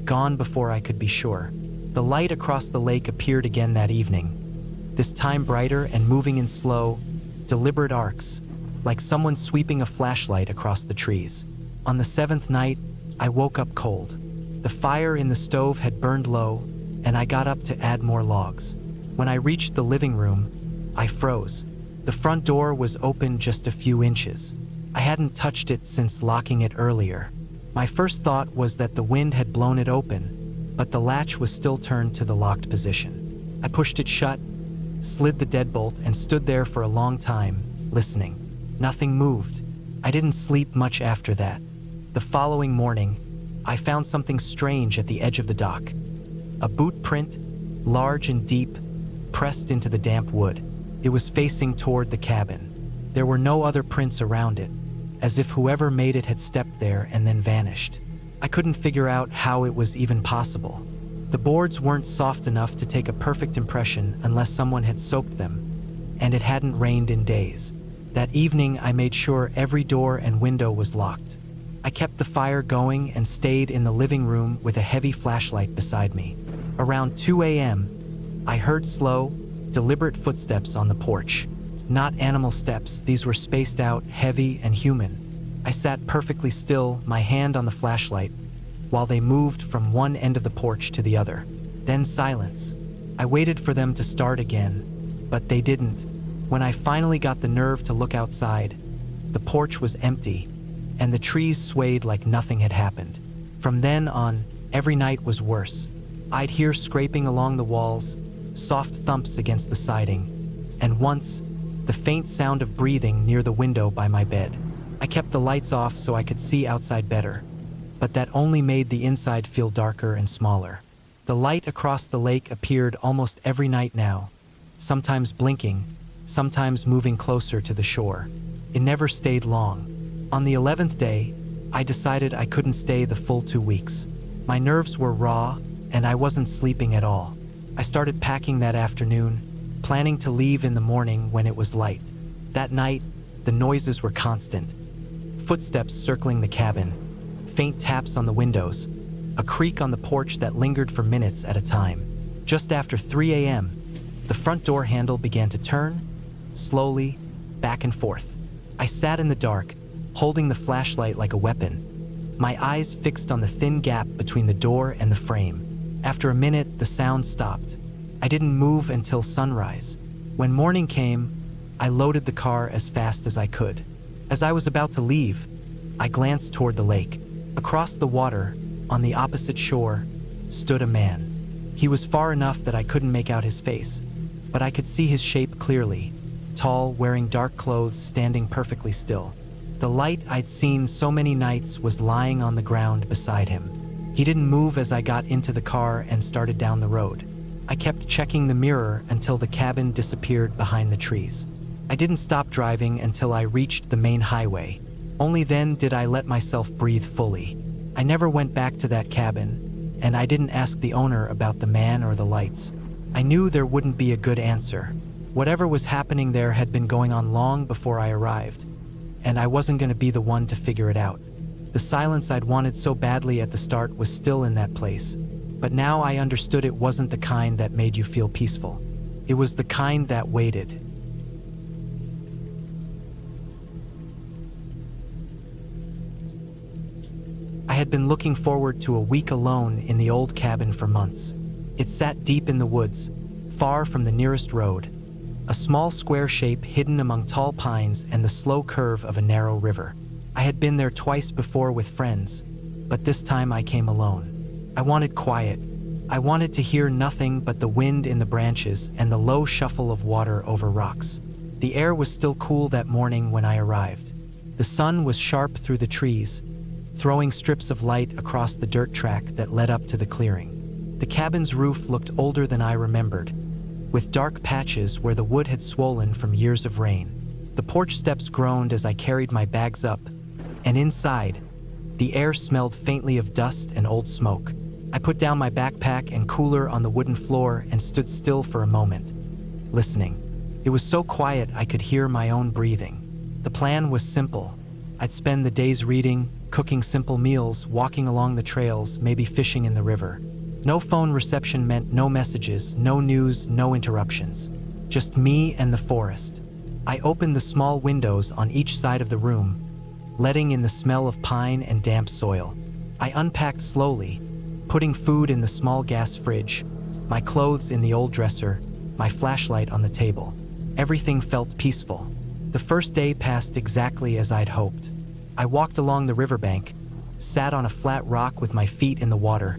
gone before I could be sure. The light across the lake appeared again that evening, this time brighter and moving in slow, deliberate arcs, like someone sweeping a flashlight across the trees. On the seventh night, I woke up cold. The fire in the stove had burned low, and I got up to add more logs. When I reached the living room, I froze. The front door was open just a few inches. I hadn't touched it since locking it earlier. My first thought was that the wind had blown it open, but the latch was still turned to the locked position. I pushed it shut, slid the deadbolt, and stood there for a long time, listening. Nothing moved. I didn't sleep much after that. The following morning, I found something strange at the edge of the dock. A boot print, large and deep, pressed into the damp wood. It was facing toward the cabin. There were no other prints around it, as if whoever made it had stepped there and then vanished. I couldn't figure out how it was even possible. The boards weren't soft enough to take a perfect impression unless someone had soaked them, and it hadn't rained in days. That evening, I made sure every door and window was locked. I kept the fire going and stayed in the living room with a heavy flashlight beside me. Around 2 a.m., I heard slow, deliberate footsteps on the porch. Not animal steps, these were spaced out, heavy and human. I sat perfectly still, my hand on the flashlight, while they moved from one end of the porch to the other. Then silence. I waited for them to start again, but they didn't. When I finally got the nerve to look outside, the porch was empty, and the trees swayed like nothing had happened. From then on, every night was worse. I'd hear scraping along the walls, soft thumps against the siding, and once, the faint sound of breathing near the window by my bed. I kept the lights off so I could see outside better, but that only made the inside feel darker and smaller. The light across the lake appeared almost every night now, sometimes blinking, sometimes moving closer to the shore. It never stayed long. On the 11th day, I decided I couldn't stay the full 2 weeks. My nerves were raw, and I wasn't sleeping at all. I started packing that afternoon, planning to leave in the morning when it was light. That night, the noises were constant. Footsteps circling the cabin, faint taps on the windows, a creak on the porch that lingered for minutes at a time. Just after 3 a.m., the front door handle began to turn, slowly, back and forth. I sat in the dark, holding the flashlight like a weapon, my eyes fixed on the thin gap between the door and the frame. After a minute, the sound stopped. I didn't move until sunrise. When morning came, I loaded the car as fast as I could. As I was about to leave, I glanced toward the lake. Across the water, on the opposite shore, stood a man. He was far enough that I couldn't make out his face, but I could see his shape clearly, tall, wearing dark clothes, standing perfectly still. The light I'd seen so many nights was lying on the ground beside him. He didn't move as I got into the car and started down the road. I kept checking the mirror until the cabin disappeared behind the trees. I didn't stop driving until I reached the main highway. Only then did I let myself breathe fully. I never went back to that cabin, and I didn't ask the owner about the man or the lights. I knew there wouldn't be a good answer. Whatever was happening there had been going on long before I arrived, and I wasn't going to be the one to figure it out. The silence I'd wanted so badly at the start was still in that place, but now I understood it wasn't the kind that made you feel peaceful. It was the kind that waited. I had been looking forward to a week alone in the old cabin for months. It sat deep in the woods, far from the nearest road, a small square shape hidden among tall pines and the slow curve of a narrow river. I had been there twice before with friends, but this time I came alone. I wanted quiet. I wanted to hear nothing but the wind in the branches and the low shuffle of water over rocks. The air was still cool that morning when I arrived. The sun was sharp through the trees, throwing strips of light across the dirt track that led up to the clearing. The cabin's roof looked older than I remembered, with dark patches where the wood had swollen from years of rain. The porch steps groaned as I carried my bags up, and inside, the air smelled faintly of dust and old smoke. I put down my backpack and cooler on the wooden floor and stood still for a moment, listening. It was so quiet I could hear my own breathing. The plan was simple. I'd spend the days reading, cooking simple meals, walking along the trails, maybe fishing in the river. No phone reception meant no messages, no news, no interruptions. Just me and the forest. I opened the small windows on each side of the room, letting in the smell of pine and damp soil. I unpacked slowly, putting food in the small gas fridge, my clothes in the old dresser, my flashlight on the table. Everything felt peaceful. The first day passed exactly as I'd hoped. I walked along the riverbank, sat on a flat rock with my feet in the water,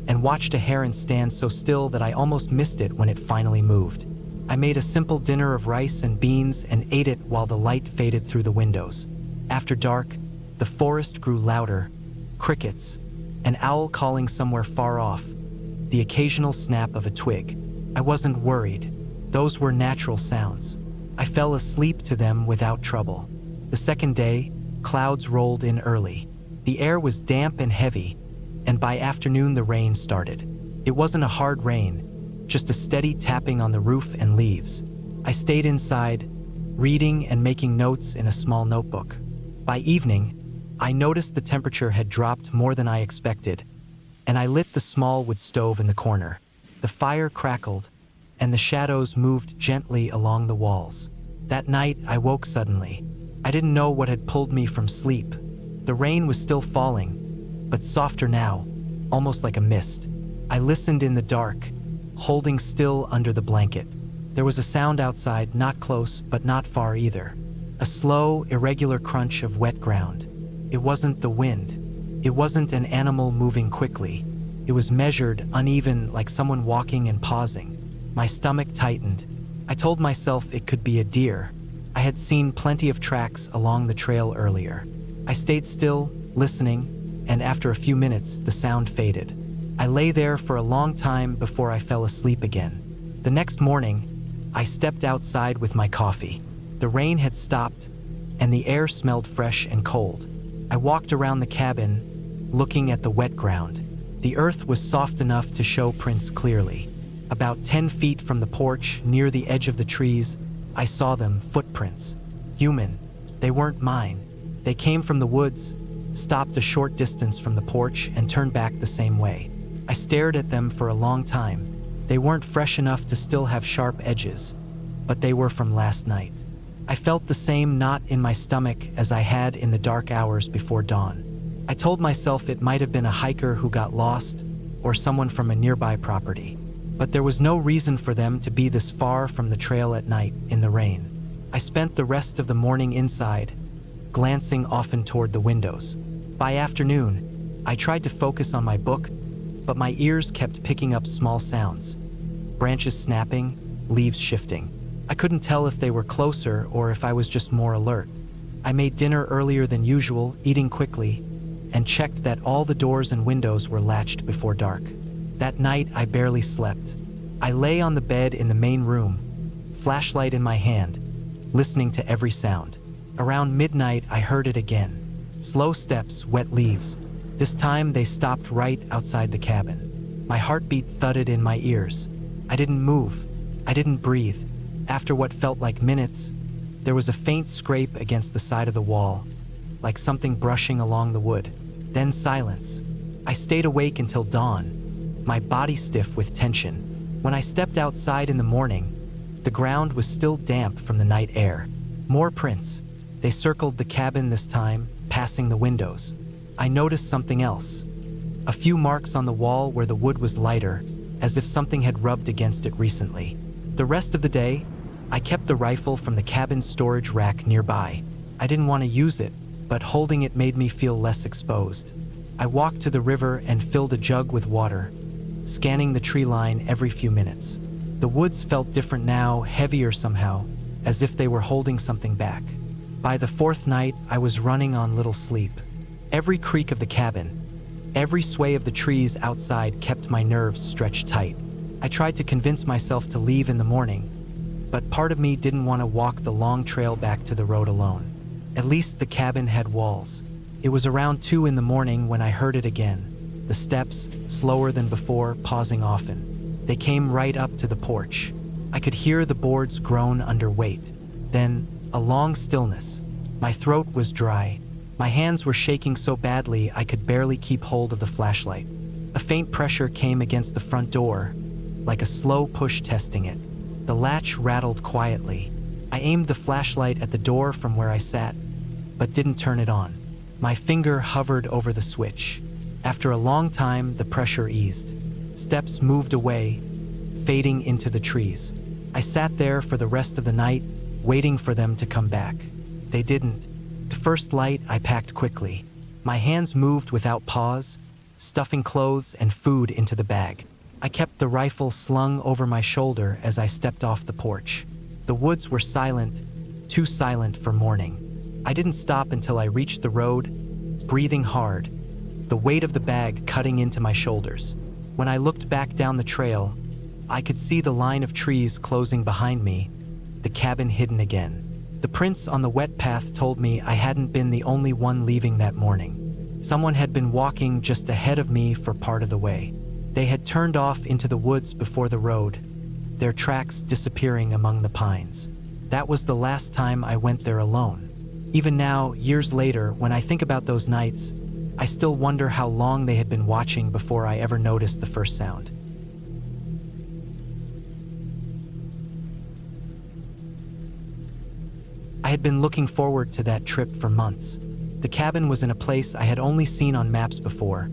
and watched a heron stand so still that I almost missed it when it finally moved. I made a simple dinner of rice and beans and ate it while the light faded through the windows. After dark, the forest grew louder, crickets, an owl calling somewhere far off, the occasional snap of a twig. I wasn't worried. Those were natural sounds. I fell asleep to them without trouble. The second day, clouds rolled in early. The air was damp and heavy, and by afternoon the rain started. It wasn't a hard rain, just a steady tapping on the roof and leaves. I stayed inside, reading and making notes in a small notebook. By evening, I noticed the temperature had dropped more than I expected, and I lit the small wood stove in the corner. The fire crackled, and the shadows moved gently along the walls. That night, I woke suddenly. I didn't know what had pulled me from sleep. The rain was still falling, but softer now, almost like a mist. I listened in the dark, holding still under the blanket. There was a sound outside, not close, but not far either. A slow, irregular crunch of wet ground. It wasn't the wind. It wasn't an animal moving quickly. It was measured, uneven, like someone walking and pausing. My stomach tightened. I told myself it could be a deer. I had seen plenty of tracks along the trail earlier. I stayed still, listening, and after a few minutes, the sound faded. I lay there for a long time before I fell asleep again. The next morning, I stepped outside with my coffee. The rain had stopped, and the air smelled fresh and cold. I walked around the cabin, looking at the wet ground. The earth was soft enough to show prints clearly. About 10 feet from the porch, near the edge of the trees, I saw them, footprints. Human. They weren't mine. They came from the woods, stopped a short distance from the porch, and turned back the same way. I stared at them for a long time. They weren't fresh enough to still have sharp edges, but they were from last night. I felt the same knot in my stomach as I had in the dark hours before dawn. I told myself it might have been a hiker who got lost, or someone from a nearby property. But there was no reason for them to be this far from the trail at night in the rain. I spent the rest of the morning inside, glancing often toward the windows. By afternoon, I tried to focus on my book, but my ears kept picking up small sounds. Branches snapping, leaves shifting. I couldn't tell if they were closer or if I was just more alert. I made dinner earlier than usual, eating quickly, and checked that all the doors and windows were latched before dark. That night, I barely slept. I lay on the bed in the main room, flashlight in my hand, listening to every sound. Around midnight, I heard it again. Slow steps, wet leaves. This time, they stopped right outside the cabin. My heartbeat thudded in my ears. I didn't move. I didn't breathe. After what felt like minutes, there was a faint scrape against the side of the wall, like something brushing along the wood. Then silence. I stayed awake until dawn, my body stiff with tension. When I stepped outside in the morning, the ground was still damp from the night air. More prints. They circled the cabin this time, passing the windows. I noticed something else. A few marks on the wall where the wood was lighter, as if something had rubbed against it recently. The rest of the day, I kept the rifle from the cabin's storage rack nearby. I didn't want to use it, but holding it made me feel less exposed. I walked to the river and filled a jug with water, scanning the tree line every few minutes. The woods felt different now, heavier somehow, as if they were holding something back. By the fourth night, I was running on little sleep. Every creak of the cabin, every sway of the trees outside kept my nerves stretched tight. I tried to convince myself to leave in the morning, but part of me didn't want to walk the long trail back to the road alone. At least the cabin had walls. It was around 2 in the morning when I heard it again. The steps, slower than before, pausing often. They came right up to the porch. I could hear the boards groan under weight. Then, a long stillness. My throat was dry. My hands were shaking so badly I could barely keep hold of the flashlight. A faint pressure came against the front door, like a slow push testing it. The latch rattled quietly. I aimed the flashlight at the door from where I sat, but didn't turn it on. My finger hovered over the switch. After a long time, the pressure eased. Steps moved away, fading into the trees. I sat there for the rest of the night, waiting for them to come back. They didn't. The first light, I packed quickly. My hands moved without pause, stuffing clothes and food into the bag. I kept the rifle slung over my shoulder as I stepped off the porch. The woods were silent, too silent for morning. I didn't stop until I reached the road, breathing hard, the weight of the bag cutting into my shoulders. When I looked back down the trail, I could see the line of trees closing behind me, the cabin hidden again. The prints on the wet path told me I hadn't been the only one leaving that morning. Someone had been walking just ahead of me for part of the way. They had turned off into the woods before the road, their tracks disappearing among the pines. That was the last time I went there alone. Even now, years later, when I think about those nights, I still wonder how long they had been watching before I ever noticed the first sound. I had been looking forward to that trip for months. The cabin was in a place I had only seen on maps before,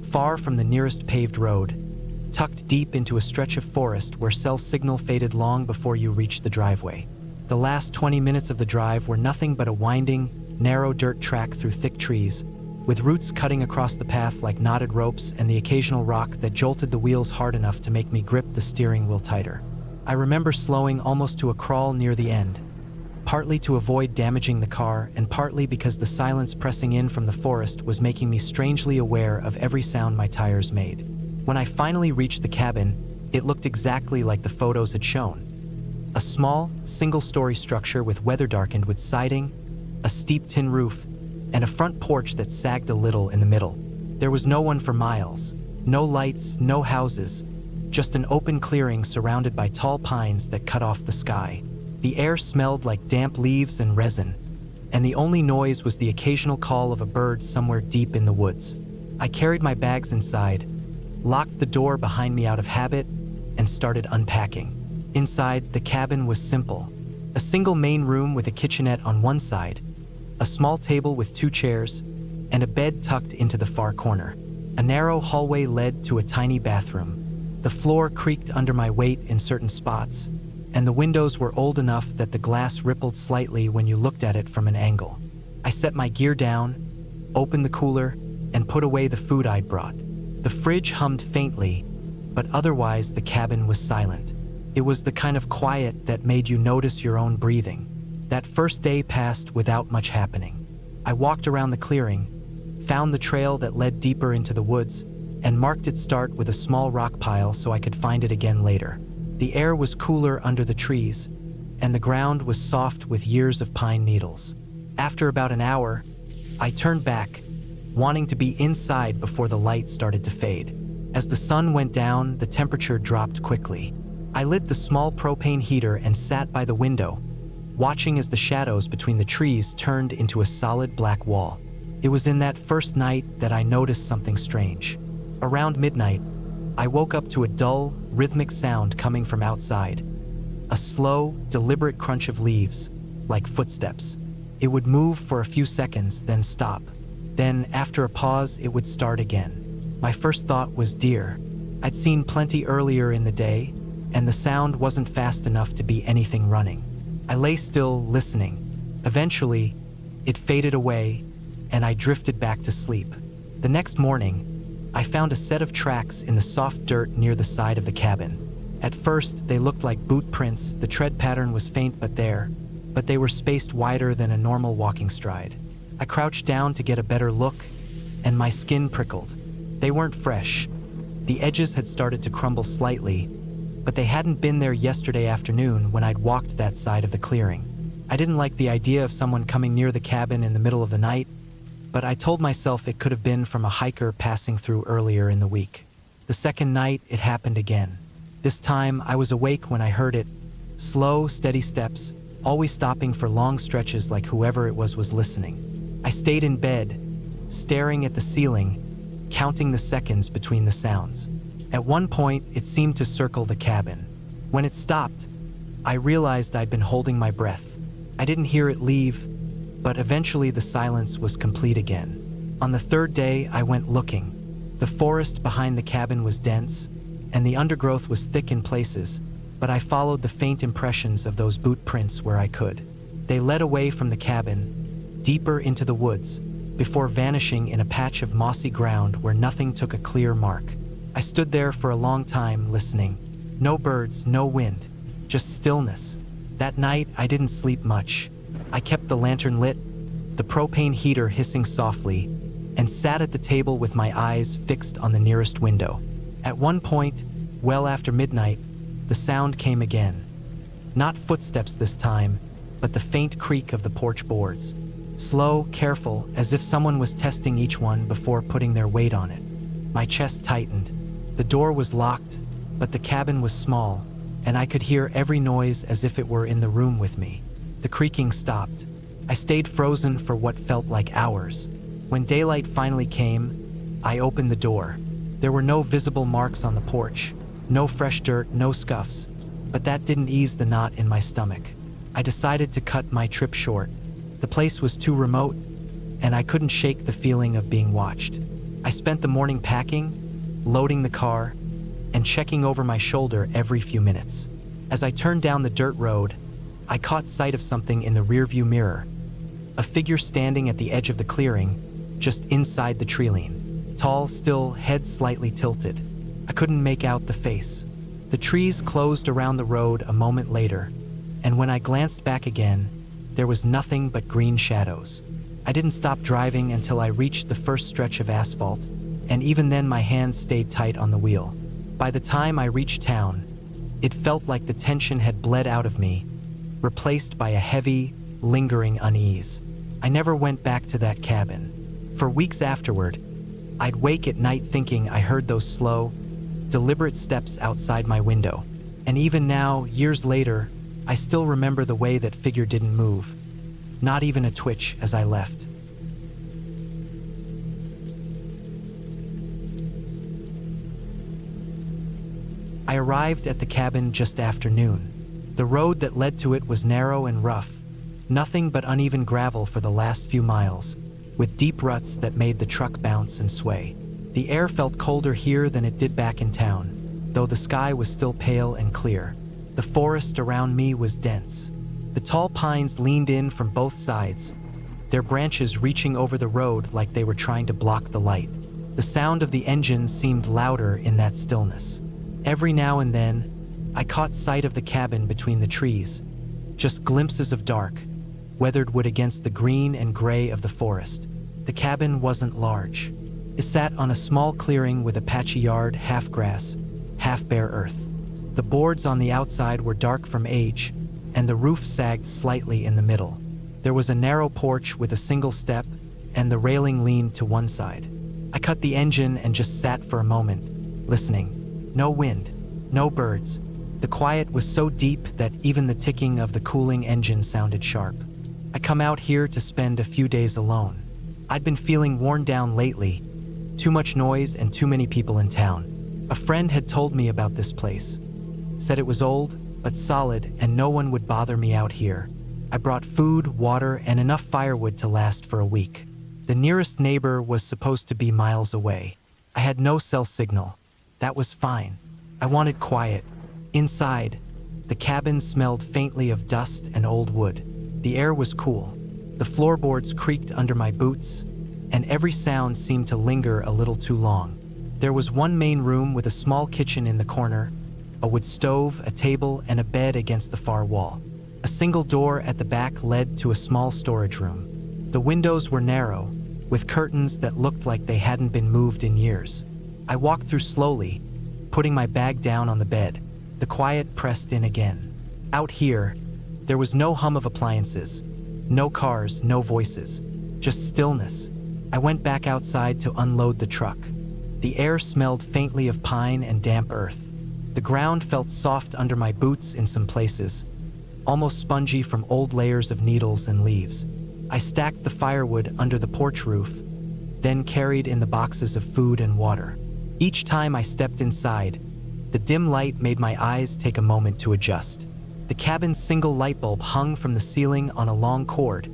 far from the nearest paved road, tucked deep into a stretch of forest where cell signal faded long before you reached the driveway. The last 20 minutes of the drive were nothing but a winding, narrow dirt track through thick trees, with roots cutting across the path like knotted ropes and the occasional rock that jolted the wheels hard enough to make me grip the steering wheel tighter. I remember slowing almost to a crawl near the end, partly to avoid damaging the car and partly because the silence pressing in from the forest was making me strangely aware of every sound my tires made. When I finally reached the cabin, it looked exactly like the photos had shown. A small, single-story structure with weather-darkened wood siding, a steep tin roof, and a front porch that sagged a little in the middle. There was no one for miles. No lights, no houses, just an open clearing surrounded by tall pines that cut off the sky. The air smelled like damp leaves and resin, and the only noise was the occasional call of a bird somewhere deep in the woods. I carried my bags inside, locked the door behind me out of habit, and started unpacking. Inside, the cabin was simple. A single main room with a kitchenette on one side, a small table with 2 chairs, and a bed tucked into the far corner. A narrow hallway led to a tiny bathroom. The floor creaked under my weight in certain spots, and the windows were old enough that the glass rippled slightly when you looked at it from an angle. I set my gear down, opened the cooler, and put away the food I'd brought. The fridge hummed faintly, but otherwise the cabin was silent. It was the kind of quiet that made you notice your own breathing. That first day passed without much happening. I walked around the clearing, found the trail that led deeper into the woods, and marked its start with a small rock pile so I could find it again later. The air was cooler under the trees, and the ground was soft with years of pine needles. After about an hour, I turned back, wanting to be inside before the light started to fade. As the sun went down, the temperature dropped quickly. I lit the small propane heater and sat by the window, watching as the shadows between the trees turned into a solid black wall. It was in that first night that I noticed something strange. Around midnight, I woke up to a dull, rhythmic sound coming from outside. A slow, deliberate crunch of leaves, like footsteps. It would move for a few seconds, then stop. Then, after a pause, it would start again. My first thought was deer. I'd seen plenty earlier in the day, and the sound wasn't fast enough to be anything running. I lay still, listening. Eventually, it faded away, and I drifted back to sleep. The next morning, I found a set of tracks in the soft dirt near the side of the cabin. At first, they looked like boot prints. The tread pattern was faint but they were spaced wider than a normal walking stride. I crouched down to get a better look, and my skin prickled. They weren't fresh. The edges had started to crumble slightly, but they hadn't been there yesterday afternoon when I'd walked that side of the clearing. I didn't like the idea of someone coming near the cabin in the middle of the night, but I told myself it could have been from a hiker passing through earlier in the week. The second night, it happened again. This time, I was awake when I heard it. Slow, steady steps, always stopping for long stretches like whoever it was listening. I stayed in bed, staring at the ceiling, counting the seconds between the sounds. At one point, it seemed to circle the cabin. When it stopped, I realized I'd been holding my breath. I didn't hear it leave, but eventually the silence was complete again. On the third day, I went looking. The forest behind the cabin was dense, and the undergrowth was thick in places, but I followed the faint impressions of those boot prints where I could. They led away from the cabin, deeper into the woods, before vanishing in a patch of mossy ground where nothing took a clear mark. I stood there for a long time, listening. No birds, no wind, just stillness. That night, I didn't sleep much. I kept the lantern lit, the propane heater hissing softly, and sat at the table with my eyes fixed on the nearest window. At one point, well after midnight, the sound came again. Not footsteps this time, but the faint creak of the porch boards. Slow, careful, as if someone was testing each one before putting their weight on it. My chest tightened. The door was locked, but the cabin was small, and I could hear every noise as if it were in the room with me. The creaking stopped. I stayed frozen for what felt like hours. When daylight finally came, I opened the door. There were no visible marks on the porch, no fresh dirt, no scuffs, but that didn't ease the knot in my stomach. I decided to cut my trip short. The place was too remote, and I couldn't shake the feeling of being watched. I spent the morning packing, loading the car, and checking over my shoulder every few minutes. As I turned down the dirt road, I caught sight of something in the rearview mirror. A figure standing at the edge of the clearing, just inside the treeline. Tall, still, head slightly tilted. I couldn't make out the face. The trees closed around the road a moment later, and when I glanced back again, there was nothing but green shadows. I didn't stop driving until I reached the first stretch of asphalt, and even then my hands stayed tight on the wheel. By the time I reached town, it felt like the tension had bled out of me, replaced by a heavy, lingering unease. I never went back to that cabin. For weeks afterward, I'd wake at night thinking I heard those slow, deliberate steps outside my window. And even now, years later, I still remember the way that figure didn't move. Not even a twitch as I left. I arrived at the cabin just after noon. The road that led to it was narrow and rough, nothing but uneven gravel for the last few miles, with deep ruts that made the truck bounce and sway. The air felt colder here than it did back in town, though the sky was still pale and clear. The forest around me was dense. The tall pines leaned in from both sides, their branches reaching over the road like they were trying to block the light. The sound of the engine seemed louder in that stillness. Every now and then, I caught sight of the cabin between the trees, just glimpses of dark, weathered wood against the green and gray of the forest. The cabin wasn't large. It sat on a small clearing with a patchy yard, half grass, half bare earth. The boards on the outside were dark from age, and the roof sagged slightly in the middle. There was a narrow porch with a single step, and the railing leaned to one side. I cut the engine and just sat for a moment, listening. No wind, no birds. The quiet was so deep that even the ticking of the cooling engine sounded sharp. I come out here to spend a few days alone. I'd been feeling worn down lately. Too much noise and too many people in town. A friend had told me about this place. Said it was old, but solid, and no one would bother me out here. I brought food, water, and enough firewood to last for a week. The nearest neighbor was supposed to be miles away. I had no cell signal. That was fine. I wanted quiet. Inside, the cabin smelled faintly of dust and old wood. The air was cool. The floorboards creaked under my boots, and every sound seemed to linger a little too long. There was one main room with a small kitchen in the corner, a wood stove, a table, and a bed against the far wall. A single door at the back led to a small storage room. The windows were narrow, with curtains that looked like they hadn't been moved in years. I walked through slowly, putting my bag down on the bed. The quiet pressed in again. Out here, there was no hum of appliances, no cars, no voices, just stillness. I went back outside to unload the truck. The air smelled faintly of pine and damp earth. The ground felt soft under my boots in some places, almost spongy from old layers of needles and leaves. I stacked the firewood under the porch roof, then carried in the boxes of food and water. Each time I stepped inside, the dim light made my eyes take a moment to adjust. The cabin's single light bulb hung from the ceiling on a long cord,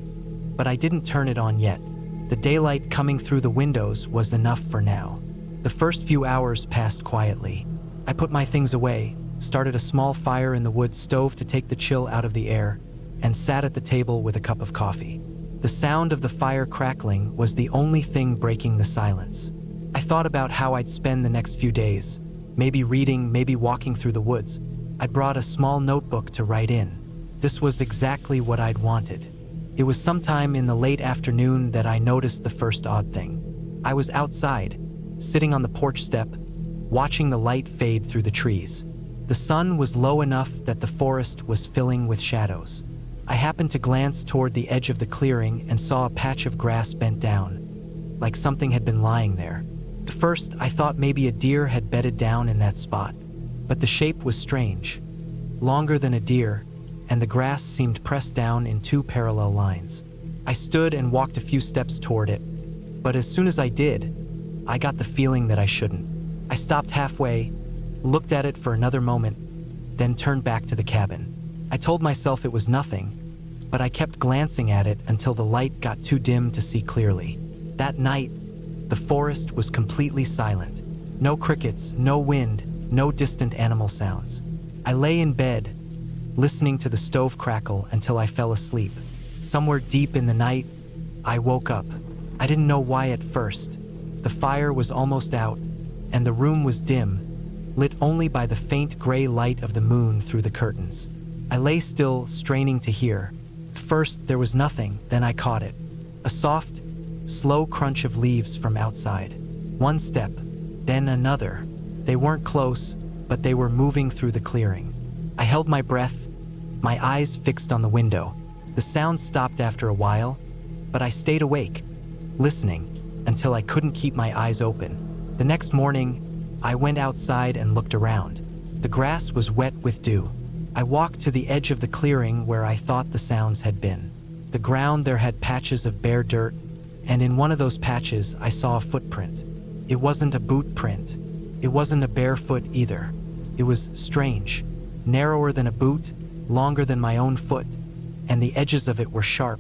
but I didn't turn it on yet. The daylight coming through the windows was enough for now. The first few hours passed quietly. I put my things away, started a small fire in the wood stove to take the chill out of the air, and sat at the table with a cup of coffee. The sound of the fire crackling was the only thing breaking the silence. I thought about how I'd spend the next few days, maybe reading, maybe walking through the woods. I'd brought a small notebook to write in. This was exactly what I'd wanted. It was sometime in the late afternoon that I noticed the first odd thing. I was outside, sitting on the porch step, watching the light fade through the trees. The sun was low enough that the forest was filling with shadows. I happened to glance toward the edge of the clearing and saw a patch of grass bent down, like something had been lying there. At first, I thought maybe a deer had bedded down in that spot, but the shape was strange, longer than a deer, and the grass seemed pressed down in two parallel lines. I stood and walked a few steps toward it, but as soon as I did, I got the feeling that I shouldn't. I stopped halfway, looked at it for another moment, then turned back to the cabin. I told myself it was nothing, but I kept glancing at it until the light got too dim to see clearly. That night, the forest was completely silent. No crickets, no wind, no distant animal sounds. I lay in bed, listening to the stove crackle until I fell asleep. Somewhere deep in the night, I woke up. I didn't know why at first. The fire was almost out, and the room was dim, lit only by the faint gray light of the moon through the curtains. I lay still, straining to hear. First, there was nothing, then I caught it. A soft, slow crunch of leaves from outside. One step, then another. They weren't close, but they were moving through the clearing. I held my breath, my eyes fixed on the window. The sound stopped after a while, but I stayed awake, listening, until I couldn't keep my eyes open. The next morning, I went outside and looked around. The grass was wet with dew. I walked to the edge of the clearing where I thought the sounds had been. The ground there had patches of bare dirt, and in one of those patches I saw a footprint. It wasn't a boot print. It wasn't a bare foot either. It was strange, narrower than a boot, longer than my own foot, and the edges of it were sharp,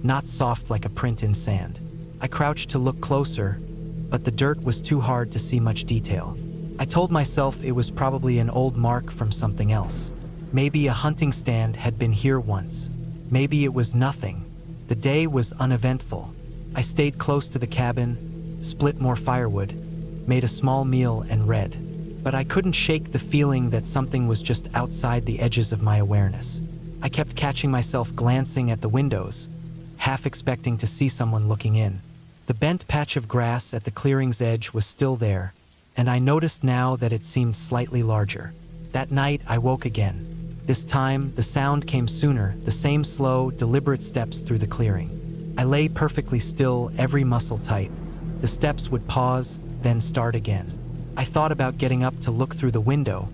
not soft like a print in sand. I crouched to look closer, but the dirt was too hard to see much detail. I told myself it was probably an old mark from something else. Maybe a hunting stand had been here once. Maybe it was nothing. The day was uneventful. I stayed close to the cabin, split more firewood, made a small meal and read. But I couldn't shake the feeling that something was just outside the edges of my awareness. I kept catching myself glancing at the windows, half expecting to see someone looking in. The bent patch of grass at the clearing's edge was still there, and I noticed now that it seemed slightly larger. That night, I woke again. This time, the sound came sooner, the same slow, deliberate steps through the clearing. I lay perfectly still, every muscle tight. The steps would pause, then start again. I thought about getting up to look through the window,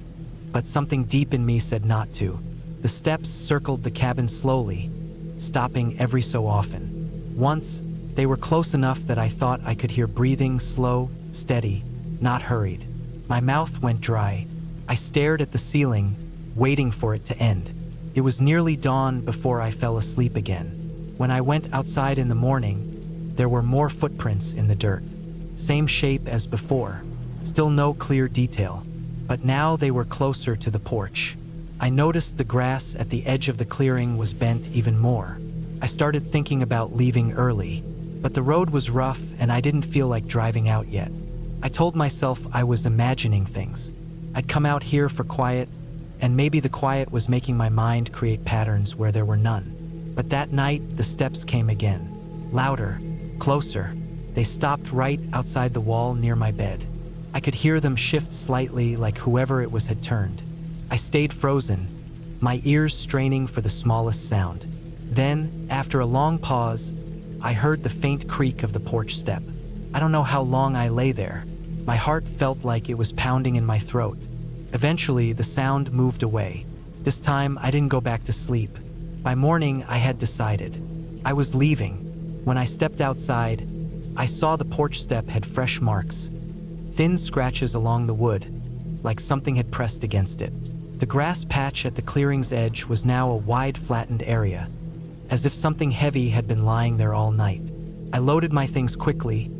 but something deep in me said not to. The steps circled the cabin slowly, stopping every so often. Once, they were close enough that I thought I could hear breathing, slow, steady, not hurried. My mouth went dry. I stared at the ceiling, waiting for it to end. It was nearly dawn before I fell asleep again. When I went outside in the morning, there were more footprints in the dirt. Same shape as before, still no clear detail, but now they were closer to the porch. I noticed the grass at the edge of the clearing was bent even more. I started thinking about leaving early, but the road was rough and I didn't feel like driving out yet. I told myself I was imagining things. I'd come out here for quiet, and maybe the quiet was making my mind create patterns where there were none. But that night, the steps came again. Louder, closer. They stopped right outside the wall near my bed. I could hear them shift slightly, like whoever it was had turned. I stayed frozen, my ears straining for the smallest sound. Then, after a long pause, I heard the faint creak of the porch step. I don't know how long I lay there. My heart felt like it was pounding in my throat. Eventually, the sound moved away. This time, I didn't go back to sleep. By morning, I had decided. I was leaving. When I stepped outside, I saw the porch step had fresh marks. Thin scratches along the wood, like something had pressed against it. The grass patch at the clearing's edge was now a wide, flattened area, as if something heavy had been lying there all night. I loaded my things quickly,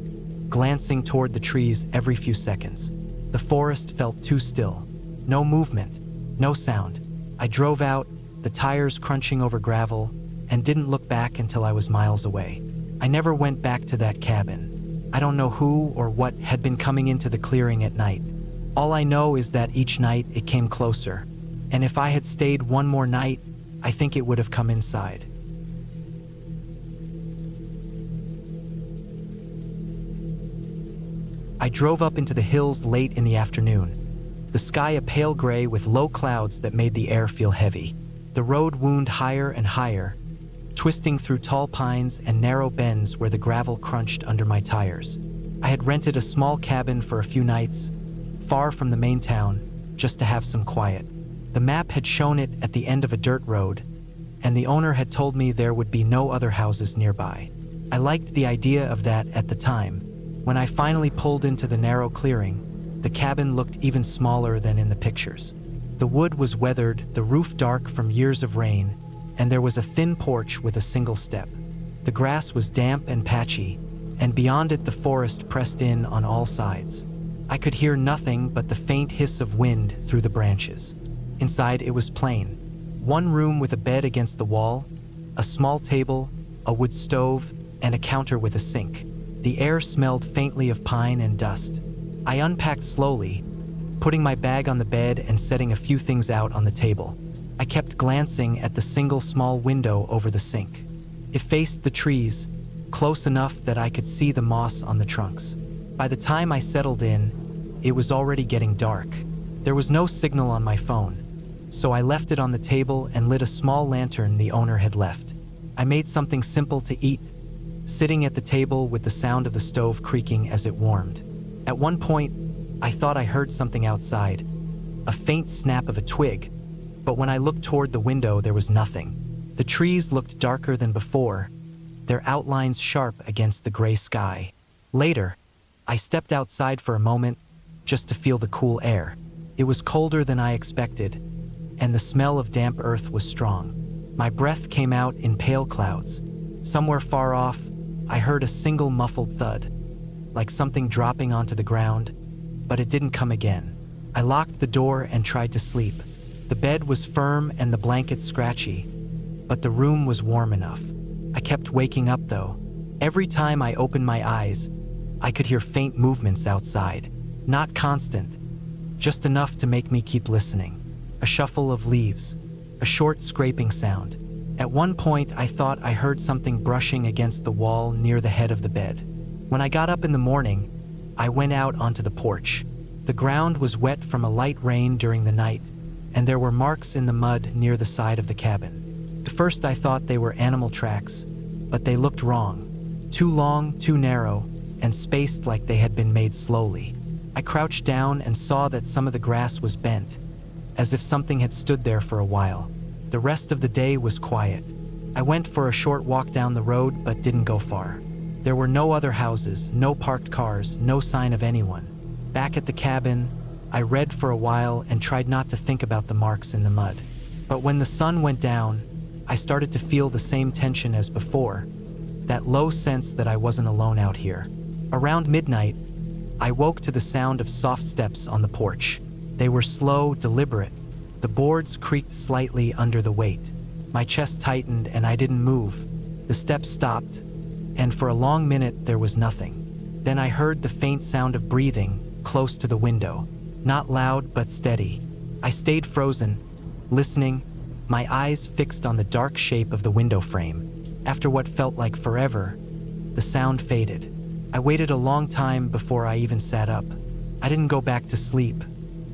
glancing toward the trees every few seconds. The forest felt too still. No movement, no sound. I drove out, the tires crunching over gravel, and didn't look back until I was miles away. I never went back to that cabin. I don't know who or what had been coming into the clearing at night. All I know is that each night it came closer, and if I had stayed one more night, I think it would have come inside. I drove up into the hills late in the afternoon. The sky a pale gray with low clouds that made the air feel heavy. The road wound higher and higher, twisting through tall pines and narrow bends where the gravel crunched under my tires. I had rented a small cabin for a few nights, far from the main town, just to have some quiet. The map had shown it at the end of a dirt road, and the owner had told me there would be no other houses nearby. I liked the idea of that at the time. When I finally pulled into the narrow clearing, the cabin looked even smaller than in the pictures. The wood was weathered, the roof dark from years of rain, and there was a thin porch with a single step. The grass was damp and patchy, and beyond it the forest pressed in on all sides. I could hear nothing but the faint hiss of wind through the branches. Inside it was plain. One room with a bed against the wall, a small table, a wood stove, and a counter with a sink. The air smelled faintly of pine and dust. I unpacked slowly, putting my bag on the bed and setting a few things out on the table. I kept glancing at the single small window over the sink. It faced the trees, close enough that I could see the moss on the trunks. By the time I settled in, it was already getting dark. There was no signal on my phone, so I left it on the table and lit a small lantern the owner had left. I made something simple to eat, sitting at the table with the sound of the stove creaking as it warmed. At one point, I thought I heard something outside, a faint snap of a twig, but when I looked toward the window, there was nothing. The trees looked darker than before, their outlines sharp against the gray sky. Later, I stepped outside for a moment just to feel the cool air. It was colder than I expected, and the smell of damp earth was strong. My breath came out in pale clouds. Somewhere far off, I heard a single muffled thud, like something dropping onto the ground, but it didn't come again. I locked the door and tried to sleep. The bed was firm and the blanket scratchy, but the room was warm enough. I kept waking up though. Every time I opened my eyes, I could hear faint movements outside. Not constant, just enough to make me keep listening. A shuffle of leaves, a short scraping sound. At one point, I thought I heard something brushing against the wall near the head of the bed. When I got up in the morning, I went out onto the porch. The ground was wet from a light rain during the night, and there were marks in the mud near the side of the cabin. At first I thought they were animal tracks, but they looked wrong. Too long, too narrow, and spaced like they had been made slowly. I crouched down and saw that some of the grass was bent, as if something had stood there for a while. The rest of the day was quiet. I went for a short walk down the road, but didn't go far. There were no other houses, no parked cars, no sign of anyone. Back at the cabin, I read for a while and tried not to think about the marks in the mud. But when the sun went down, I started to feel the same tension as before, that low sense that I wasn't alone out here. Around midnight, I woke to the sound of soft steps on the porch. They were slow, deliberate. The boards creaked slightly under the weight. My chest tightened and I didn't move. The steps stopped, and for a long minute there was nothing. Then I heard the faint sound of breathing close to the window. Not loud, but steady. I stayed frozen, listening, my eyes fixed on the dark shape of the window frame. After what felt like forever, the sound faded. I waited a long time before I even sat up. I didn't go back to sleep.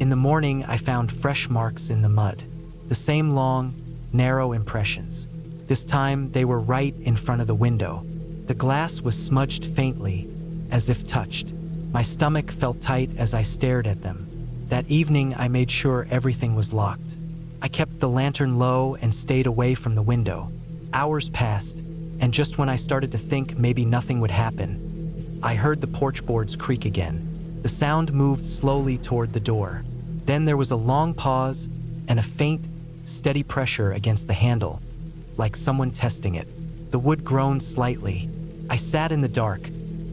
In the morning, I found fresh marks in the mud. The same long, narrow impressions. This time, they were right in front of the window. The glass was smudged faintly, as if touched. My stomach felt tight as I stared at them. That evening, I made sure everything was locked. I kept the lantern low and stayed away from the window. Hours passed, and just when I started to think maybe nothing would happen, I heard the porch boards creak again. The sound moved slowly toward the door. Then there was a long pause and a faint, steady pressure against the handle, like someone testing it. The wood groaned slightly. I sat in the dark,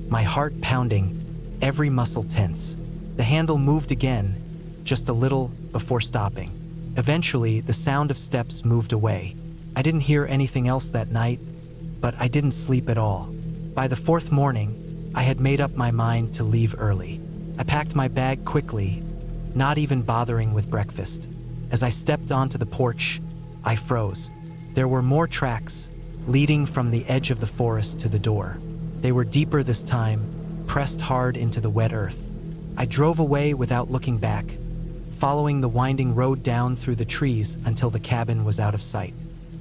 my heart pounding, every muscle tense. The handle moved again, just a little before stopping. Eventually, the sound of steps moved away. I didn't hear anything else that night, but I didn't sleep at all. By the fourth morning, I had made up my mind to leave early. I packed my bag quickly, not even bothering with breakfast. As I stepped onto the porch, I froze. There were more tracks, leading from the edge of the forest to the door. They were deeper this time, pressed hard into the wet earth. I drove away without looking back, following the winding road down through the trees until the cabin was out of sight.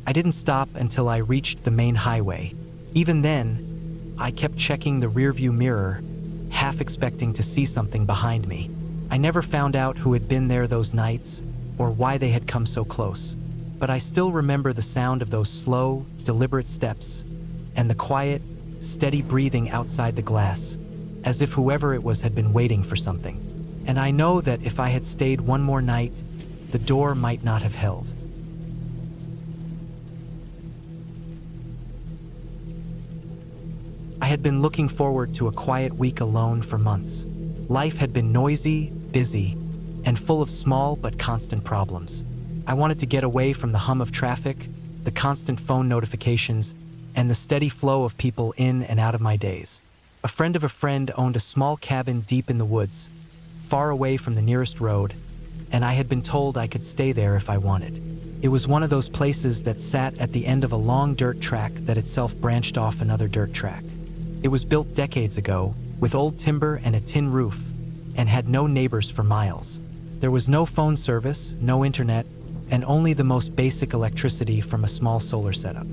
I didn't stop until I reached the main highway. Even then, I kept checking the rearview mirror, half expecting to see something behind me. I never found out who had been there those nights or why they had come so close. But I still remember the sound of those slow, deliberate steps and the quiet, steady breathing outside the glass, as if whoever it was had been waiting for something. And I know that if I had stayed one more night, the door might not have held. I had been looking forward to a quiet week alone for months. Life had been noisy, busy, and full of small but constant problems. I wanted to get away from the hum of traffic, the constant phone notifications, and the steady flow of people in and out of my days. A friend of a friend owned a small cabin deep in the woods, far away from the nearest road, and I had been told I could stay there if I wanted. It was one of those places that sat at the end of a long dirt track that itself branched off another dirt track. It was built decades ago, with old timber and a tin roof, and had no neighbors for miles. There was no phone service, no internet, and only the most basic electricity from a small solar setup.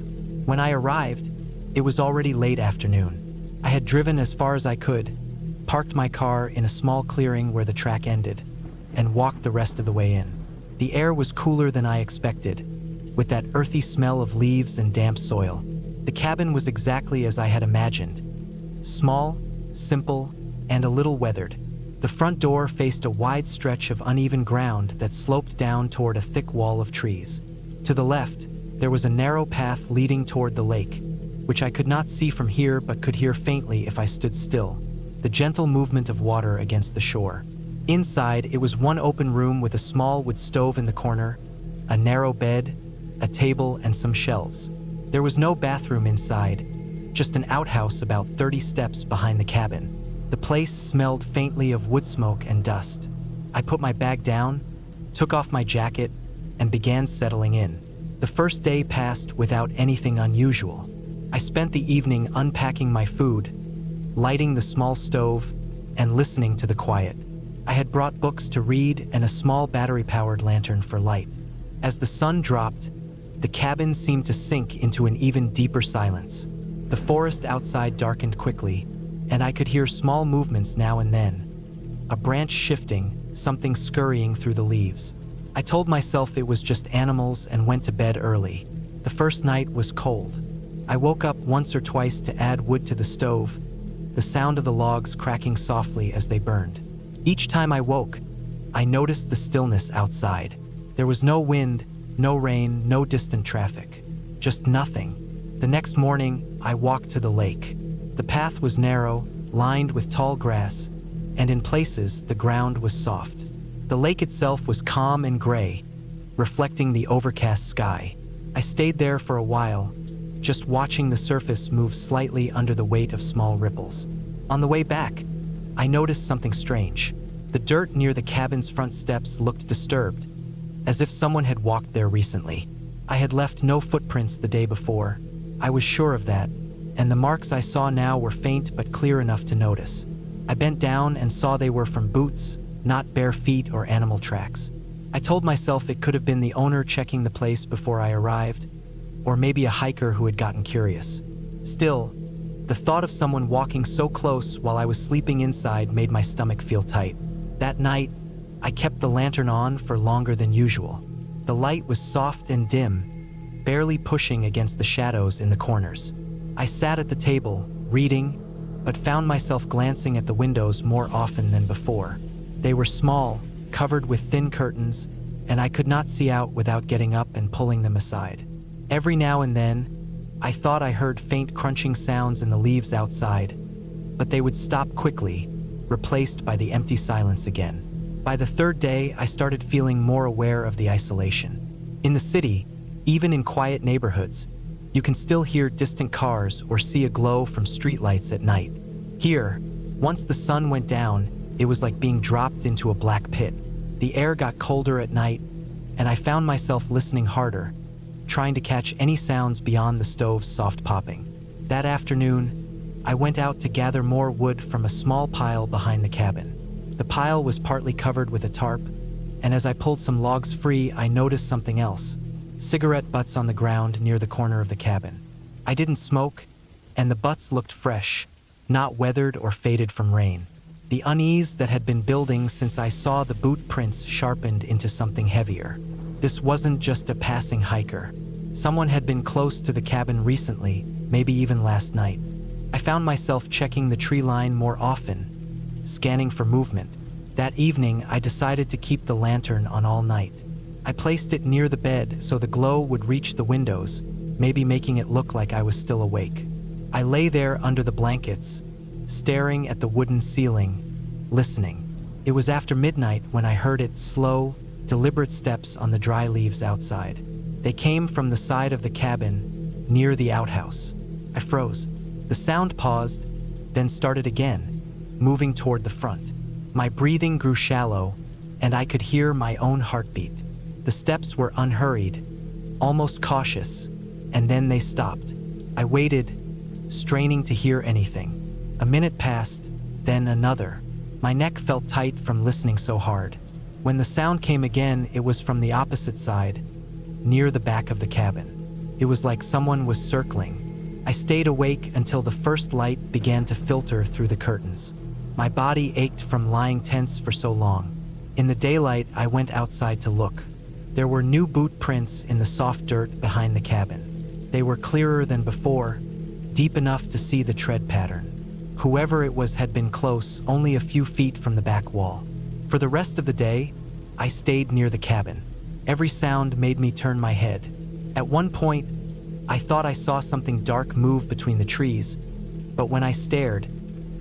When I arrived, it was already late afternoon. I had driven as far as I could, parked my car in a small clearing where the track ended, and walked the rest of the way in. The air was cooler than I expected, with that earthy smell of leaves and damp soil. The cabin was exactly as I had imagined. Small, simple, and a little weathered. The front door faced a wide stretch of uneven ground that sloped down toward a thick wall of trees. To the left, there was a narrow path leading toward the lake, which I could not see from here but could hear faintly if I stood still, the gentle movement of water against the shore. Inside, it was one open room with a small wood stove in the corner, a narrow bed, a table, and some shelves. There was no bathroom inside, just an outhouse about 30 steps behind the cabin. The place smelled faintly of wood smoke and dust. I put my bag down, took off my jacket, and began settling in. The first day passed without anything unusual. I spent the evening unpacking my food, lighting the small stove, and listening to the quiet. I had brought books to read and a small battery-powered lantern for light. As the sun dropped, the cabin seemed to sink into an even deeper silence. The forest outside darkened quickly, and I could hear small movements now and then. A branch shifting, something scurrying through the leaves. I told myself it was just animals and went to bed early. The first night was cold. I woke up once or twice to add wood to the stove, the sound of the logs cracking softly as they burned. Each time I woke, I noticed the stillness outside. There was no wind, no rain, no distant traffic. Just nothing. The next morning, I walked to the lake. The path was narrow, lined with tall grass, and in places, the ground was soft. The lake itself was calm and gray, reflecting the overcast sky. I stayed there for a while, just watching the surface move slightly under the weight of small ripples. On the way back, I noticed something strange. The dirt near the cabin's front steps looked disturbed, as if someone had walked there recently. I had left no footprints the day before. I was sure of that, and the marks I saw now were faint but clear enough to notice. I bent down and saw they were from boots, not bare feet or animal tracks. I told myself it could have been the owner checking the place before I arrived, or maybe a hiker who had gotten curious. Still, the thought of someone walking so close while I was sleeping inside made my stomach feel tight. That night, I kept the lantern on for longer than usual. The light was soft and dim, barely pushing against the shadows in the corners. I sat at the table, reading, but found myself glancing at the windows more often than before. They were small, covered with thin curtains, and I could not see out without getting up and pulling them aside. Every now and then, I thought I heard faint crunching sounds in the leaves outside, but they would stop quickly, replaced by the empty silence again. By the third day, I started feeling more aware of the isolation. In the city, even in quiet neighborhoods, you can still hear distant cars or see a glow from streetlights at night. Here, once the sun went down, it was like being dropped into a black pit. The air got colder at night, and I found myself listening harder, trying to catch any sounds beyond the stove's soft popping. That afternoon, I went out to gather more wood from a small pile behind the cabin. The pile was partly covered with a tarp, and as I pulled some logs free, I noticed something else. Cigarette butts on the ground near the corner of the cabin. I didn't smoke, and the butts looked fresh, not weathered or faded from rain. The unease that had been building since I saw the boot prints sharpened into something heavier. This wasn't just a passing hiker. Someone had been close to the cabin recently, maybe even last night. I found myself checking the tree line more often, scanning for movement. That evening, I decided to keep the lantern on all night. I placed it near the bed so the glow would reach the windows, maybe making it look like I was still awake. I lay there under the blankets, staring at the wooden ceiling, listening. It was after midnight when I heard its slow, deliberate steps on the dry leaves outside. They came from the side of the cabin, near the outhouse. I froze. The sound paused, then started again, moving toward the front. My breathing grew shallow, and I could hear my own heartbeat. The steps were unhurried, almost cautious, and then they stopped. I waited, straining to hear anything. A minute passed, then another. My neck felt tight from listening so hard. When the sound came again, it was from the opposite side, near the back of the cabin. It was like someone was circling. I stayed awake until the first light began to filter through the curtains. My body ached from lying tense for so long. In the daylight, I went outside to look. There were new boot prints in the soft dirt behind the cabin. They were clearer than before, deep enough to see the tread pattern. Whoever it was had been close, only a few feet from the back wall. For the rest of the day, I stayed near the cabin. Every sound made me turn my head. At one point, I thought I saw something dark move between the trees, but when I stared,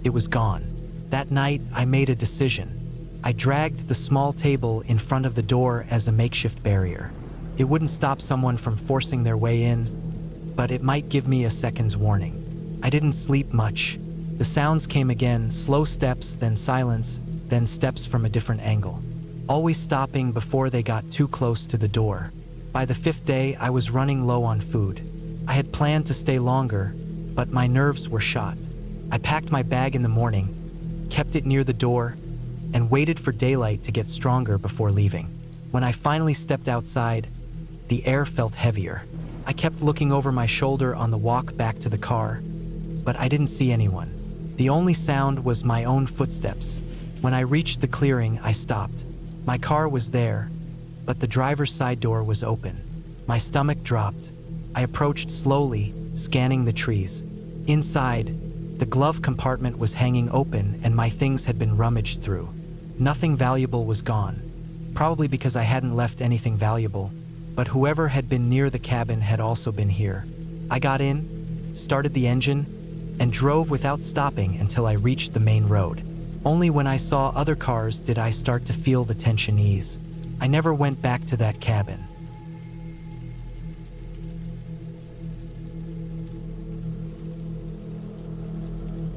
it was gone. That night, I made a decision. I dragged the small table in front of the door as a makeshift barrier. It wouldn't stop someone from forcing their way in, but it might give me a second's warning. I didn't sleep much. The sounds came again, slow steps, then silence, then steps from a different angle, always stopping before they got too close to the door. By the fifth day, I was running low on food. I had planned to stay longer, but my nerves were shot. I packed my bag in the morning, kept it near the door, and waited for daylight to get stronger before leaving. When I finally stepped outside, the air felt heavier. I kept looking over my shoulder on the walk back to the car, but I didn't see anyone. The only sound was my own footsteps. When I reached the clearing, I stopped. My car was there, but the driver's side door was open. My stomach dropped. I approached slowly, scanning the trees. Inside, the glove compartment was hanging open and my things had been rummaged through. Nothing valuable was gone, probably because I hadn't left anything valuable, but whoever had been near the cabin had also been here. I got in, started the engine, and drove without stopping until I reached the main road. Only when I saw other cars did I start to feel the tension ease. I never went back to that cabin.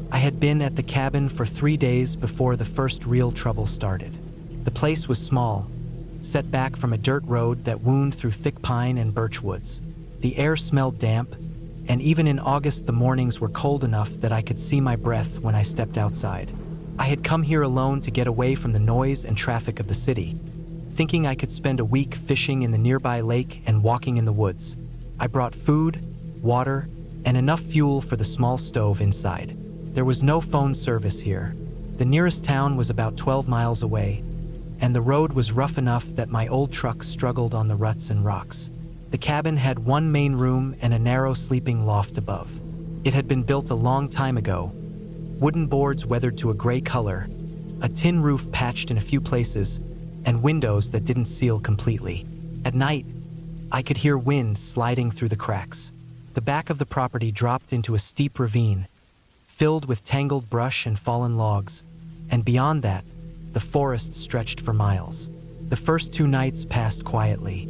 I had been at the cabin for 3 days before the first real trouble started. The place was small, set back from a dirt road that wound through thick pine and birch woods. The air smelled damp, and even in August the mornings were cold enough that I could see my breath when I stepped outside. I had come here alone to get away from the noise and traffic of the city, thinking I could spend a week fishing in the nearby lake and walking in the woods. I brought food, water, and enough fuel for the small stove inside. There was no phone service here. The nearest town was about 12 miles away, and the road was rough enough that my old truck struggled on the ruts and rocks. The cabin had one main room and a narrow sleeping loft above. It had been built a long time ago, wooden boards weathered to a gray color, a tin roof patched in a few places, and windows that didn't seal completely. At night, I could hear wind sliding through the cracks. The back of the property dropped into a steep ravine, filled with tangled brush and fallen logs, and beyond that, the forest stretched for miles. The first 2 nights passed quietly,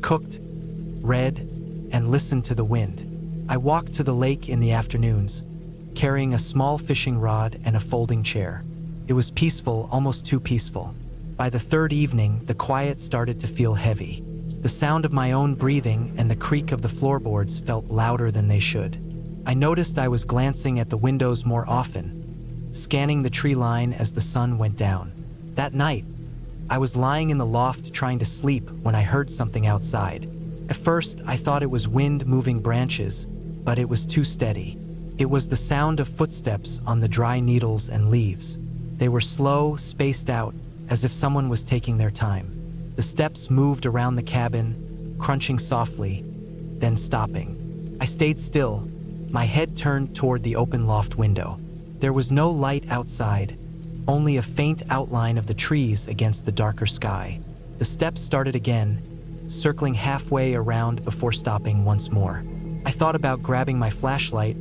cooked, read, and listened to the wind. I walked to the lake in the afternoons, carrying a small fishing rod and a folding chair. It was peaceful, almost too peaceful. By the 3rd evening, the quiet started to feel heavy. The sound of my own breathing and the creak of the floorboards felt louder than they should. I noticed I was glancing at the windows more often, scanning the tree line as the sun went down. That night, I was lying in the loft trying to sleep when I heard something outside. At first, I thought it was wind moving branches, but it was too steady. It was the sound of footsteps on the dry needles and leaves. They were slow, spaced out, as if someone was taking their time. The steps moved around the cabin, crunching softly, then stopping. I stayed still, my head turned toward the open loft window. There was no light outside, only a faint outline of the trees against the darker sky. The steps started again, circling halfway around before stopping once more. I thought about grabbing my flashlight,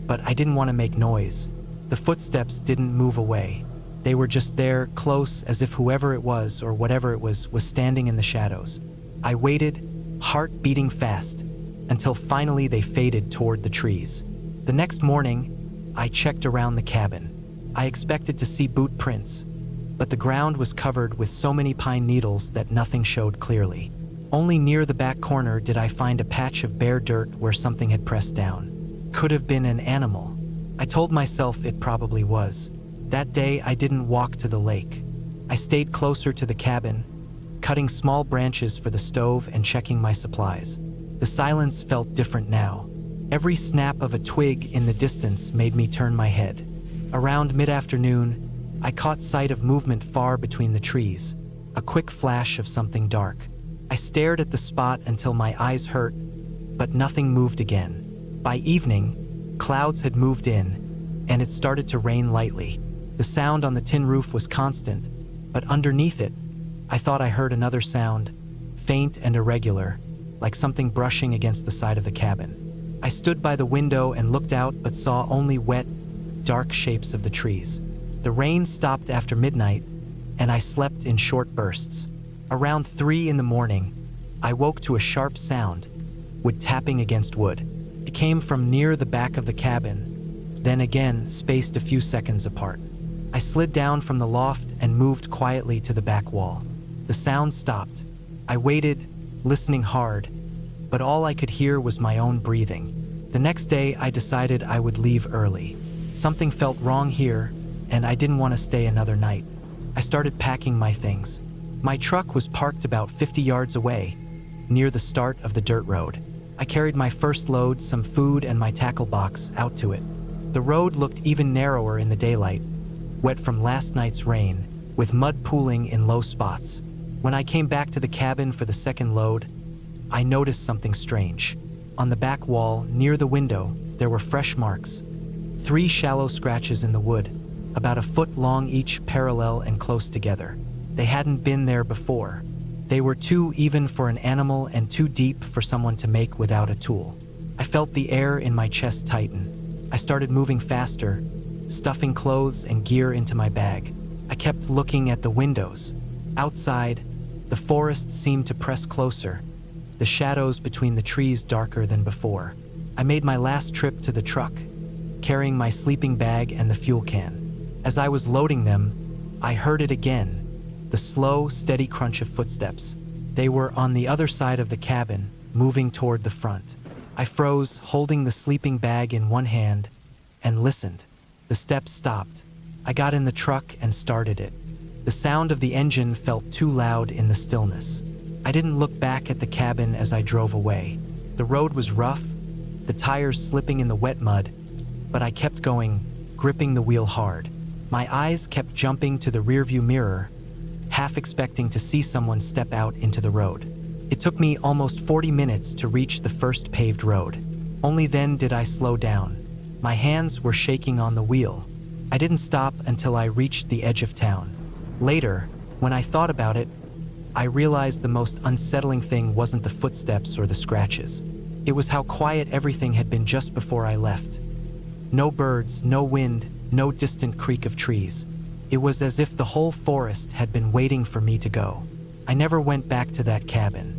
but I didn't want to make noise. The footsteps didn't move away. They were just there, close, as if whoever it was, or whatever it was standing in the shadows. I waited, heart beating fast, until finally they faded toward the trees. The next morning, I checked around the cabin. I expected to see boot prints, but the ground was covered with so many pine needles that nothing showed clearly. Only near the back corner did I find a patch of bare dirt where something had pressed down. Could have been an animal. I told myself it probably was. That day, I didn't walk to the lake. I stayed closer to the cabin, cutting small branches for the stove and checking my supplies. The silence felt different now. Every snap of a twig in the distance made me turn my head. Around mid-afternoon, I caught sight of movement far between the trees, a quick flash of something dark. I stared at the spot until my eyes hurt, but nothing moved again. By evening, clouds had moved in, and it started to rain lightly. The sound on the tin roof was constant, but underneath it, I thought I heard another sound, faint and irregular, like something brushing against the side of the cabin. I stood by the window and looked out but saw only wet, dark shapes of the trees. The rain stopped after midnight, and I slept in short bursts. Around 3 in the morning, I woke to a sharp sound, wood tapping against wood. It came from near the back of the cabin, then again spaced a few seconds apart. I slid down from the loft and moved quietly to the back wall. The sound stopped. I waited, listening hard, but all I could hear was my own breathing. The next day, I decided I would leave early. Something felt wrong here, and I didn't want to stay another night. I started packing my things. My truck was parked about 50 yards away, near the start of the dirt road. I carried my first load, some food and my tackle box, out to it. The road looked even narrower in the daylight, wet from last night's rain, with mud pooling in low spots. When I came back to the cabin for the second load, I noticed something strange. On the back wall, near the window, there were fresh marks. 3 shallow scratches in the wood, about a foot long each, parallel and close together. They hadn't been there before. They were too even for an animal and too deep for someone to make without a tool. I felt the air in my chest tighten. I started moving faster, stuffing clothes and gear into my bag. I kept looking at the windows. Outside, the forest seemed to press closer, the shadows between the trees darker than before. I made my last trip to the truck, carrying my sleeping bag and the fuel can. As I was loading them, I heard it again, the slow, steady crunch of footsteps. They were on the other side of the cabin, moving toward the front. I froze, holding the sleeping bag in one hand, and listened. The steps stopped. I got in the truck and started it. The sound of the engine felt too loud in the stillness. I didn't look back at the cabin as I drove away. The road was rough, the tires slipping in the wet mud, but I kept going, gripping the wheel hard. My eyes kept jumping to the rearview mirror, half expecting to see someone step out into the road. It took me almost 40 minutes to reach the first paved road. Only then did I slow down. My hands were shaking on the wheel. I didn't stop until I reached the edge of town. Later, when I thought about it, I realized the most unsettling thing wasn't the footsteps or the scratches. It was how quiet everything had been just before I left. No birds, no wind, no distant creak of trees. It was as if the whole forest had been waiting for me to go. I never went back to that cabin.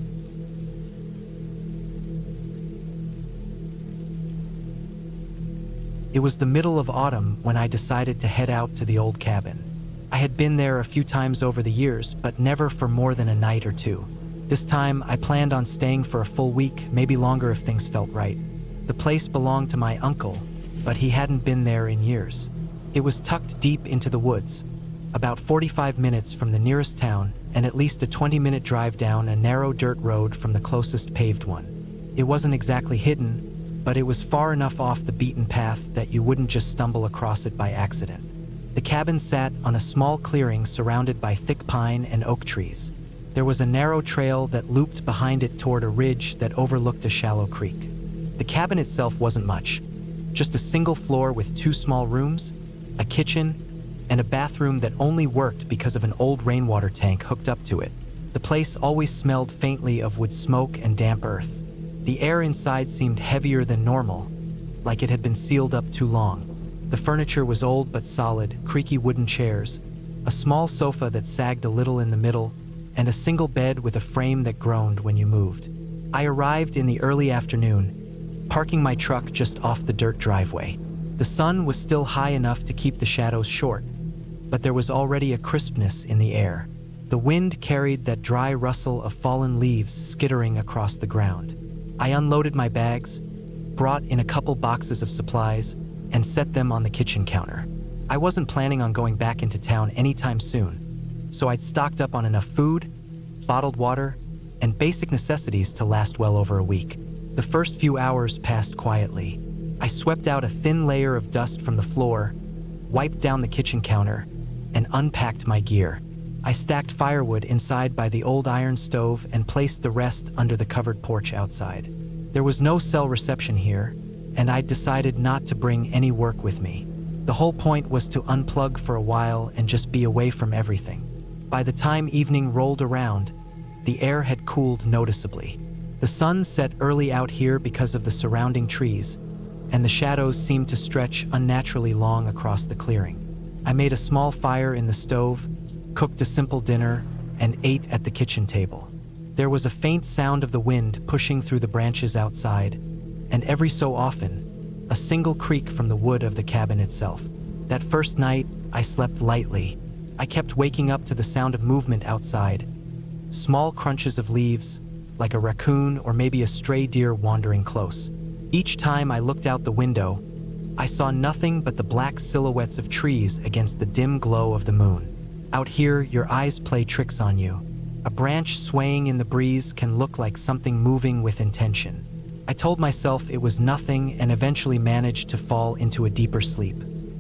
It was the middle of autumn when I decided to head out to the old cabin. I had been there a few times over the years, but never for more than a night or two. This time, I planned on staying for a full week, maybe longer if things felt right. The place belonged to my uncle, but he hadn't been there in years. It was tucked deep into the woods, about 45 minutes from the nearest town, and at least a 20-minute drive down a narrow dirt road from the closest paved one. It wasn't exactly hidden, but it was far enough off the beaten path that you wouldn't just stumble across it by accident. The cabin sat on a small clearing surrounded by thick pine and oak trees. There was a narrow trail that looped behind it toward a ridge that overlooked a shallow creek. The cabin itself wasn't much, just a single floor with 2 small rooms, a kitchen, and a bathroom that only worked because of an old rainwater tank hooked up to it. The place always smelled faintly of wood smoke and damp earth. The air inside seemed heavier than normal, like it had been sealed up too long. The furniture was old but solid, creaky wooden chairs, a small sofa that sagged a little in the middle, and a single bed with a frame that groaned when you moved. I arrived in the early afternoon, parking my truck just off the dirt driveway. The sun was still high enough to keep the shadows short, but there was already a crispness in the air. The wind carried that dry rustle of fallen leaves skittering across the ground. I unloaded my bags, brought in a couple boxes of supplies, and set them on the kitchen counter. I wasn't planning on going back into town anytime soon, so I'd stocked up on enough food, bottled water, and basic necessities to last well over a week. The first few hours passed quietly. I swept out a thin layer of dust from the floor, wiped down the kitchen counter, and unpacked my gear. I stacked firewood inside by the old iron stove and placed the rest under the covered porch outside. There was no cell reception here, and I'd decided not to bring any work with me. The whole point was to unplug for a while and just be away from everything. By the time evening rolled around, the air had cooled noticeably. The sun set early out here because of the surrounding trees, and the shadows seemed to stretch unnaturally long across the clearing. I made a small fire in the stove, cooked a simple dinner, and ate at the kitchen table. There was a faint sound of the wind pushing through the branches outside, and every so often, a single creak from the wood of the cabin itself. That first night, I slept lightly. I kept waking up to the sound of movement outside, small crunches of leaves, like a raccoon or maybe a stray deer wandering close. Each time I looked out the window, I saw nothing but the black silhouettes of trees against the dim glow of the moon. Out here, your eyes play tricks on you. A branch swaying in the breeze can look like something moving with intention. I told myself it was nothing and eventually managed to fall into a deeper sleep.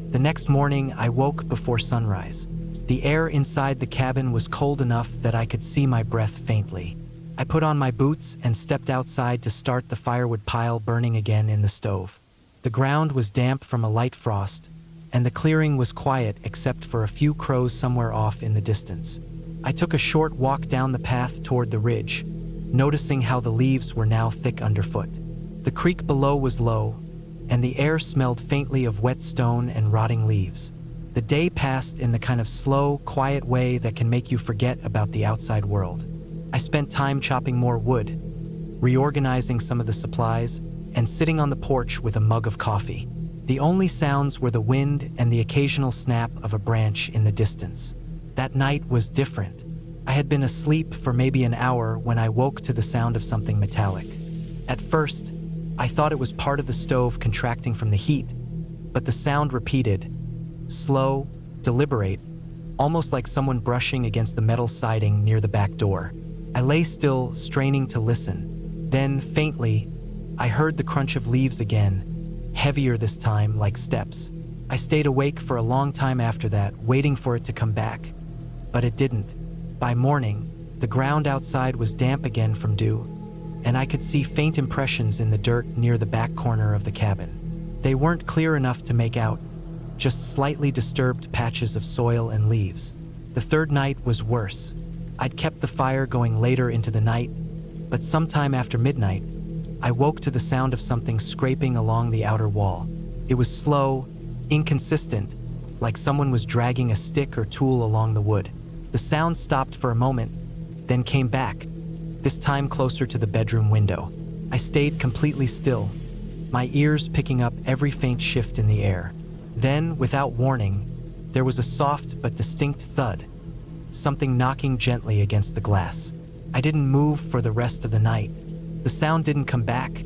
The next morning, I woke before sunrise. The air inside the cabin was cold enough that I could see my breath faintly. I put on my boots and stepped outside to start the firewood pile burning again in the stove. The ground was damp from a light frost, and the clearing was quiet except for a few crows somewhere off in the distance. I took a short walk down the path toward the ridge, noticing how the leaves were now thick underfoot. The creek below was low, and the air smelled faintly of wet stone and rotting leaves. The day passed in the kind of slow, quiet way that can make you forget about the outside world. I spent time chopping more wood, reorganizing some of the supplies, and sitting on the porch with a mug of coffee. The only sounds were the wind and the occasional snap of a branch in the distance. That night was different. I had been asleep for maybe an hour when I woke to the sound of something metallic. At first, I thought it was part of the stove contracting from the heat, but the sound repeated, slow, deliberate, almost like someone brushing against the metal siding near the back door. I lay still, straining to listen. Then, faintly, I heard the crunch of leaves again, heavier this time, like steps. I stayed awake for a long time after that, waiting for it to come back. But it didn't. By morning, the ground outside was damp again from dew, and I could see faint impressions in the dirt near the back corner of the cabin. They weren't clear enough to make out, just slightly disturbed patches of soil and leaves. The third night was worse. I'd kept the fire going later into the night, but sometime after midnight, I woke to the sound of something scraping along the outer wall. It was slow, inconsistent, like someone was dragging a stick or tool along the wood. The sound stopped for a moment, then came back, this time closer to the bedroom window. I stayed completely still, my ears picking up every faint shift in the air. Then, without warning, there was a soft but distinct thud, something knocking gently against the glass. I didn't move for the rest of the night. The sound didn't come back,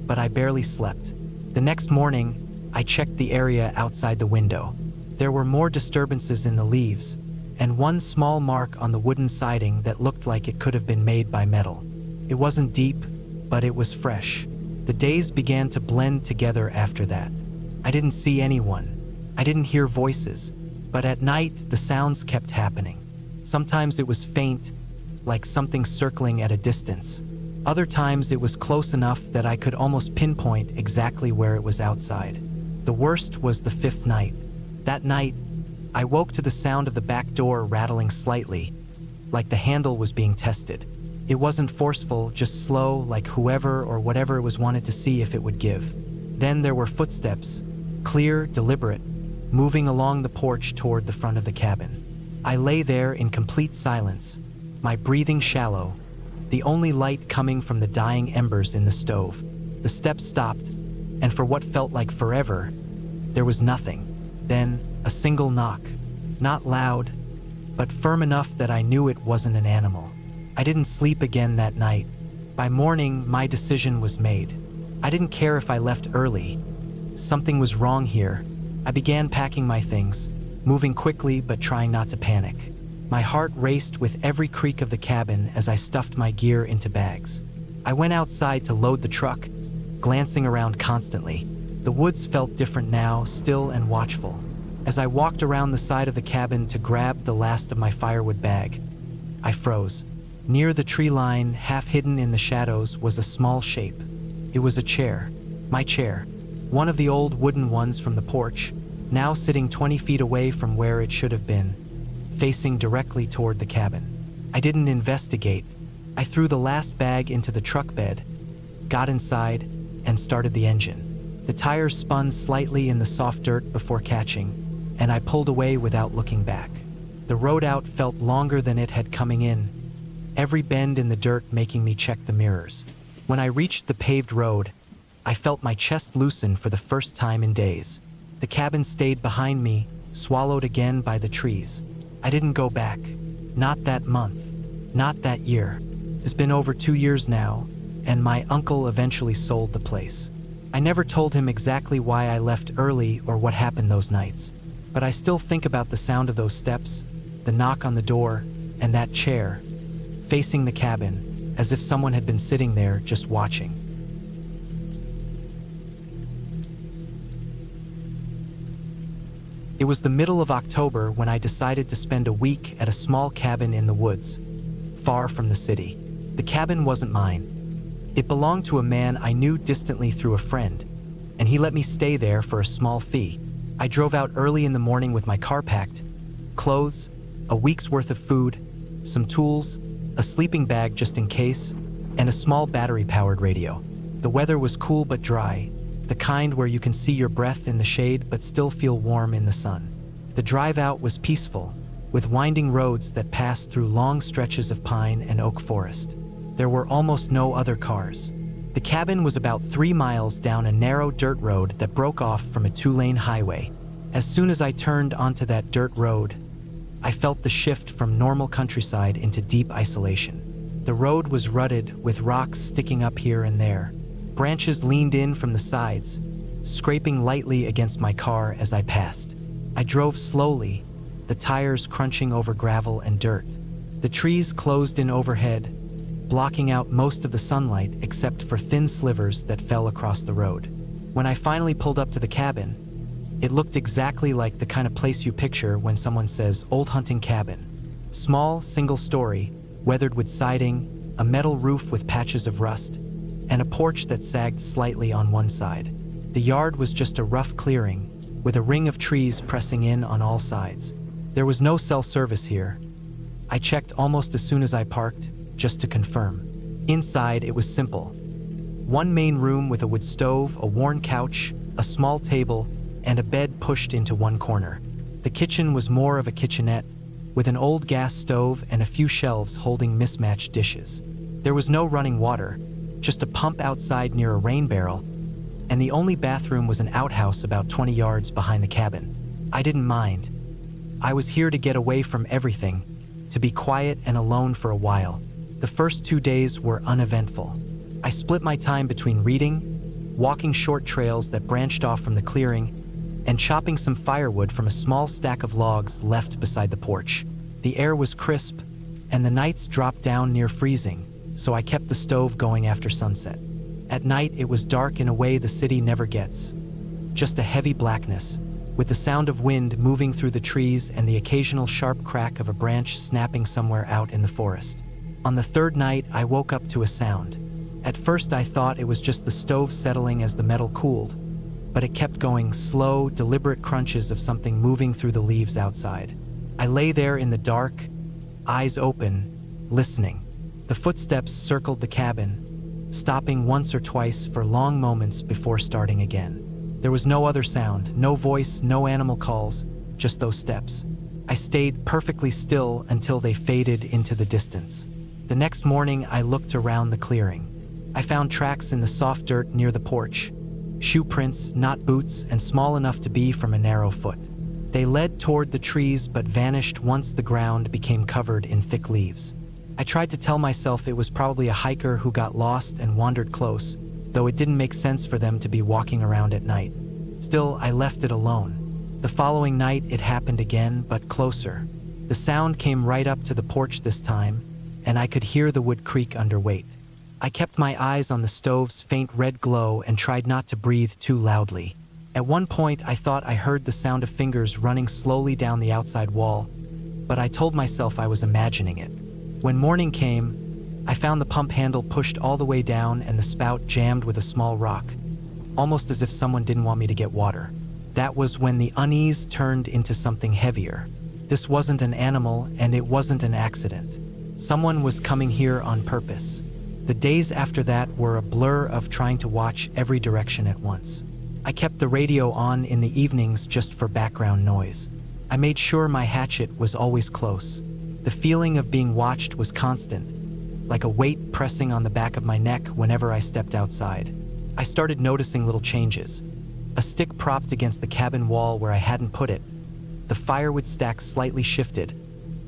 but I barely slept. The next morning, I checked the area outside the window. There were more disturbances in the leaves, and one small mark on the wooden siding that looked like it could have been made by metal. It wasn't deep, but it was fresh. The days began to blend together after that. I didn't see anyone. I didn't hear voices, but at night, the sounds kept happening. Sometimes it was faint, like something circling at a distance. Other times it was close enough that I could almost pinpoint exactly where it was outside. The worst was the fifth night. That night, I woke to the sound of the back door rattling slightly, like the handle was being tested. It wasn't forceful, just slow, like whoever or whatever it was wanted to see if it would give. Then there were footsteps, clear, deliberate, moving along the porch toward the front of the cabin. I lay there in complete silence, my breathing shallow, the only light coming from the dying embers in the stove. The steps stopped, and for what felt like forever, there was nothing. Then, a single knock. Not loud, but firm enough that I knew it wasn't an animal. I didn't sleep again that night. By morning, my decision was made. I didn't care if I left early. Something was wrong here. I began packing my things, moving quickly but trying not to panic. My heart raced with every creak of the cabin as I stuffed my gear into bags. I went outside to load the truck, glancing around constantly. The woods felt different now, still and watchful. As I walked around the side of the cabin to grab the last of my firewood bag, I froze. Near the tree line, half hidden in the shadows, was a small shape. It was a chair. My chair. One of the old wooden ones from the porch, now sitting 20 feet away from where it should have been, facing directly toward the cabin. I didn't investigate. I threw the last bag into the truck bed, got inside, and started the engine. The tires spun slightly in the soft dirt before catching, and I pulled away without looking back. The road out felt longer than it had coming in, every bend in the dirt making me check the mirrors. When I reached the paved road, I felt my chest loosen for the first time in days. The cabin stayed behind me, swallowed again by the trees. I didn't go back. Not that month. Not that year. It's been over 2 years now, and my uncle eventually sold the place. I never told him exactly why I left early or what happened those nights, but I still think about the sound of those steps, the knock on the door, and that chair, facing the cabin, as if someone had been sitting there just watching. It was the middle of October when I decided to spend a week at a small cabin in the woods, far from the city. The cabin wasn't mine. It belonged to a man I knew distantly through a friend, and he let me stay there for a small fee. I drove out early in the morning with my car packed, clothes, a week's worth of food, some tools, a sleeping bag just in case, and a small battery-powered radio. The weather was cool but dry, the kind where you can see your breath in the shade but still feel warm in the sun. The drive out was peaceful, with winding roads that passed through long stretches of pine and oak forest. There were almost no other cars. The cabin was about 3 miles down a narrow dirt road that broke off from a 2-lane highway. As soon as I turned onto that dirt road, I felt the shift from normal countryside into deep isolation. The road was rutted, with rocks sticking up here and there. Branches leaned in from the sides, scraping lightly against my car as I passed. I drove slowly, the tires crunching over gravel and dirt. The trees closed in overhead, blocking out most of the sunlight except for thin slivers that fell across the road. When I finally pulled up to the cabin, it looked exactly like the kind of place you picture when someone says old hunting cabin. Small, single story, weathered wood siding, a metal roof with patches of rust, and a porch that sagged slightly on one side. The yard was just a rough clearing, with a ring of trees pressing in on all sides. There was no cell service here. I checked almost as soon as I parked, just to confirm. Inside, it was simple. One main room with a wood stove, a worn couch, a small table, and a bed pushed into one corner. The kitchen was more of a kitchenette, with an old gas stove and a few shelves holding mismatched dishes. There was no running water, just a pump outside near a rain barrel, and the only bathroom was an outhouse about 20 yards behind the cabin. I didn't mind. I was here to get away from everything, to be quiet and alone for a while. The first 2 days were uneventful. I split my time between reading, walking short trails that branched off from the clearing, and chopping some firewood from a small stack of logs left beside the porch. The air was crisp, and the nights dropped down near freezing, so I kept the stove going after sunset. At night, it was dark in a way the city never gets. Just a heavy blackness, with the sound of wind moving through the trees and the occasional sharp crack of a branch snapping somewhere out in the forest. On the third night, I woke up to a sound. At first, I thought it was just the stove settling as the metal cooled, but it kept going, slow, deliberate crunches of something moving through the leaves outside. I lay there in the dark, eyes open, listening. The footsteps circled the cabin, stopping once or twice for long moments before starting again. There was no other sound, no voice, no animal calls, just those steps. I stayed perfectly still until they faded into the distance. The next morning, I looked around the clearing. I found tracks in the soft dirt near the porch, shoe prints, not boots, and small enough to be from a narrow foot. They led toward the trees but vanished once the ground became covered in thick leaves. I tried to tell myself it was probably a hiker who got lost and wandered close, though it didn't make sense for them to be walking around at night. Still, I left it alone. The following night, it happened again, but closer. The sound came right up to the porch this time, and I could hear the wood creak under weight. I kept my eyes on the stove's faint red glow and tried not to breathe too loudly. At one point, I thought I heard the sound of fingers running slowly down the outside wall, but I told myself I was imagining it. When morning came, I found the pump handle pushed all the way down and the spout jammed with a small rock, almost as if someone didn't want me to get water. That was when the unease turned into something heavier. This wasn't an animal, and it wasn't an accident. Someone was coming here on purpose. The days after that were a blur of trying to watch every direction at once. I kept the radio on in the evenings just for background noise. I made sure my hatchet was always close. The feeling of being watched was constant, like a weight pressing on the back of my neck whenever I stepped outside. I started noticing little changes. A stick propped against the cabin wall where I hadn't put it. The firewood stack slightly shifted.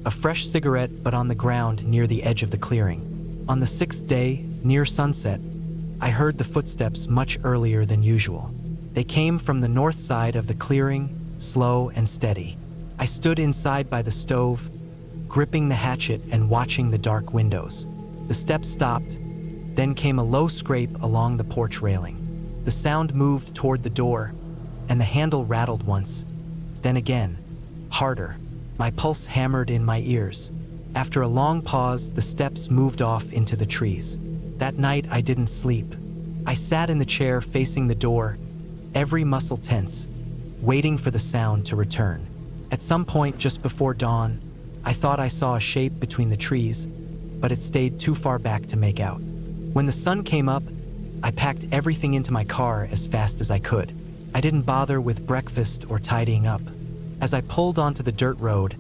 A fresh cigarette, but on the ground near the edge of the clearing. On the 6th day, near sunset, I heard the footsteps much earlier than usual. They came from the north side of the clearing, slow and steady. I stood inside by the stove, gripping the hatchet and watching the dark windows. The steps stopped, then came a low scrape along the porch railing. The sound moved toward the door, and the handle rattled once, then again, harder. My pulse hammered in my ears. After a long pause, the steps moved off into the trees. That night, I didn't sleep. I sat in the chair facing the door, every muscle tense, waiting for the sound to return. At some point just before dawn, I thought I saw a shape between the trees, but it stayed too far back to make out. When the sun came up, I packed everything into my car as fast as I could. I didn't bother with breakfast or tidying up. As I pulled onto the dirt road,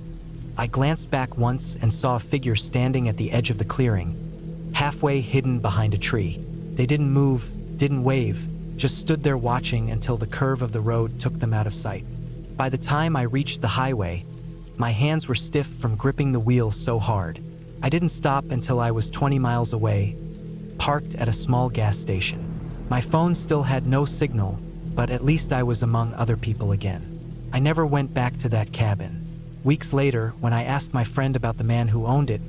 I glanced back once and saw a figure standing at the edge of the clearing, halfway hidden behind a tree. They didn't move, didn't wave, just stood there watching until the curve of the road took them out of sight. By the time I reached the highway, my hands were stiff from gripping the wheel so hard. I didn't stop until I was 20 miles away, parked at a small gas station. My phone still had no signal, but at least I was among other people again. I never went back to that cabin. Weeks later, when I asked my friend about the man who owned it,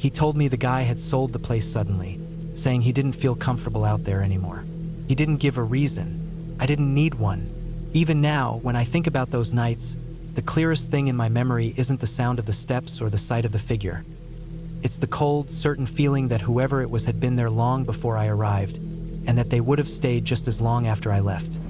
he told me the guy had sold the place suddenly, saying he didn't feel comfortable out there anymore. He didn't give a reason. I didn't need one. Even now, when I think about those nights, the clearest thing in my memory isn't the sound of the steps or the sight of the figure. It's the cold, certain feeling that whoever it was had been there long before I arrived, and that they would have stayed just as long after I left.